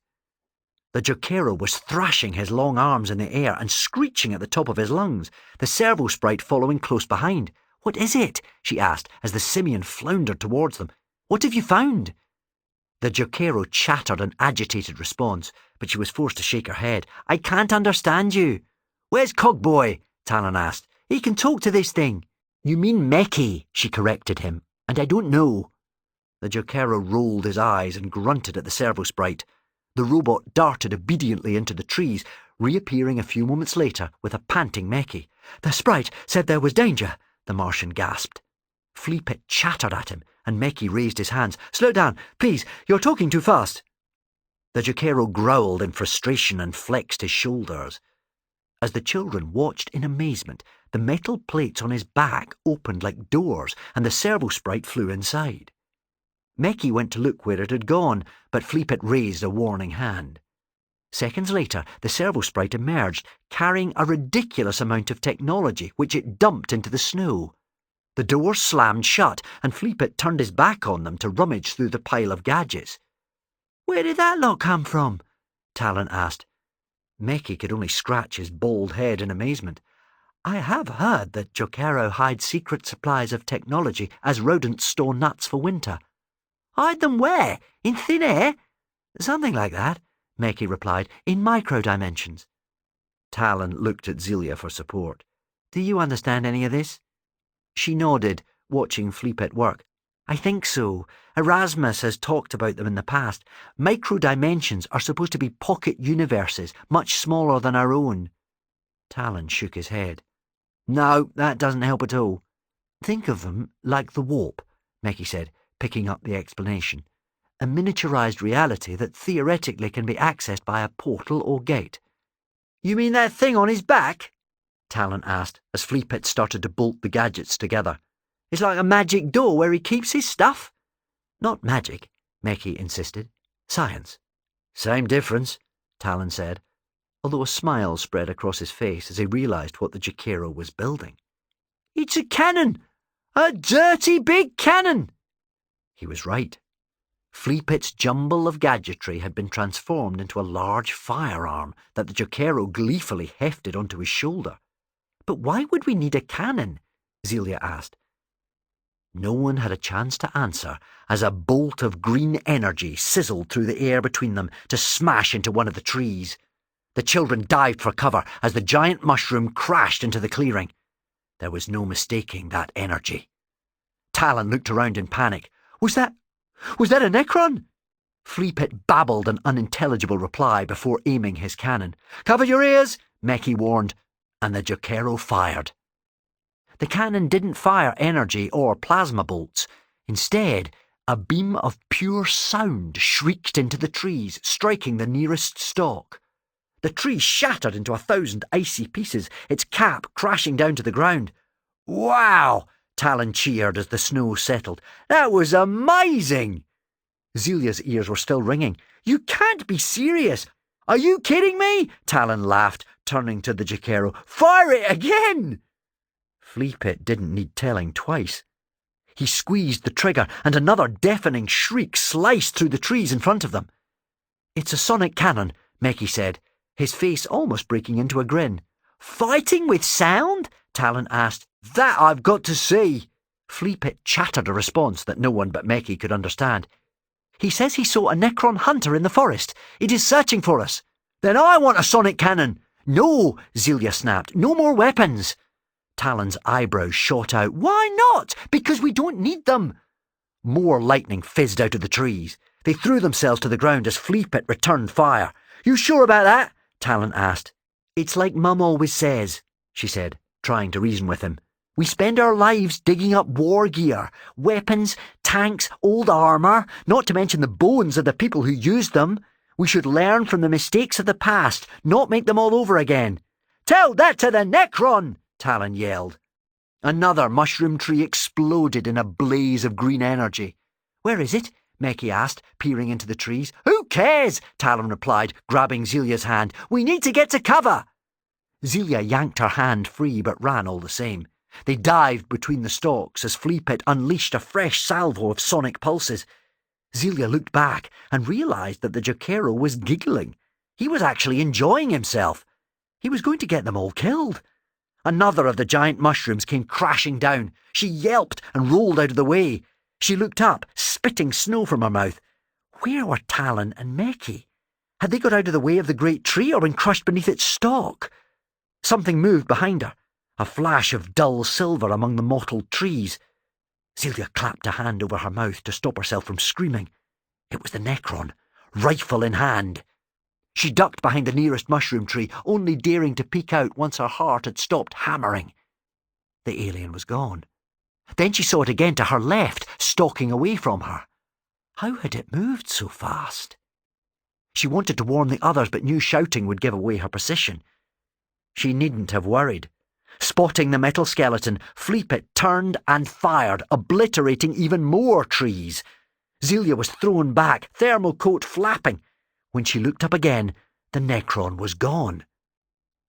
The Jokero was thrashing his long arms in the air and screeching at the top of his lungs, the servo-sprite following close behind. "What is it?" she asked as the simian floundered towards them. "What have you found?" The Jokero chattered an agitated response, but she was forced to shake her head. "I can't understand you." "Where's Cogboy?" Talon asked. "He can talk to this thing." "You mean Meki," she corrected him, "and I don't know." The Jokero rolled his eyes and grunted at the servo-sprite. The robot darted obediently into the trees, reappearing a few moments later with a panting Meki. "The sprite said there was danger," the Martian gasped. Fleepit chattered at him, and Meki raised his hands. "Slow down, please, you're talking too fast." The Jokero growled in frustration and flexed his shoulders. As the children watched in amazement, the metal plates on his back opened like doors, and the servo-sprite flew inside. Meki went to look where it had gone, but Fleepit raised a warning hand. Seconds later, the servo-sprite emerged, carrying a ridiculous amount of technology, which it dumped into the snow. The doors slammed shut, and Fleepit turned his back on them to rummage through the pile of gadgets. "Where did that lot come from?" Talon asked. Meki could only scratch his bald head in amazement. "I have heard that Jokero hides secret supplies of technology as rodents store nuts for winter." "Hide them where? In thin air?" "Something like that," Meki replied, "in micro-dimensions." Talon looked at Zelia for support. "Do you understand any of this?" She nodded, watching Fleepit work. "I think so. Erasmus has talked about them in the past. Micro-dimensions are supposed to be pocket universes, much smaller than our own." Talon shook his head. "No, that doesn't help at all." "Think of them like the warp," Meki said, picking up the explanation. "A miniaturized reality that theoretically can be accessed by a portal or gate." "You mean that thing on his back?" Talon asked, as Fleepit started to bolt the gadgets together. "It's like a magic door where he keeps his stuff?" "Not magic," Meki insisted. "Science." "Same difference," Talon said, although a smile spread across his face as he realized what the Jokero was building. "It's a cannon! A dirty big cannon!" He was right. Fleepit's jumble of gadgetry had been transformed into a large firearm that the Jokero gleefully hefted onto his shoulder. "But why would we need a cannon?" Zelia asked. No one had a chance to answer as a bolt of green energy sizzled through the air between them to smash into one of the trees. The children dived for cover as the giant mushroom crashed into the clearing. There was no mistaking that energy. Talon looked around in panic. Was that a Necron?" Fleepit babbled an unintelligible reply before aiming his cannon. "Cover your ears," Meki warned, and the Jokero fired. The cannon didn't fire energy or plasma bolts. Instead, a beam of pure sound shrieked into the trees, striking the nearest stalk. The tree shattered into 1,000 icy pieces, its cap crashing down to the ground. "Wow!" Talon cheered as the snow settled. "That was amazing!" Zelia's ears were still ringing. "You can't be serious! Are you kidding me?" Talon laughed, turning to the Jokero. "Fire it again!" Fleepit didn't need telling twice. He squeezed the trigger, and another deafening shriek sliced through the trees in front of them. "It's a sonic cannon," Meki said, his face almost breaking into a grin. "Fighting with sound?" Talon asked. "That I've got to see." Fleepit chattered a response that no one but Meki could understand. "He says he saw a Necron hunter in the forest. It is searching for us." "Then I want a sonic cannon." "No," Zelia snapped. "No more weapons." Talon's eyebrows shot out. "Why not?" "Because we don't need them." More lightning fizzed out of the trees. They threw themselves to the ground as Fleepit returned fire. "You sure about that?" Talon asked. "It's like Mum always says," she said, trying to reason with him. "We spend our lives digging up war gear, weapons, tanks, old armour, not to mention the bones of the people who used them. We should learn from the mistakes of the past, not make them all over again." "Tell that to the Necron!" Talon yelled. Another mushroom tree exploded in a blaze of green energy. "Where is it?" Meki asked, peering into the trees. "Who cares?" Talon replied, grabbing Zelia's hand. "We need to get to cover." Zelia yanked her hand free but ran all the same. They dived between the stalks as Fleepit unleashed a fresh salvo of sonic pulses. Zelia looked back and realized that the Jokero was giggling. He was actually enjoying himself. He was going to get them all killed. Another of the giant mushrooms came crashing down. She yelped and rolled out of the way. She looked up, spitting snow from her mouth. Where were Talon and Meki? Had they got out of the way of the great tree or been crushed beneath its stalk? Something moved behind her, a flash of dull silver among the mottled trees. Zelia clapped a hand over her mouth to stop herself from screaming. It was the Necron, rifle in hand. She ducked behind the nearest mushroom tree, only daring to peek out once her heart had stopped hammering. The alien was gone. Then she saw it again to her left, stalking away from her. How had it moved so fast? She wanted to warn the others, but knew shouting would give away her position. She needn't have worried. Spotting the metal skeleton, Fleepit turned and fired, obliterating even more trees. Zelia was thrown back, thermal coat flapping. When she looked up again, the Necron was gone.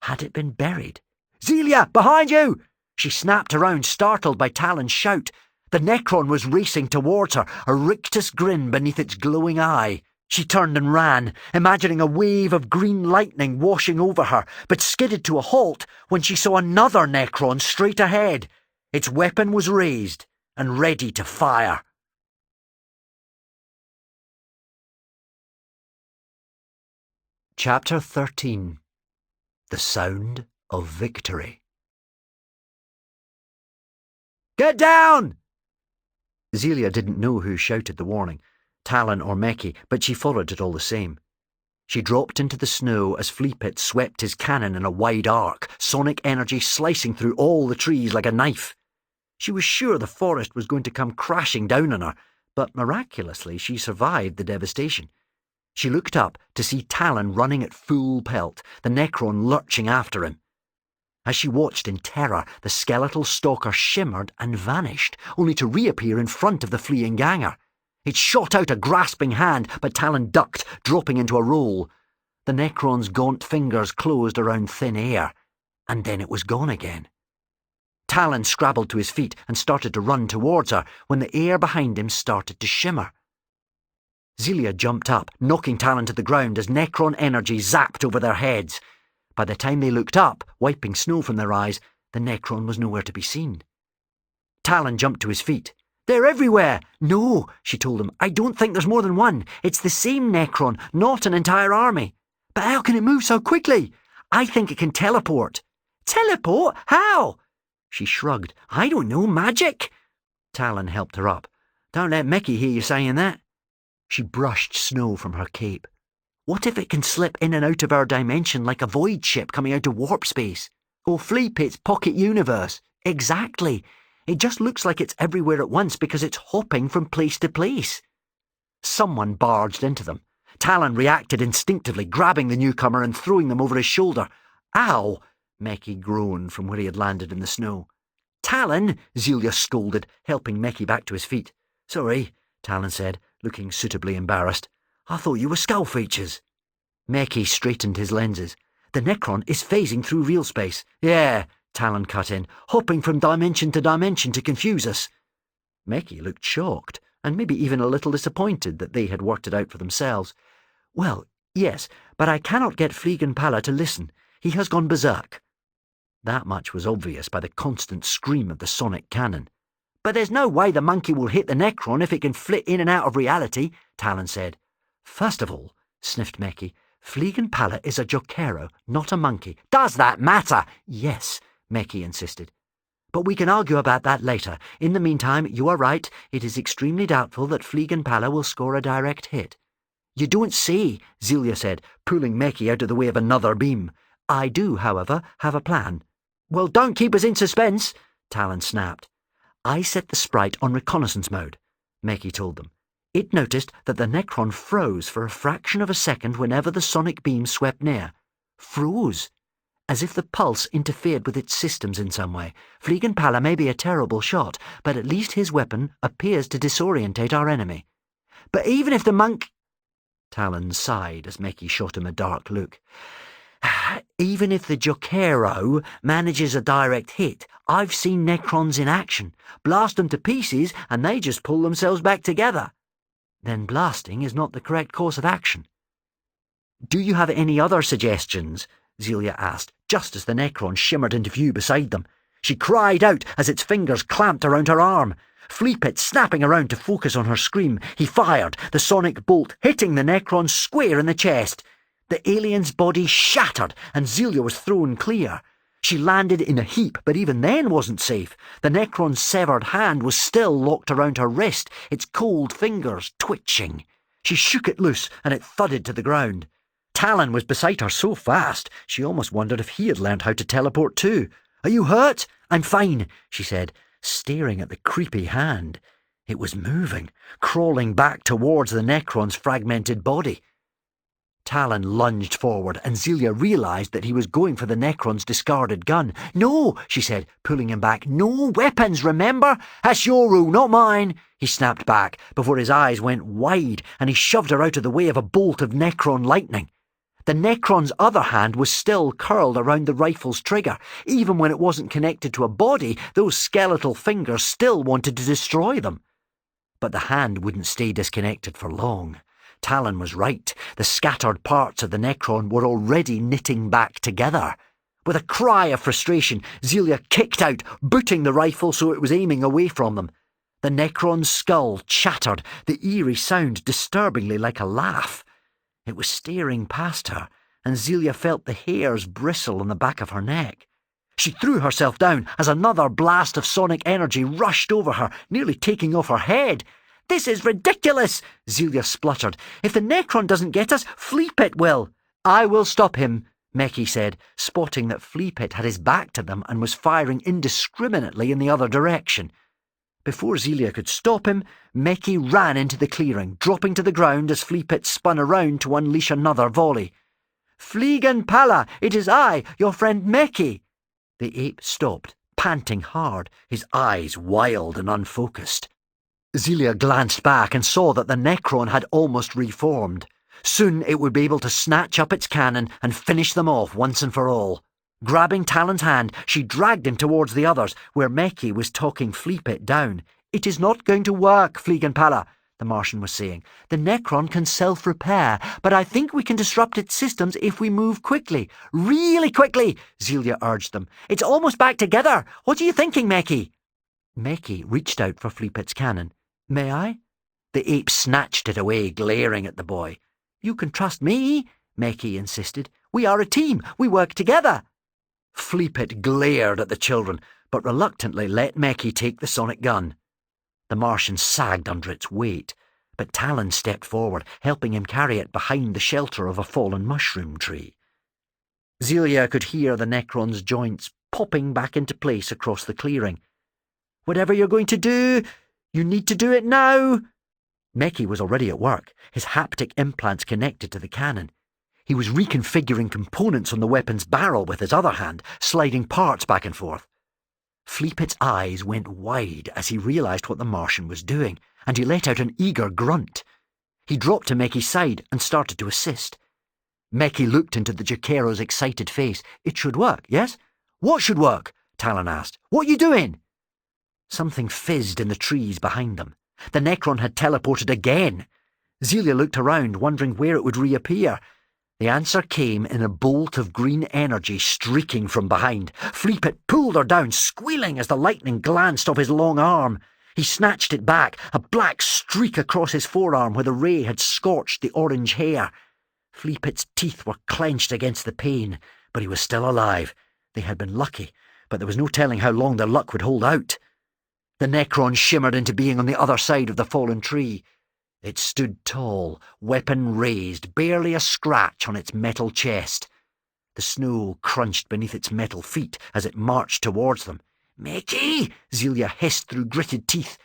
Had it been buried? "Zelia, behind you!" She snapped around, startled by Talon's shout. The Necron was racing towards her, a rictus grin beneath its glowing eye. She turned and ran, imagining a wave of green lightning washing over her, but skidded to a halt when she saw another Necron straight ahead. Its weapon was raised and ready to fire. Chapter 13. The Sound of Victory. "Get down!" Zelia didn't know who shouted the warning, Talon or Meki, but she followed it all the same. She dropped into the snow as Fleepit swept his cannon in a wide arc, sonic energy slicing through all the trees like a knife. She was sure the forest was going to come crashing down on her, but miraculously she survived the devastation. She looked up to see Talon running at full pelt, the Necron lurching after him. As she watched in terror, the skeletal stalker shimmered and vanished, only to reappear in front of the fleeing ganger. It shot out a grasping hand, but Talon ducked, dropping into a roll. The Necron's gaunt fingers closed around thin air, and then it was gone again. Talon scrabbled to his feet and started to run towards her when the air behind him started to shimmer. Zelia jumped up, knocking Talon to the ground as Necron energy zapped over their heads. By the time they looked up, wiping snow from their eyes, the Necron was nowhere to be seen. Talon jumped to his feet. "They're everywhere!" "No," she told him. "I don't think there's more than one. It's the same Necron, not an entire army." "But how can it move so quickly?" "I think it can teleport." "Teleport? How?" She shrugged. "I don't know. Magic?" Talon helped her up. "Don't let Meki hear you saying that." She brushed snow from her cape. "What if it can slip in and out of our dimension like a void ship coming out of warp space? Or Fleepit's pocket universe?" "Exactly. It just looks like it's everywhere at once because it's hopping from place to place." Someone barged into them. Talon reacted instinctively, grabbing the newcomer and throwing them over his shoulder. "Ow!" Meki groaned from where he had landed in the snow. "Talon!" Zelia scolded, helping Meki back to his feet. "Sorry," Talon said, looking suitably embarrassed. "I thought you were skull features." Meki straightened his lenses. "The Necron is phasing through real space." "Yeah," Talon cut in, "hopping from dimension to confuse us." Meki looked shocked, and maybe even a little disappointed that they had worked it out for themselves. "Well, yes, but I cannot get Fleegan Palla to listen. He has gone berserk." That much was obvious by the constant scream of the sonic cannon. "But there's no way the monkey will hit the Necron if it can flit in and out of reality," Talon said. "First of all," sniffed Meki, "Fleegan Palla is a Jokero, not a monkey." "Does that matter?" "Yes," Meki insisted. "But we can argue about that later. In the meantime, you are right. It is extremely doubtful that Fleegan Palla will score a direct hit." "You don't say," Zelia said, pulling Meki out of the way of another beam. "I do, however, have a plan." "Well, don't keep us in suspense," Talon snapped. "I set the sprite on reconnaissance mode," Meki told them. "It noticed that the Necron froze for a fraction of a second whenever the sonic beam swept near. Froze. As if the pulse interfered with its systems in some way. Fleegan Palla may be a terrible shot, but at least his weapon appears to disorientate our enemy." "But even if the monk—" Talon sighed as Meki shot him a dark look. "Even if the Jokero manages a direct hit, I've seen Necrons in action. Blast them to pieces and they just pull themselves back together." "Then blasting is not the correct course of action." "Do you have any other suggestions?" Zelia asked, just as the Necron shimmered into view beside them. She cried out as its fingers clamped around her arm. Fleepit snapping around to focus on her scream, he fired, the sonic bolt hitting the Necron square in the chest. The alien's body shattered and Zelia was thrown clear. She landed in a heap, but even then wasn't safe. The Necron's severed hand was still locked around her wrist, its cold fingers twitching. She shook it loose, and it thudded to the ground. Talon was beside her so fast, she almost wondered if he had learned how to teleport too. "Are you hurt?" "I'm fine," she said, staring at the creepy hand. It was moving, crawling back towards the Necron's fragmented body. Talon lunged forward, and Zelia realised that he was going for the Necron's discarded gun. "No," she said, pulling him back. "No weapons, remember? That's your rule, not mine." He snapped back before his eyes went wide, and he shoved her out of the way of a bolt of Necron lightning. The Necron's other hand was still curled around the rifle's trigger. Even when it wasn't connected to a body, those skeletal fingers still wanted to destroy them. But the hand wouldn't stay disconnected for long. Talon was right. The scattered parts of the Necron were already knitting back together. With a cry of frustration, Zelia kicked out, booting the rifle so it was aiming away from them. The Necron's skull chattered, the eerie sound disturbingly like a laugh. It was staring past her, and Zelia felt the hairs bristle on the back of her neck. She threw herself down as another blast of sonic energy rushed over her, nearly taking off her head. "This is ridiculous," Zelia spluttered. "If the Necron doesn't get us, Fleapit will." "I will stop him," Meki said, spotting that Fleapit had his back to them and was firing indiscriminately in the other direction. Before Zelia could stop him, Meki ran into the clearing, dropping to the ground as Fleapit spun around to unleash another volley. "Fleegan Pala, it is I, your friend Meki." The ape stopped, panting hard, his eyes wild and unfocused. Zelia glanced back and saw that the Necron had almost reformed. Soon it would be able to snatch up its cannon and finish them off once and for all. Grabbing Talon's hand, she dragged him towards the others, where Meki was talking Fleapit down. "It is not going to work, Fleegan-Pala," the Martian was saying. "The Necron can self-repair, but I think we can disrupt its systems if we move quickly." "Really quickly," Zelia urged them. "It's almost back together. What are you thinking, Meki?" Meki reached out for Fleapit's cannon. "May I?" The ape snatched it away, glaring at the boy. "You can trust me," Meki insisted. "We are a team. We work together." Fleapit glared at the children, but reluctantly let Meki take the sonic gun. The Martian sagged under its weight, but Talon stepped forward, helping him carry it behind the shelter of a fallen mushroom tree. Zelia could hear the Necron's joints popping back into place across the clearing. "Whatever you're going to do, you need to do it now." Meki was already at work, his haptic implants connected to the cannon. He was reconfiguring components on the weapon's barrel with his other hand, sliding parts back and forth. Fleapit's eyes went wide as he realised what the Martian was doing, and he let out an eager grunt. He dropped to Meki's side and started to assist. Meki looked into the Jaquero's excited face. "It should work, yes?" "What should work?" Talon asked. "What you doing?" Something fizzed in the trees behind them. The Necron had teleported again. Zelia looked around, wondering where it would reappear. The answer came in a bolt of green energy streaking from behind. Fleapit pulled her down, squealing as the lightning glanced off his long arm. He snatched it back, a black streak across his forearm where the ray had scorched the orange hair. Fleapit's teeth were clenched against the pain, but he was still alive. They had been lucky, but there was no telling how long their luck would hold out. The Necron shimmered into being on the other side of the fallen tree. It stood tall, weapon raised, barely a scratch on its metal chest. The snow crunched beneath its metal feet as it marched towards them. "Meki!" Zelia hissed through gritted teeth.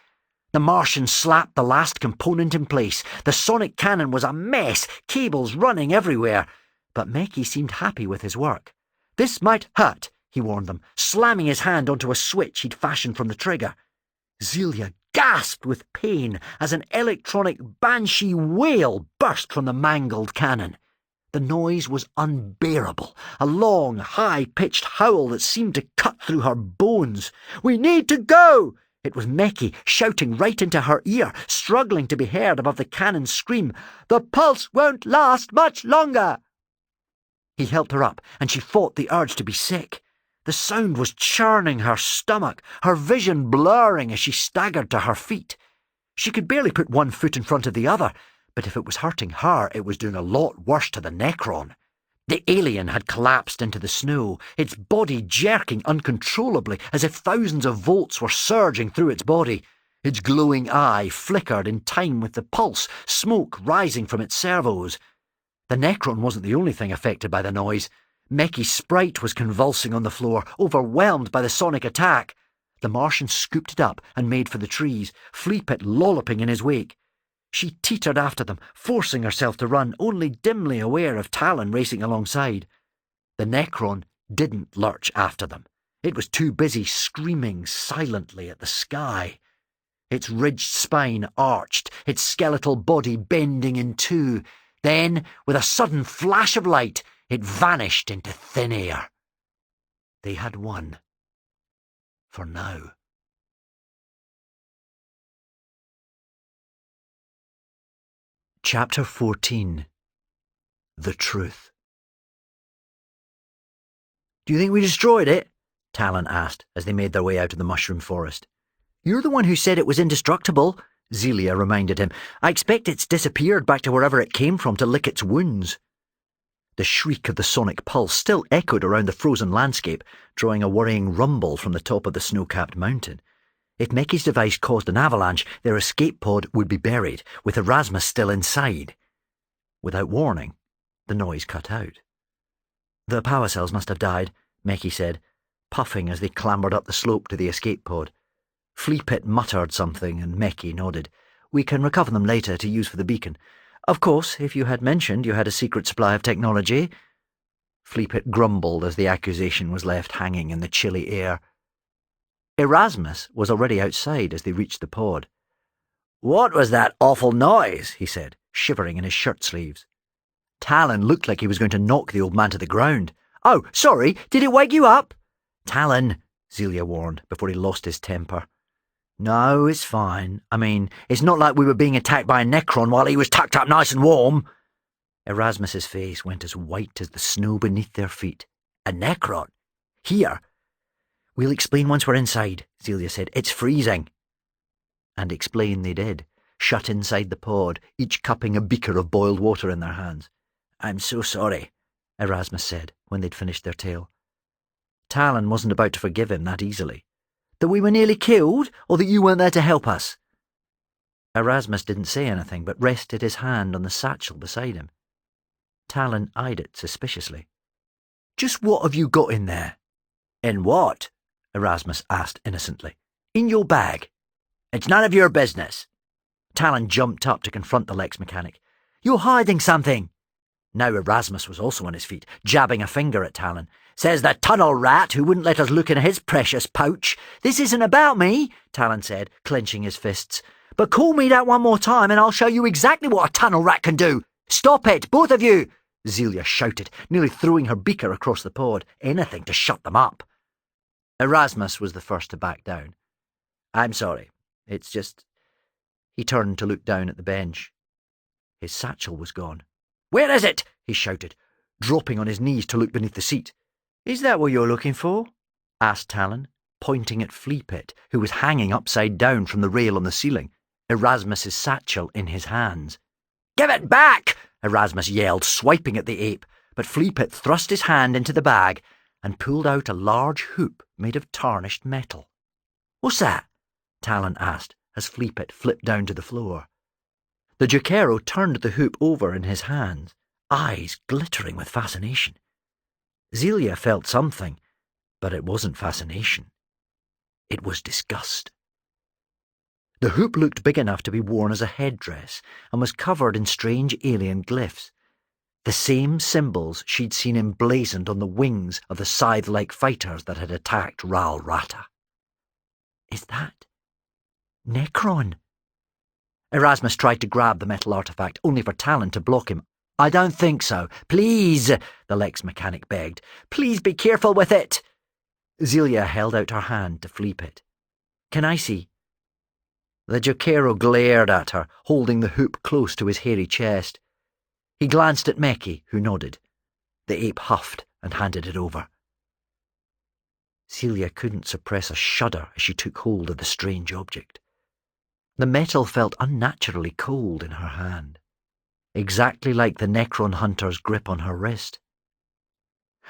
The Martian slapped the last component in place. The sonic cannon was a mess, cables running everywhere. But Meki seemed happy with his work. "This might hurt," he warned them, slamming his hand onto a switch he'd fashioned from the trigger. Zelia gasped with pain as an electronic banshee wail burst from the mangled cannon. The noise was unbearable, a long, high-pitched howl that seemed to cut through her bones. "We need to go!" It was Meki shouting right into her ear, struggling to be heard above the cannon's scream. "The pulse won't last much longer!" He helped her up, and she fought the urge to be sick. The sound was churning her stomach, her vision blurring as she staggered to her feet. She could barely put one foot in front of the other, but if it was hurting her, it was doing a lot worse to the Necron. The alien had collapsed into the snow, its body jerking uncontrollably as if thousands of volts were surging through its body. Its glowing eye flickered in time with the pulse, smoke rising from its servos. The Necron wasn't the only thing affected by the noise. Meki's sprite was convulsing on the floor, overwhelmed by the sonic attack. The Martian scooped it up and made for the trees, Fleepit lolloping in his wake. She teetered after them, forcing herself to run, only dimly aware of Talon racing alongside. The Necron didn't lurch after them. It was too busy screaming silently at the sky. Its ridged spine arched, its skeletal body bending in two. Then, with a sudden flash of light, it vanished into thin air. They had won. For now. Chapter 14. The Truth. "Do you think we destroyed it?" Talon asked as they made their way out of the mushroom forest. "You're the one who said it was indestructible," Zelia reminded him. "I expect it's disappeared back to wherever it came from to lick its wounds." The shriek of the sonic pulse still echoed around the frozen landscape, drawing a worrying rumble from the top of the snow-capped mountain. If Meki's device caused an avalanche, their escape pod would be buried, with Erasmus still inside. Without warning, the noise cut out. "The power cells must have died," Meki said, puffing as they clambered up the slope to the escape pod. Fleepit muttered something, and Meki nodded. "We can recover them later to use for the beacon. Of course, if you had mentioned you had a secret supply of technology." Fleepit grumbled as the accusation was left hanging in the chilly air. Erasmus was already outside as they reached the pod. "What was that awful noise?" he said, shivering in his shirt sleeves. Talon looked like he was going to knock the old man to the ground. "Oh, sorry, did it wake you up?" "Talon," Zelia warned before he lost his temper. "No, it's fine. I mean, it's not like we were being attacked by a Necron while he was tucked up nice and warm." Erasmus's face went as white as the snow beneath their feet. "A Necron? Here?" "We'll explain once we're inside," Zelia said. "It's freezing." And explain they did, shut inside the pod, each cupping a beaker of boiled water in their hands. "I'm so sorry," Erasmus said when they'd finished their tale. Talon wasn't about to forgive him that easily. "That we were nearly killed, or that you weren't there to help us?" Erasmus didn't say anything, but rested his hand on the satchel beside him. Talon eyed it suspiciously. "Just what have you got in there?" "In what?" Erasmus asked innocently. "In your bag." "It's none of your business." Talon jumped up to confront the Lex mechanic. "You're hiding something." Now Erasmus was also on his feet, jabbing a finger at Talon. "Says the tunnel rat who wouldn't let us look in his precious pouch." "This isn't about me," Talon said, clenching his fists. "But call me that one more time and I'll show you exactly what a tunnel rat can do. Stop it, both of you!" Zelia shouted, nearly throwing her beaker across the pod. Anything to shut them up. Erasmus was the first to back down. "I'm sorry. It's just—" He turned to look down at the bench. His satchel was gone. "Where is it?" he shouted, dropping on his knees to look beneath the seat. "Is that what you're looking for?" asked Talon, pointing at Fleepit, who was hanging upside down from the rail on the ceiling, Erasmus's satchel in his hands. "Give it back!" Erasmus yelled, swiping at the ape, but Fleepit thrust his hand into the bag and pulled out a large hoop made of tarnished metal. "What's that?" Talon asked as Fleepit flipped down to the floor. The Jukero turned the hoop over in his hands, eyes glittering with fascination. Zelia felt something, but it wasn't fascination. It was disgust. The hoop looked big enough to be worn as a headdress and was covered in strange alien glyphs, the same symbols she'd seen emblazoned on the wings of the scythe-like fighters that had attacked Ral Rata. "Is that Necron?" Erasmus tried to grab the metal artifact, only for Talon to block him. "I don't think so. Please," the Lex mechanic begged. "Please be careful with it." Zelia held out her hand to Fleepit. "Can I see?" The Jukero glared at her, holding the hoop close to his hairy chest. He glanced at Meki, who nodded. The ape huffed and handed it over. Zelia couldn't suppress a shudder as she took hold of the strange object. The metal felt unnaturally cold in her hand, exactly like the Necron hunter's grip on her wrist.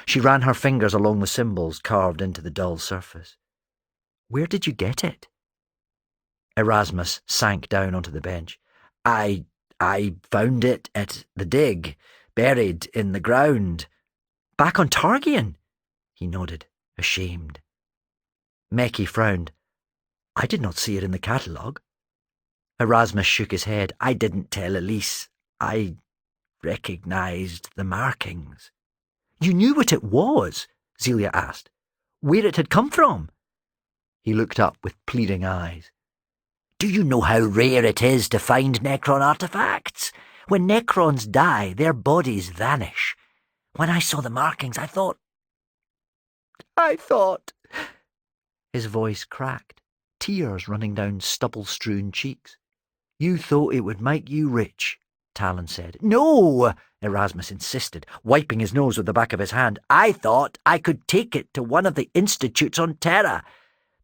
She ran her fingers along the symbols carved into the dull surface. "Where did you get it?" Erasmus sank down onto the bench. I found it at the dig, buried in the ground." "Back on Targian?" He nodded, ashamed. Meki frowned. "I did not see it in the catalogue." Erasmus shook his head. "I didn't tell Elise. I recognised the markings." "You knew what it was?" Zelia asked. "Where it had come from?" He looked up with pleading eyes. "Do you know how rare it is to find Necron artifacts? When Necrons die, their bodies vanish. When I saw the markings, I thought... His voice cracked, tears running down stubble-strewn cheeks. "You thought it would make you rich," Talon said. "No," Erasmus insisted, wiping his nose with the back of his hand. "I thought I could take it to one of the institutes on Terra.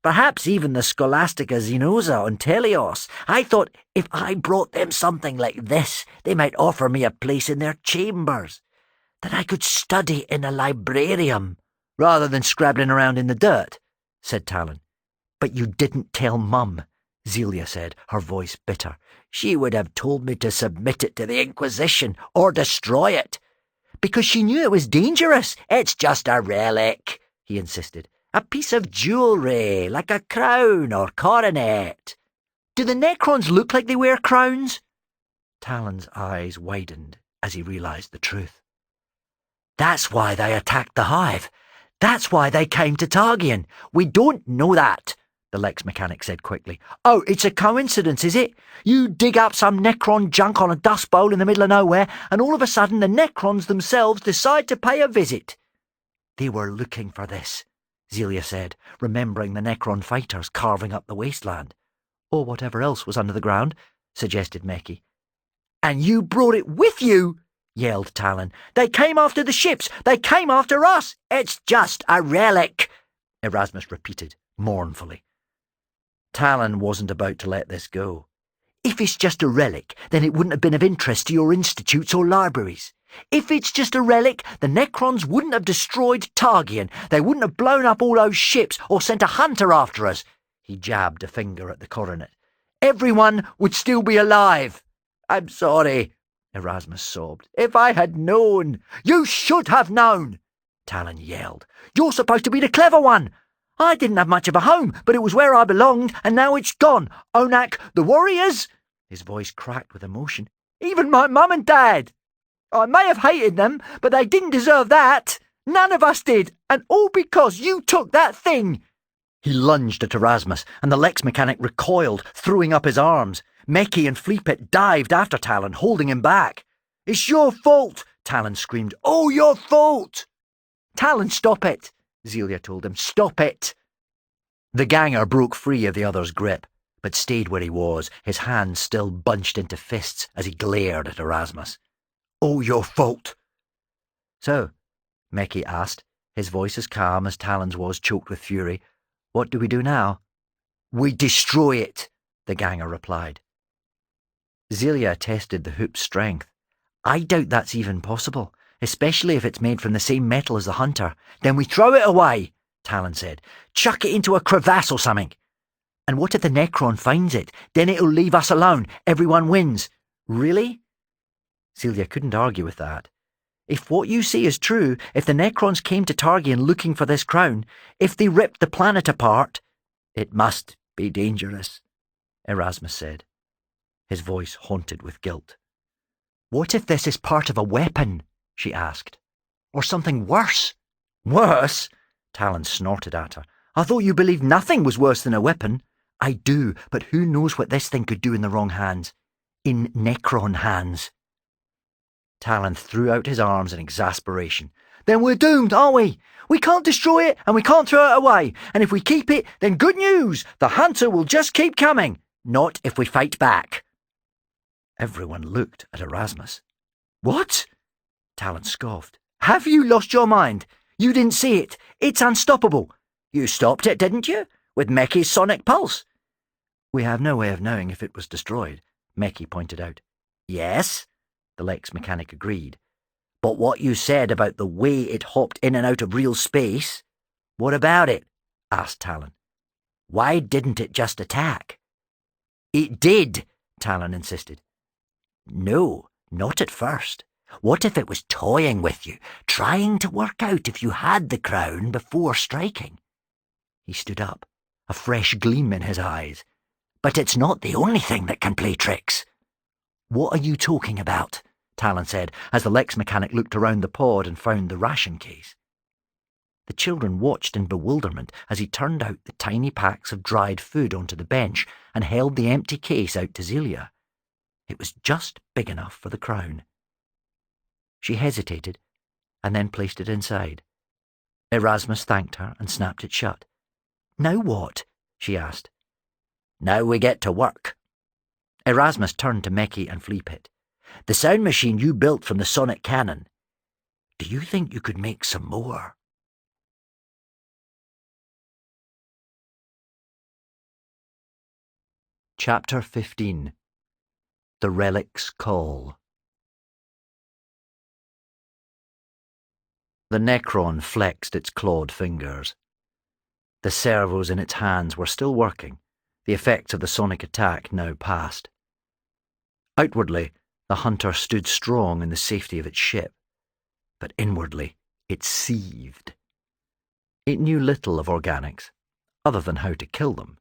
Perhaps even the Scholastica Xenosa on Telios. I thought if I brought them something like this, they might offer me a place in their chambers. That I could study in a librarium, rather than scrabbling around in the dirt," said Talon. "But you didn't tell Mum," Zelia said, her voice bitter. "She would have told me to submit it to the Inquisition, or destroy it." "Because she knew it was dangerous." "It's just a relic," he insisted. "A piece of jewellery, like a crown or coronet." "Do the Necrons look like they wear crowns?" Talon's eyes widened as he realised the truth. "That's why they attacked the Hive. That's why they came to Targian. We don't know that," the Lex mechanic said quickly. "Oh, it's a coincidence, is it? You dig up some Necron junk on a dust bowl in the middle of nowhere, and all of a sudden the Necrons themselves decide to pay a visit." "They were looking for this," Zelia said, remembering the Necron fighters carving up the wasteland. "Or whatever else was under the ground," suggested Meki. "And you brought it with you?" yelled Talon. "They came after the ships! They came after us! It's just a relic!" Erasmus repeated, mournfully. Talon wasn't about to let this go. "If it's just a relic, then it wouldn't have been of interest to your institutes or libraries. If it's just a relic, the Necrons wouldn't have destroyed Targian. They wouldn't have blown up all those ships or sent a hunter after us." He jabbed a finger at the coronet. "Everyone would still be alive." "I'm sorry," Erasmus sobbed. "If I had known." "You should have known," Talon yelled. "You're supposed to be the clever one. I didn't have much of a home, but it was where I belonged, and now it's gone. Onak, the warriors," his voice cracked with emotion, "even my mum and dad. I may have hated them, but they didn't deserve that. None of us did, and all because you took that thing." He lunged at Erasmus, and the Lex mechanic recoiled, throwing up his arms. Meki and Fleepit dived after Talon, holding him back. "It's your fault," Talon screamed. "Oh, your fault!" "Talon, stop it," Zelia told him. "Stop it." The ganger broke free of the other's grip, but stayed where he was, his hands still bunched into fists as he glared at Erasmus. "Oh, your fault." "So," Meki asked, his voice as calm as Talon's was, choked with fury, "what do we do now?" "We destroy it," the ganger replied. Zelia tested the hoop's strength. "I doubt that's even possible, especially if it's made from the same metal as the hunter." "Then we throw it away," Talon said. "Chuck it into a crevasse or something." "And what if the Necron finds it? Then it'll leave us alone. Everyone wins." "Really?" Zelia couldn't argue with that. "If what you say is true, if the Necrons came to Targian looking for this crown, if they ripped the planet apart..." "It must be dangerous," Erasmus said, his voice haunted with guilt. "What if this is part of a weapon?" she asked. "Or something worse?" "Worse?" Talon snorted at her. "I thought you believed nothing was worse than a weapon." "I do, but who knows what this thing could do in the wrong hands? In Necron hands." Talon threw out his arms in exasperation. "Then we're doomed, aren't we? We can't destroy it, and we can't throw it away. And if we keep it, then good news! The hunter will just keep coming. Not if we fight back." Everyone looked at Erasmus. "What?" Talon scoffed. "Have you lost your mind? You didn't see it. It's unstoppable. You stopped it, didn't you? With Meki's sonic pulse." "We have no way of knowing if it was destroyed," Meki pointed out. "Yes," the Lex mechanic agreed. But what you said about the way it hopped in and out of real space, what about it? Asked Talon. Why didn't it just attack? It did, Talon insisted. No, not at first. What if it was toying with you, trying to work out if you had the crown before striking? He stood up, a fresh gleam in his eyes. But it's not the only thing that can play tricks. What are you talking about? Talon said, as the Lex mechanic looked around the pod and found the ration case. The children watched in bewilderment as he turned out the tiny packs of dried food onto the bench and held the empty case out to Zelia. It was just big enough for the crown. She hesitated, and then placed it inside. Erasmus thanked her and snapped it shut. Now what? She asked. Now we get to work. Erasmus turned to Meki and Fleapit. The sound machine you built from the sonic cannon. Do you think you could make some more? Chapter 15. The Relic's Call. The Necron flexed its clawed fingers. The servos in its hands were still working, the effects of the sonic attack now past. Outwardly, the hunter stood strong in the safety of its ship, but inwardly it seethed. It knew little of organics, other than how to kill them,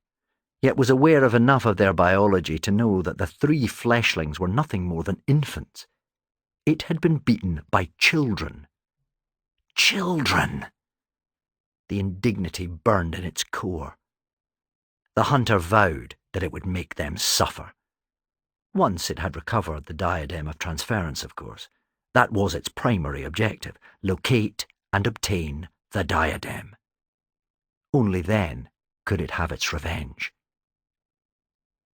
yet was aware of enough of their biology to know that the 3 fleshlings were nothing more than infants. It had been beaten by children. Children! The indignity burned in its core. The hunter vowed that it would make them suffer. Once it had recovered the diadem of transference, of course. That was its primary objective: locate and obtain the diadem. Only then could it have its revenge.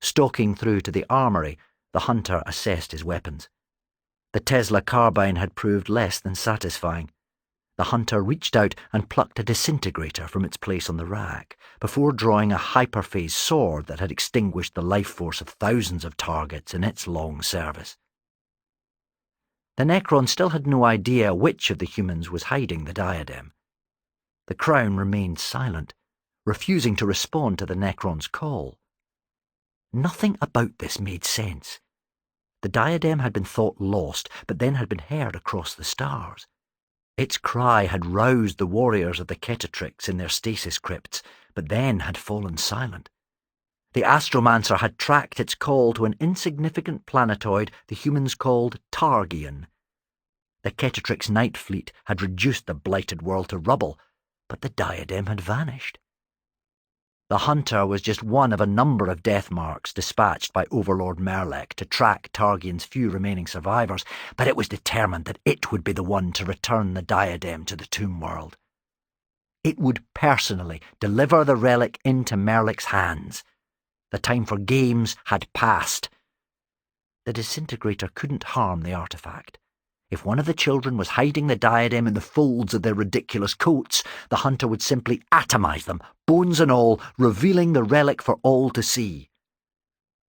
Stalking through to the armory, the hunter assessed his weapons. The Tesla carbine had proved less than satisfying. The hunter reached out and plucked a disintegrator from its place on the rack, before drawing a hyperphase sword that had extinguished the life force of thousands of targets in its long service. The Necron still had no idea which of the humans was hiding the diadem. The crown remained silent, refusing to respond to the Necron's call. Nothing about this made sense. The diadem had been thought lost, but then had been heard across the stars. Its cry had roused the warriors of the Ketatrix in their stasis crypts, but then had fallen silent. The Astromancer had tracked its call to an insignificant planetoid the humans called Targian. The Ketatrix night fleet had reduced the blighted world to rubble, but the diadem had vanished. The hunter was just one of a number of death marks dispatched by Overlord Merlek to track Targian's few remaining survivors, but it was determined that it would be the one to return the diadem to the tomb world. It would personally deliver the relic into Merlik's hands. The time for games had passed. The disintegrator couldn't harm the artifact. If one of the children was hiding the diadem in the folds of their ridiculous coats, the hunter would simply atomize them, bones and all, revealing the relic for all to see.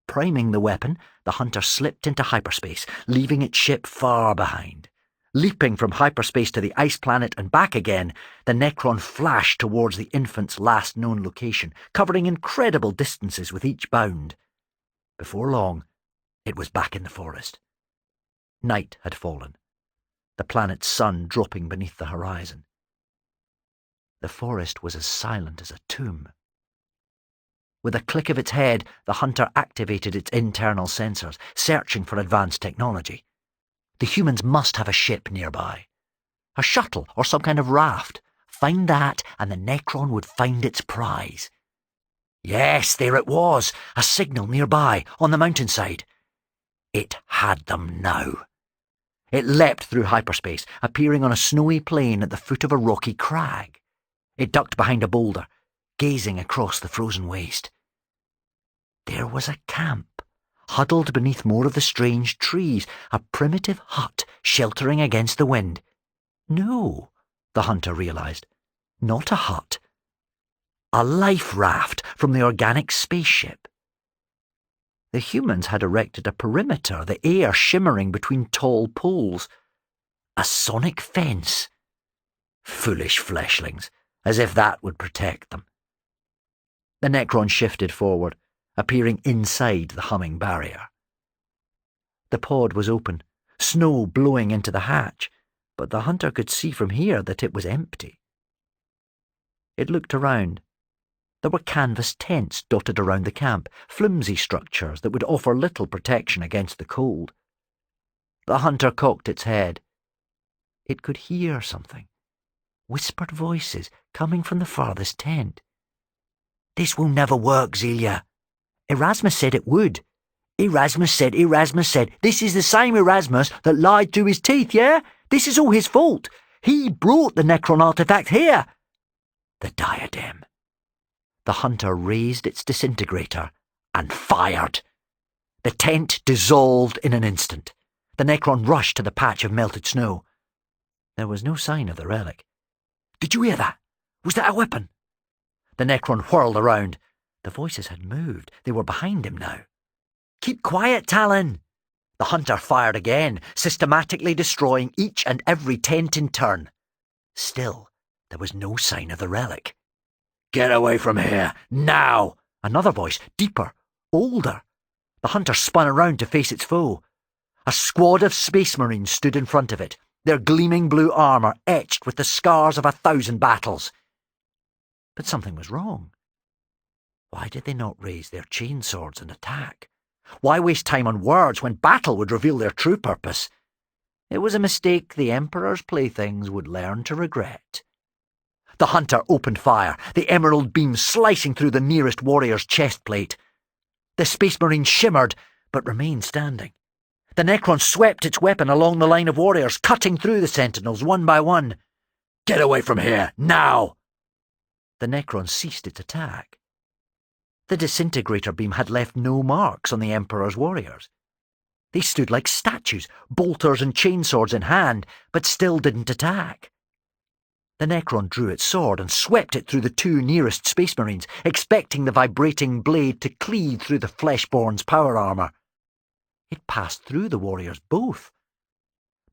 Priming the weapon, the hunter slipped into hyperspace, leaving its ship far behind. Leaping from hyperspace to the ice planet and back again, the Necron flashed towards the infant's last known location, covering incredible distances with each bound. Before long, it was back in the forest. Night had fallen, the planet's sun dropping beneath the horizon. The forest was as silent as a tomb. With a click of its head, the hunter activated its internal sensors, searching for advanced technology. The humans must have a ship nearby. A shuttle or some kind of raft. Find that, and the Necron would find its prize. Yes, there it was, a signal nearby, on the mountainside. It had them now. It leapt through hyperspace, appearing on a snowy plain at the foot of a rocky crag. It ducked behind a boulder, gazing across the frozen waste. There was a camp, huddled beneath more of the strange trees, a primitive hut sheltering against the wind. No, the hunter realized, not a hut. A life raft from the organic spaceship. The humans had erected a perimeter, the air shimmering between tall poles. A sonic fence? Foolish fleshlings, as if that would protect them. The Necron shifted forward, appearing inside the humming barrier. The pod was open, snow blowing into the hatch, but the hunter could see from here that it was empty. It looked around. There were canvas tents dotted around the camp, flimsy structures that would offer little protection against the cold. The hunter cocked its head. It could hear something. Whispered voices coming from the farthest tent. "This will never work, Zelia. Erasmus said it would. Erasmus said, this is the same Erasmus that lied through his teeth, yeah? This is all his fault. He brought the Necron artifact here." The diadem. The hunter raised its disintegrator and fired. The tent dissolved in an instant. The Necron rushed to the patch of melted snow. There was no sign of the relic. "Did you hear that? Was that a weapon?" The Necron whirled around. The voices had moved. They were behind him now. "Keep quiet, Talon!" The hunter fired again, systematically destroying each and every tent in turn. Still, there was no sign of the relic. "Get away from here, now!" Another voice, deeper, older. The hunter spun around to face its foe. A squad of Space Marines stood in front of it, their gleaming blue armour etched with the scars of 1,000 battles. But something was wrong. Why did they not raise their chainswords and attack? Why waste time on words when battle would reveal their true purpose? It was a mistake the Emperor's playthings would learn to regret. The hunter opened fire, the emerald beam slicing through the nearest warrior's chest plate. The Space Marine shimmered, but remained standing. The Necron swept its weapon along the line of warriors, cutting through the sentinels one by one. "Get away from here, now!" The Necron ceased its attack. The disintegrator beam had left no marks on the Emperor's warriors. They stood like statues, bolters and chainswords in hand, but still didn't attack. The Necron drew its sword and swept it through the two nearest Space Marines, expecting the vibrating blade to cleave through the Fleshborn's power armour. It passed through the warriors both.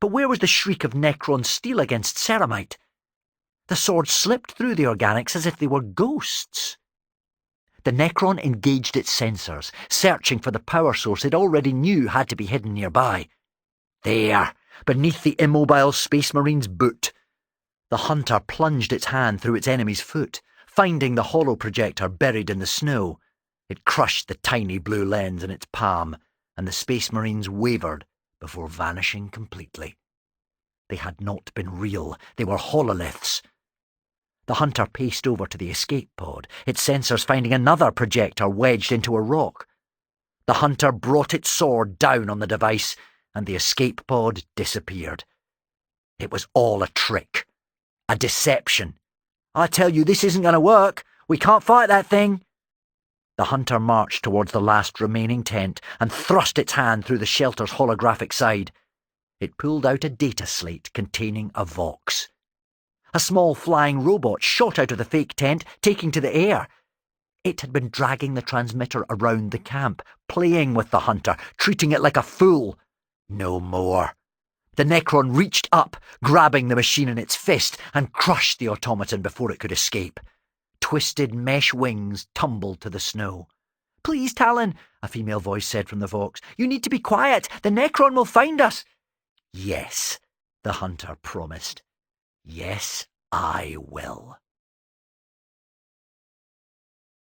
But where was the shriek of Necron steel against ceramite? The sword slipped through the organics as if they were ghosts. The Necron engaged its sensors, searching for the power source it already knew had to be hidden nearby. There, beneath the immobile Space Marine's boot. The hunter plunged its hand through its enemy's foot, finding the hollow projector buried in the snow. It crushed the tiny blue lens in its palm, and the Space Marines wavered before vanishing completely. They had not been real. They were hololiths. The hunter paced over to the escape pod, its sensors finding another projector wedged into a rock. The hunter brought its sword down on the device, and the escape pod disappeared. It was all a trick. A deception. "I tell you, this isn't going to work. We can't fight that thing." The hunter marched towards the last remaining tent and thrust its hand through the shelter's holographic side. It pulled out a data slate containing a Vox. A small flying robot shot out of the fake tent, taking to the air. It had been dragging the transmitter around the camp, playing with the hunter, treating it like a fool. No more. The Necron reached up, grabbing the machine in its fist, and crushed the automaton before it could escape. Twisted mesh wings tumbled to the snow. "Please, Talon," a female voice said from the Vox. "You need to be quiet. The Necron will find us." "Yes," the hunter promised. "Yes, I will."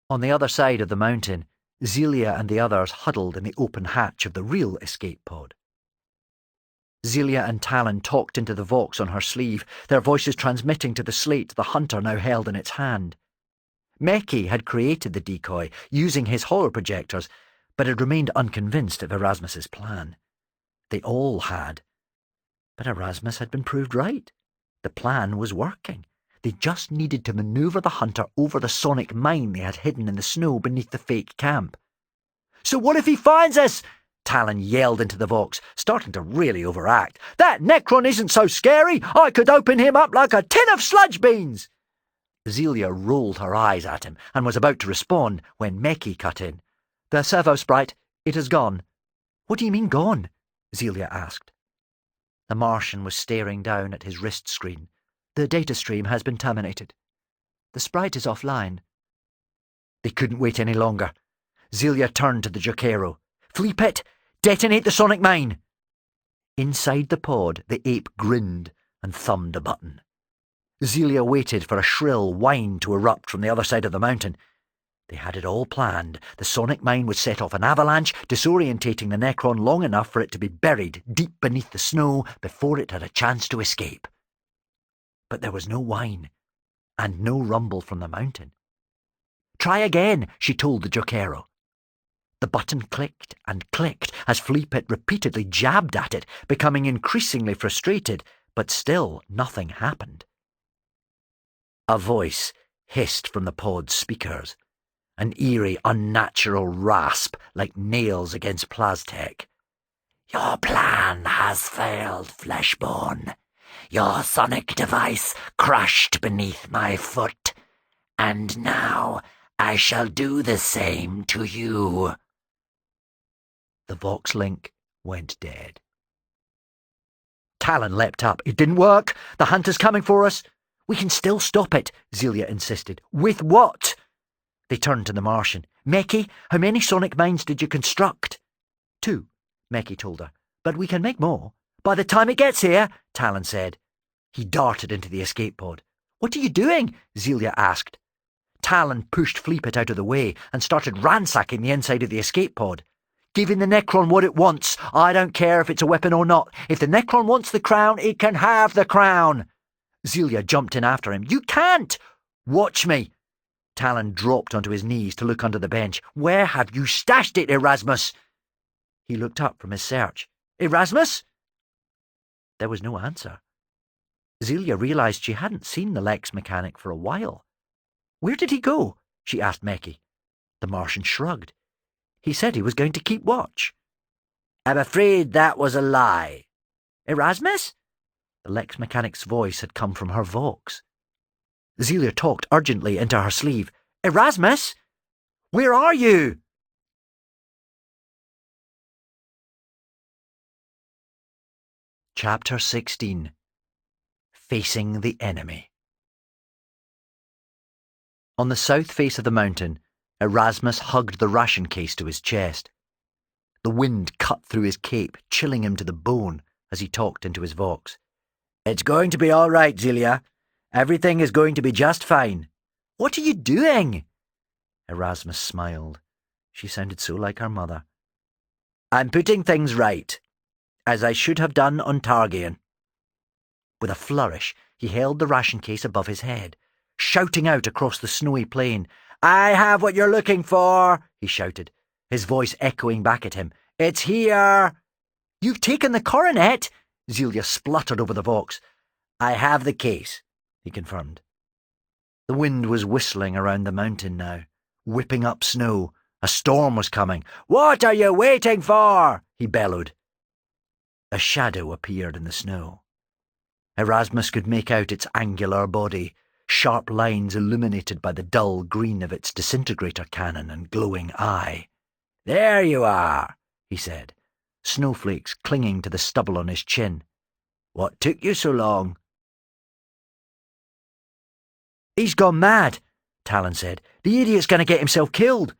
On the other side of the mountain, Zelia and the others huddled in the open hatch of the real escape pod. Zelia and Talon talked into the Vox on her sleeve, their voices transmitting to the slate the hunter now held in its hand. Meki had created the decoy, using his holoprojectors, but had remained unconvinced of Erasmus's plan. They all had. But Erasmus had been proved right. The plan was working. They just needed to maneuver the hunter over the sonic mine they had hidden in the snow beneath the fake camp. "So what if he finds us?" Talon yelled into the Vox, starting to really overact. "That Necron isn't so scary. I could open him up like a tin of sludge beans." Zelia rolled her eyes at him and was about to respond when Meki cut in. "The servo sprite, it has gone." "What do you mean gone?" Zelia asked. The Martian was staring down at his wrist screen. The data stream has been terminated. The sprite is offline. They couldn't wait any longer. Zelia turned to the Jokero. "Flea Pit, detonate the sonic mine!" Inside the pod, the ape grinned and thumbed a button. Zelia waited for a shrill whine to erupt from the other side of the mountain. They had it all planned. The sonic mine would set off an avalanche, disorientating the Necron long enough for it to be buried deep beneath the snow before it had a chance to escape. But there was no whine, and no rumble from the mountain. "Try again," she told the Jokero. The button clicked and clicked as Flea Pit repeatedly jabbed at it, becoming increasingly frustrated, but still nothing happened. A voice hissed from the pod's speakers, an eerie, unnatural rasp like nails against Plastech. "Your plan has failed, Fleshbone. Your sonic device crushed beneath my foot, and now I shall do the same to you." The Vox link went dead. Talon leapt up. "It didn't work. The hunter's coming for us." "We can still stop it," Zelia insisted. "With what?" They turned to the Martian. "Meki, how many sonic mines did you construct?" "2," Meki told her. "But we can make more." "By the time it gets here," Talon said. He darted into the escape pod. "What are you doing?" Zelia asked. Talon pushed Fleepit out of the way and started ransacking the inside of the escape pod. "Giving the Necron what it wants. I don't care if it's a weapon or not. If the Necron wants the crown, it can have the crown." Zelia jumped in after him. "You can't!" "Watch me!" Talon dropped onto his knees to look under the bench. "Where have you stashed it, Erasmus?" He looked up from his search. "Erasmus?" There was no answer. Zelia realised she hadn't seen the Lex mechanic for a while. "Where did he go?" she asked Meki. The Martian shrugged. "He said he was going to keep watch." "I'm afraid that was a lie." "Erasmus?" The Lex mechanic's voice had come from her Vox. Zelia talked urgently into her sleeve. "Erasmus? Where are you?" Chapter 16. Facing the Enemy. On the south face of the mountain, Erasmus hugged the ration case to his chest. The wind cut through his cape, chilling him to the bone as he talked into his Vox. "It's going to be all right, Zelia. Everything is going to be just fine." "What are you doing?" Erasmus smiled. She sounded so like her mother. "I'm putting things right, as I should have done on Targian." With a flourish, he held the ration case above his head, shouting out across the snowy plain. "I have what you're looking for," he shouted, his voice echoing back at him. "It's here." "You've taken the coronet," Zelia spluttered over the Vox. "I have the case," he confirmed. The wind was whistling around the mountain now, whipping up snow. A storm was coming. "What are you waiting for?" he bellowed. A shadow appeared in the snow. Erasmus could make out its angular body, sharp lines illuminated by the dull green of its disintegrator cannon and glowing eye. "There you are," he said, snowflakes clinging to the stubble on his chin. "What took you so long?" "He's gone mad," Talon said. "The idiot's going to get himself killed."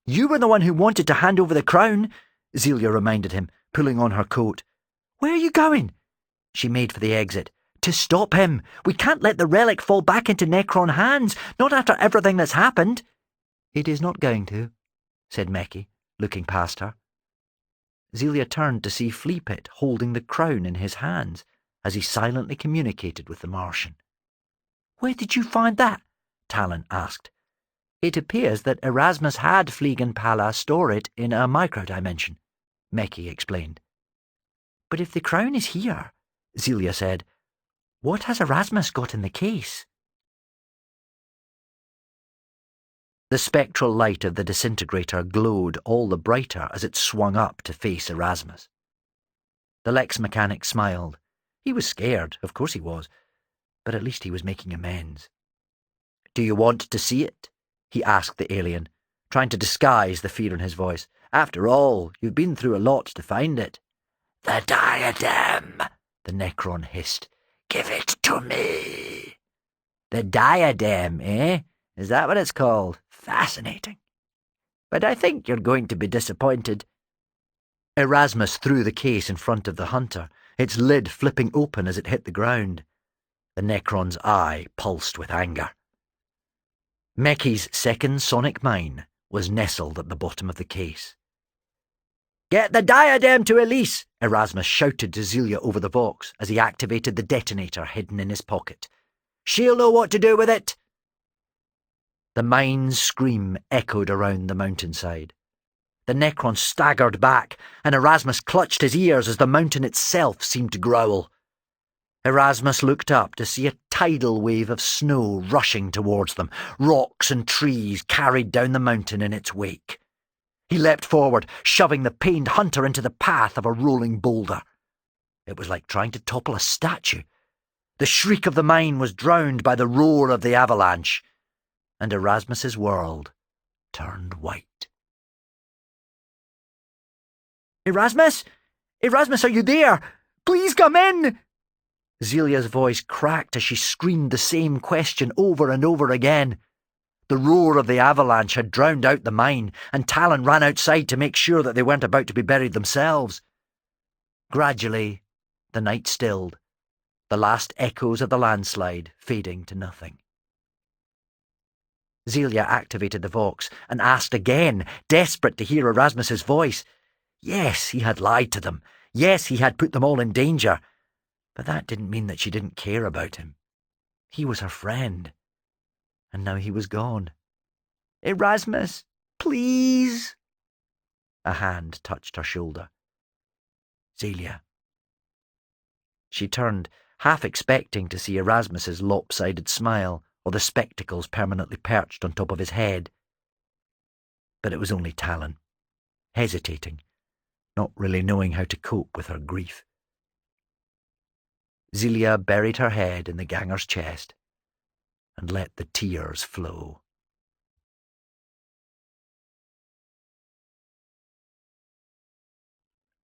"You were the one who wanted to hand over the crown," Zelia reminded him, pulling on her coat. "Where are you going?" She made for the exit. "To stop him. We can't let the relic fall back into Necron hands, not after everything that's happened." "It is not going to," said Meki, looking past her. Zelia turned to see Fleepit holding the crown in his hands as he silently communicated with the Martian. "Where did you find that?" Talon asked. "It appears that Erasmus had Fleegan Pala store it in a microdimension," Meki explained. "But if the crown is here," Zelia said, "what has Erasmus got in the case?" The spectral light of the disintegrator glowed all the brighter as it swung up to face Erasmus. The Lex mechanic smiled. He was scared, of course he was, but at least he was making amends. "Do you want to see it?" he asked the alien, trying to disguise the fear in his voice. "After all, you've been through a lot to find it." "The diadem," the Necron hissed. "Give it to me." "The diadem, eh? Is that what it's called? Fascinating. But I think you're going to be disappointed." Erasmus threw the case in front of the hunter, its lid flipping open as it hit the ground. The Necron's eye pulsed with anger. Meki's second sonic mine was nestled at the bottom of the case. "Get the diadem to Elise!" Erasmus shouted to Zelia over the vox as he activated the detonator hidden in his pocket. "She'll know what to do with it!" The mine's scream echoed around the mountainside. The Necron staggered back, and Erasmus clutched his ears as the mountain itself seemed to growl. Erasmus looked up to see a tidal wave of snow rushing towards them, rocks and trees carried down the mountain in its wake. He leapt forward, shoving the pained hunter into the path of a rolling boulder. It was like trying to topple a statue. The shriek of the mine was drowned by the roar of the avalanche, and Erasmus's world turned white. "Erasmus? Erasmus, are you there? Please come in!" Zelia's voice cracked as she screamed the same question over and over again. The roar of the avalanche had drowned out the mine, and Talon ran outside to make sure that they weren't about to be buried themselves. Gradually, the night stilled, the last echoes of the landslide fading to nothing. Zelia activated the vox and asked again, desperate to hear Erasmus's voice. Yes, he had lied to them. Yes, he had put them all in danger. But that didn't mean that she didn't care about him. He was her friend. And now he was gone. "Erasmus, please." A hand touched her shoulder. "Zelia." She turned, half expecting to see Erasmus's lopsided smile or the spectacles permanently perched on top of his head. But it was only Talon, hesitating, not really knowing how to cope with her grief. Zelia buried her head in the ganger's chest and let the tears flow.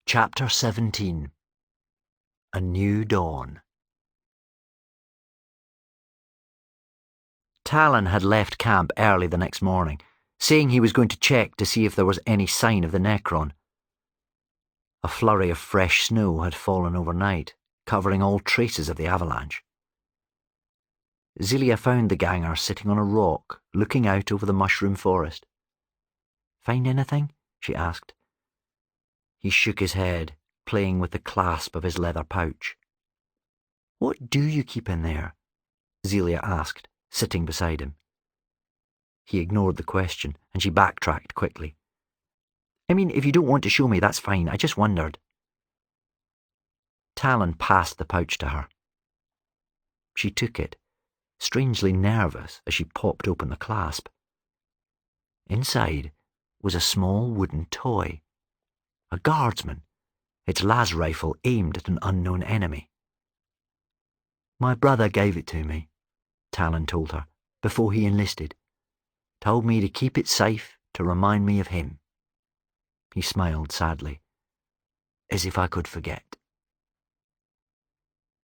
Chapter 17. A New Dawn. Talon had left camp early the next morning, saying he was going to check to see if there was any sign of the Necron. A flurry of fresh snow had fallen overnight, covering all traces of the avalanche. Zelia found the ganger sitting on a rock, looking out over the mushroom forest. "Find anything?" she asked. He shook his head, playing with the clasp of his leather pouch. "What do you keep in there?" Zelia asked, sitting beside him. He ignored the question, and she backtracked quickly. "I mean, if you don't want to show me, that's fine. I just wondered." Talon passed the pouch to her. She took it, strangely nervous as she popped open the clasp. Inside was a small wooden toy. A guardsman, its las rifle aimed at an unknown enemy. "My brother gave it to me," Talon told her, "before he enlisted. Told me to keep it safe to remind me of him." He smiled sadly, as if I could forget.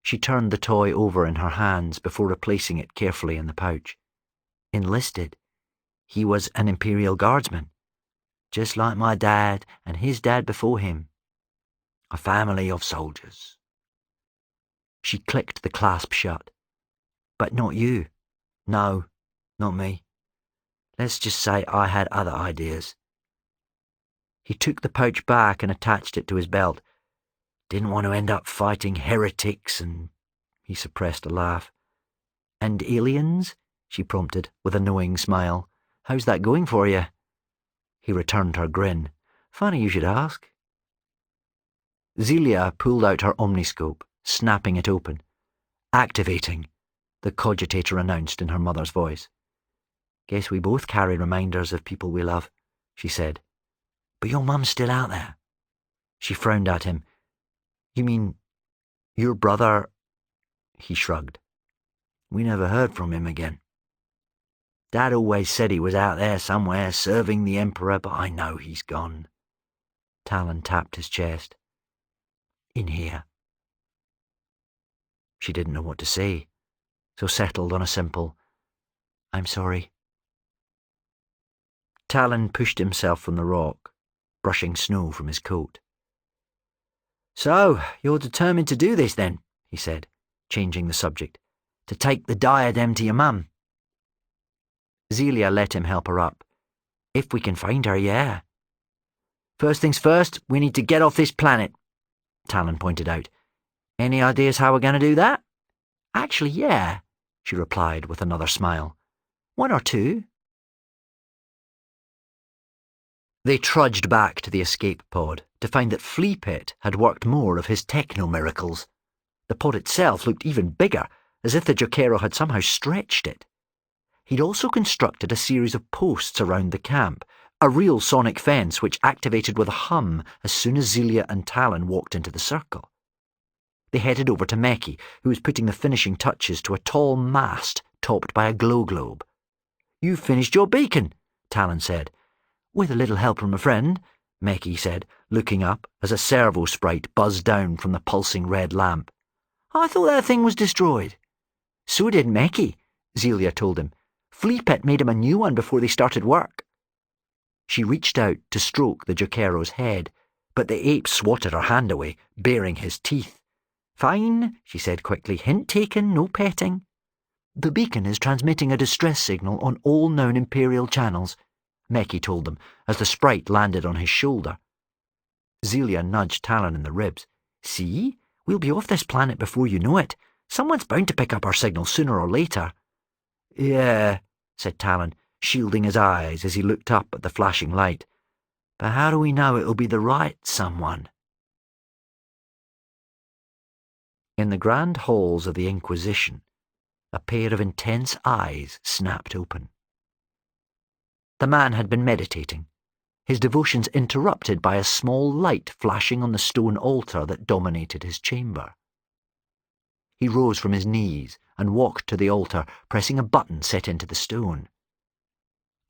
She turned the toy over in her hands before replacing it carefully in the pouch. Enlisted. He was an Imperial Guardsman, just like my dad and his dad before him. A family of soldiers. She clicked the clasp shut. "But not you." "No, not me. Let's just say I had other ideas." He took the pouch back and attached it to his belt. "Didn't want to end up fighting heretics and—" He suppressed a laugh. "And aliens?" she prompted, with a knowing smile. "How's that going for you?" He returned her grin. "Funny you should ask." Zelia pulled out her omniscope, snapping it open. "Activating," the cogitator announced in her mother's voice. "Guess we both carry reminders of people we love," she said. "But your mum's still out there." She frowned at him. "You mean, your brother—" He shrugged. "We never heard from him again. Dad always said he was out there somewhere serving the Emperor, but I know he's gone." Talon tapped his chest. "In here." She didn't know what to say, so settled on a simple, "I'm sorry." Talon pushed himself from the rock, brushing snow from his coat. "So, you're determined to do this then," he said, changing the subject. "To take the diadem to your mum." Zelia let him help her up. "If we can find her, yeah." "First things first, we need to get off this planet," Talon pointed out. "Any ideas how we're going to do that?" "Actually, yeah," she replied with another smile. "One or two." They trudged back to the escape pod to find that Flea Pit had worked more of his techno-miracles. The pod itself looked even bigger, as if the Jokero had somehow stretched it. He'd also constructed a series of posts around the camp, a real sonic fence which activated with a hum as soon as Zelia and Talon walked into the circle. They headed over to Meki, who was putting the finishing touches to a tall mast topped by a glow globe. "You've finished your beacon," Talon said. "With a little help from a friend," Meki said, looking up as a servo sprite buzzed down from the pulsing red lamp. "I thought that thing was destroyed." "So did Meki," Zelia told him. "Flea Pit made him a new one before they started work." She reached out to stroke the Jokero's head, but the ape swatted her hand away, baring his teeth. "Fine," she said quickly. "Hint taken, no petting." "The beacon is transmitting a distress signal on all known Imperial channels," Meki told them as the sprite landed on his shoulder. Zelia nudged Talon in the ribs. "See? We'll be off this planet before you know it. Someone's bound to pick up our signal sooner or later." "Yeah," said Talon, shielding his eyes as he looked up at the flashing light. "But how do we know it'll be the right someone?" In the grand halls of the Inquisition, a pair of intense eyes snapped open. The man had been meditating, his devotions interrupted by a small light flashing on the stone altar that dominated his chamber. He rose from his knees and walked to the altar, pressing a button set into the stone.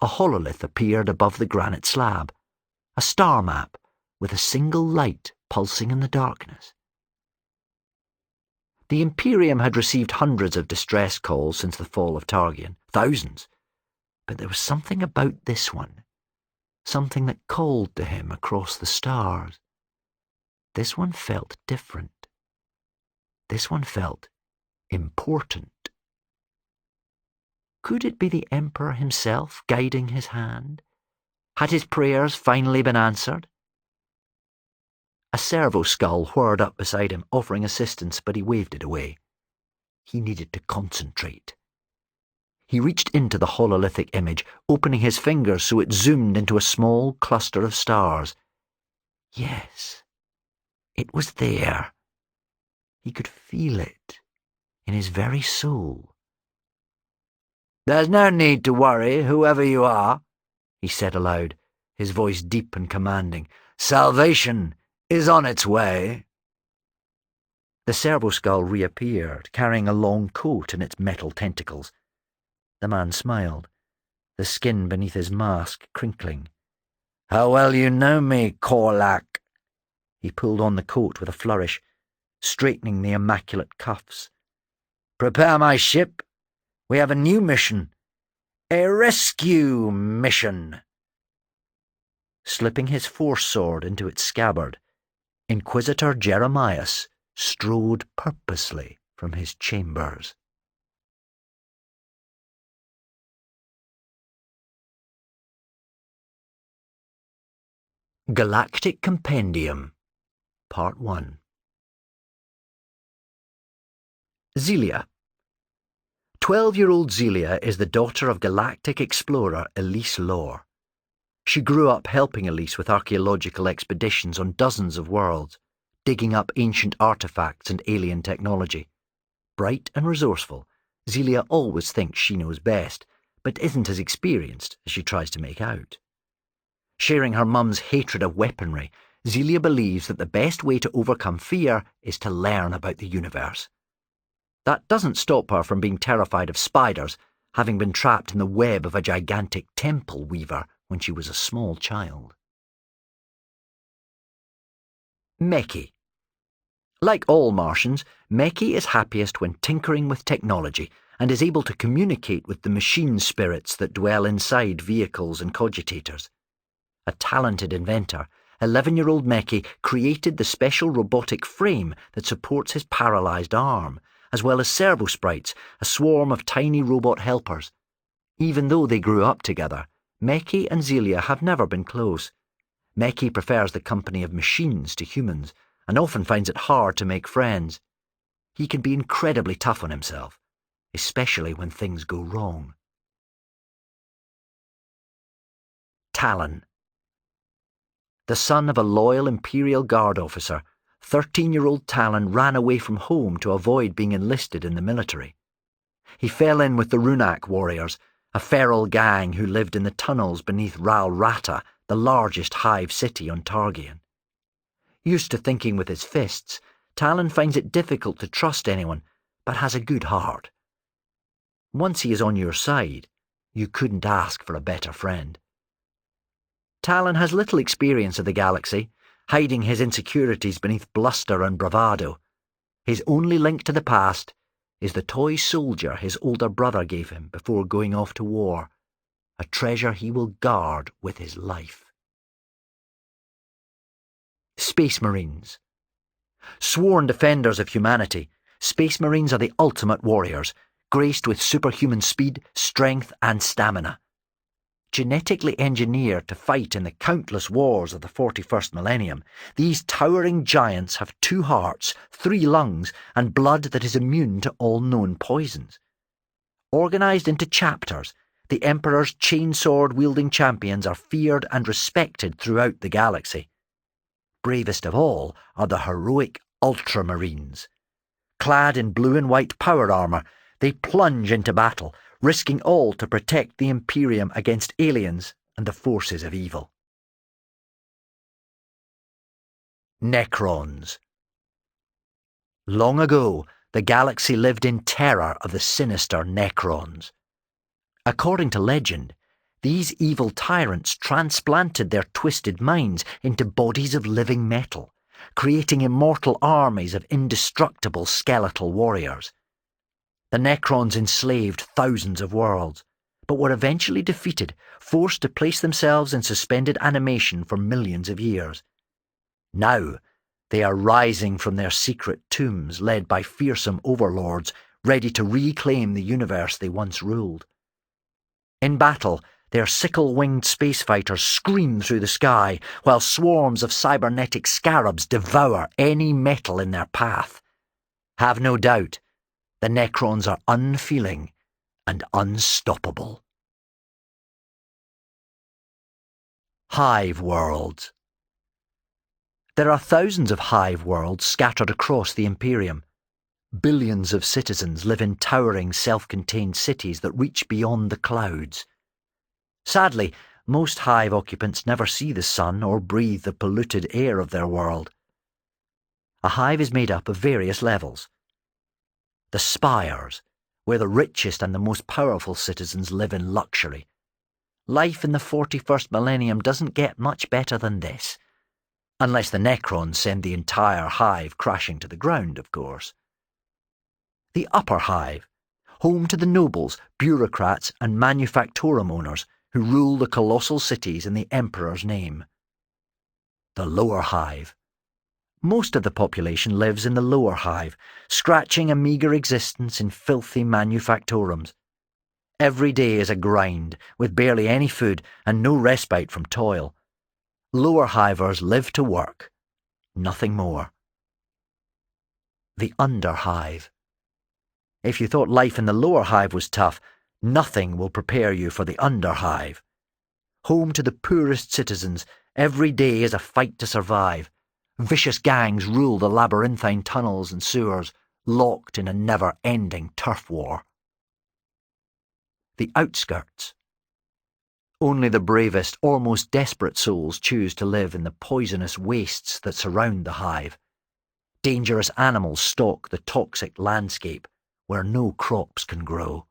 A hololith appeared above the granite slab, a star map with a single light pulsing in the darkness. The Imperium had received hundreds of distress calls since the fall of Targian, thousands, but there was something about this one, something that called to him across the stars. This one felt different. This one felt important. Could it be the Emperor himself guiding his hand? Had his prayers finally been answered? A servo skull whirred up beside him, offering assistance, but he waved it away. He needed to concentrate. He reached into the hololithic image, opening his fingers so it zoomed into a small cluster of stars. Yes, it was there. He could feel it in his very soul. "There's no need to worry, whoever you are," he said aloud, his voice deep and commanding. "Salvation is on its way." The servo skull reappeared, carrying a long coat in its metal tentacles. The man smiled, the skin beneath his mask crinkling. "How well you know me, Korlak." He pulled on the coat with a flourish, straightening the immaculate cuffs. "Prepare my ship. We have a new mission. A rescue mission." Slipping his force sword into its scabbard, Inquisitor Jeremias strode purposely from his chambers. Galactic Compendium, Part 1. Zelia. 12-year-old Zelia is the daughter of galactic explorer Elise Lore. She grew up helping Elise with archaeological expeditions on dozens of worlds, digging up ancient artifacts and alien technology. Bright and resourceful, Zelia always thinks she knows best, but isn't as experienced as she tries to make out. Sharing her mum's hatred of weaponry, Zelia believes that the best way to overcome fear is to learn about the universe. That doesn't stop her from being terrified of spiders, having been trapped in the web of a gigantic temple weaver when she was a small child. Meki. Like all Martians, Meki is happiest when tinkering with technology and is able to communicate with the machine spirits that dwell inside vehicles and cogitators. A talented inventor, 11-year-old Meki created the special robotic frame that supports his paralysed arm, as well as servo sprites, a swarm of tiny robot helpers. Even though they grew up together, Meki and Zelia have never been close. Meki prefers the company of machines to humans, and often finds it hard to make friends. He can be incredibly tough on himself, especially when things go wrong. Talon. The son of a loyal Imperial Guard officer, 13-year-old Talon ran away from home to avoid being enlisted in the military. He fell in with the Runak warriors, a feral gang who lived in the tunnels beneath Ral Rata, the largest hive city on Targian. Used to thinking with his fists, Talon finds it difficult to trust anyone, but has a good heart. Once he is on your side, you couldn't ask for a better friend. Talon has little experience of the galaxy, hiding his insecurities beneath bluster and bravado. His only link to the past is the toy soldier his older brother gave him before going off to war, a treasure he will guard with his life. Space Marines. Sworn defenders of humanity, Space Marines are the ultimate warriors, graced with superhuman speed, strength, and stamina. Genetically engineered to fight in the countless wars of the 41st millennium, these towering giants have 2 hearts, 3 lungs, and blood that is immune to all known poisons. Organised into chapters, the Emperor's chainsword-wielding champions are feared and respected throughout the galaxy. Bravest of all are the heroic Ultramarines. Clad in blue and white power armour, they plunge into battle, risking all to protect the Imperium against aliens and the forces of evil. Necrons. Long ago, the galaxy lived in terror of the sinister Necrons. According to legend, these evil tyrants transplanted their twisted minds into bodies of living metal, creating immortal armies of indestructible skeletal warriors. The Necrons enslaved thousands of worlds, but were eventually defeated, forced to place themselves in suspended animation for millions of years. Now, they are rising from their secret tombs led by fearsome overlords ready to reclaim the universe they once ruled. In battle, their sickle-winged space fighters scream through the sky, while swarms of cybernetic scarabs devour any metal in their path. Have no doubt, the Necrons are unfeeling and unstoppable. Hive worlds. There are thousands of hive worlds scattered across the Imperium. Billions of citizens live in towering self-contained cities that reach beyond the clouds. Sadly, most hive occupants never see the sun or breathe the polluted air of their world. A hive is made up of various levels. The spires, where the richest and the most powerful citizens live in luxury. Life in the 41st millennium doesn't get much better than this. Unless the Necrons send the entire hive crashing to the ground, of course. The upper hive, home to the nobles, bureaucrats, and manufactorum owners who rule the colossal cities in the Emperor's name. The lower hive. Most of the population lives in the lower hive, scratching a meagre existence in filthy manufactorums. Every day is a grind, with barely any food and no respite from toil. Lower hivers live to work, nothing more. The under hive. If you thought life in the lower hive was tough, nothing will prepare you for the under hive. Home to the poorest citizens, every day is a fight to survive. Vicious gangs rule the labyrinthine tunnels and sewers, locked in a never-ending turf war. The outskirts. Only the bravest or most desperate souls choose to live in the poisonous wastes that surround the hive. Dangerous animals stalk the toxic landscape where no crops can grow.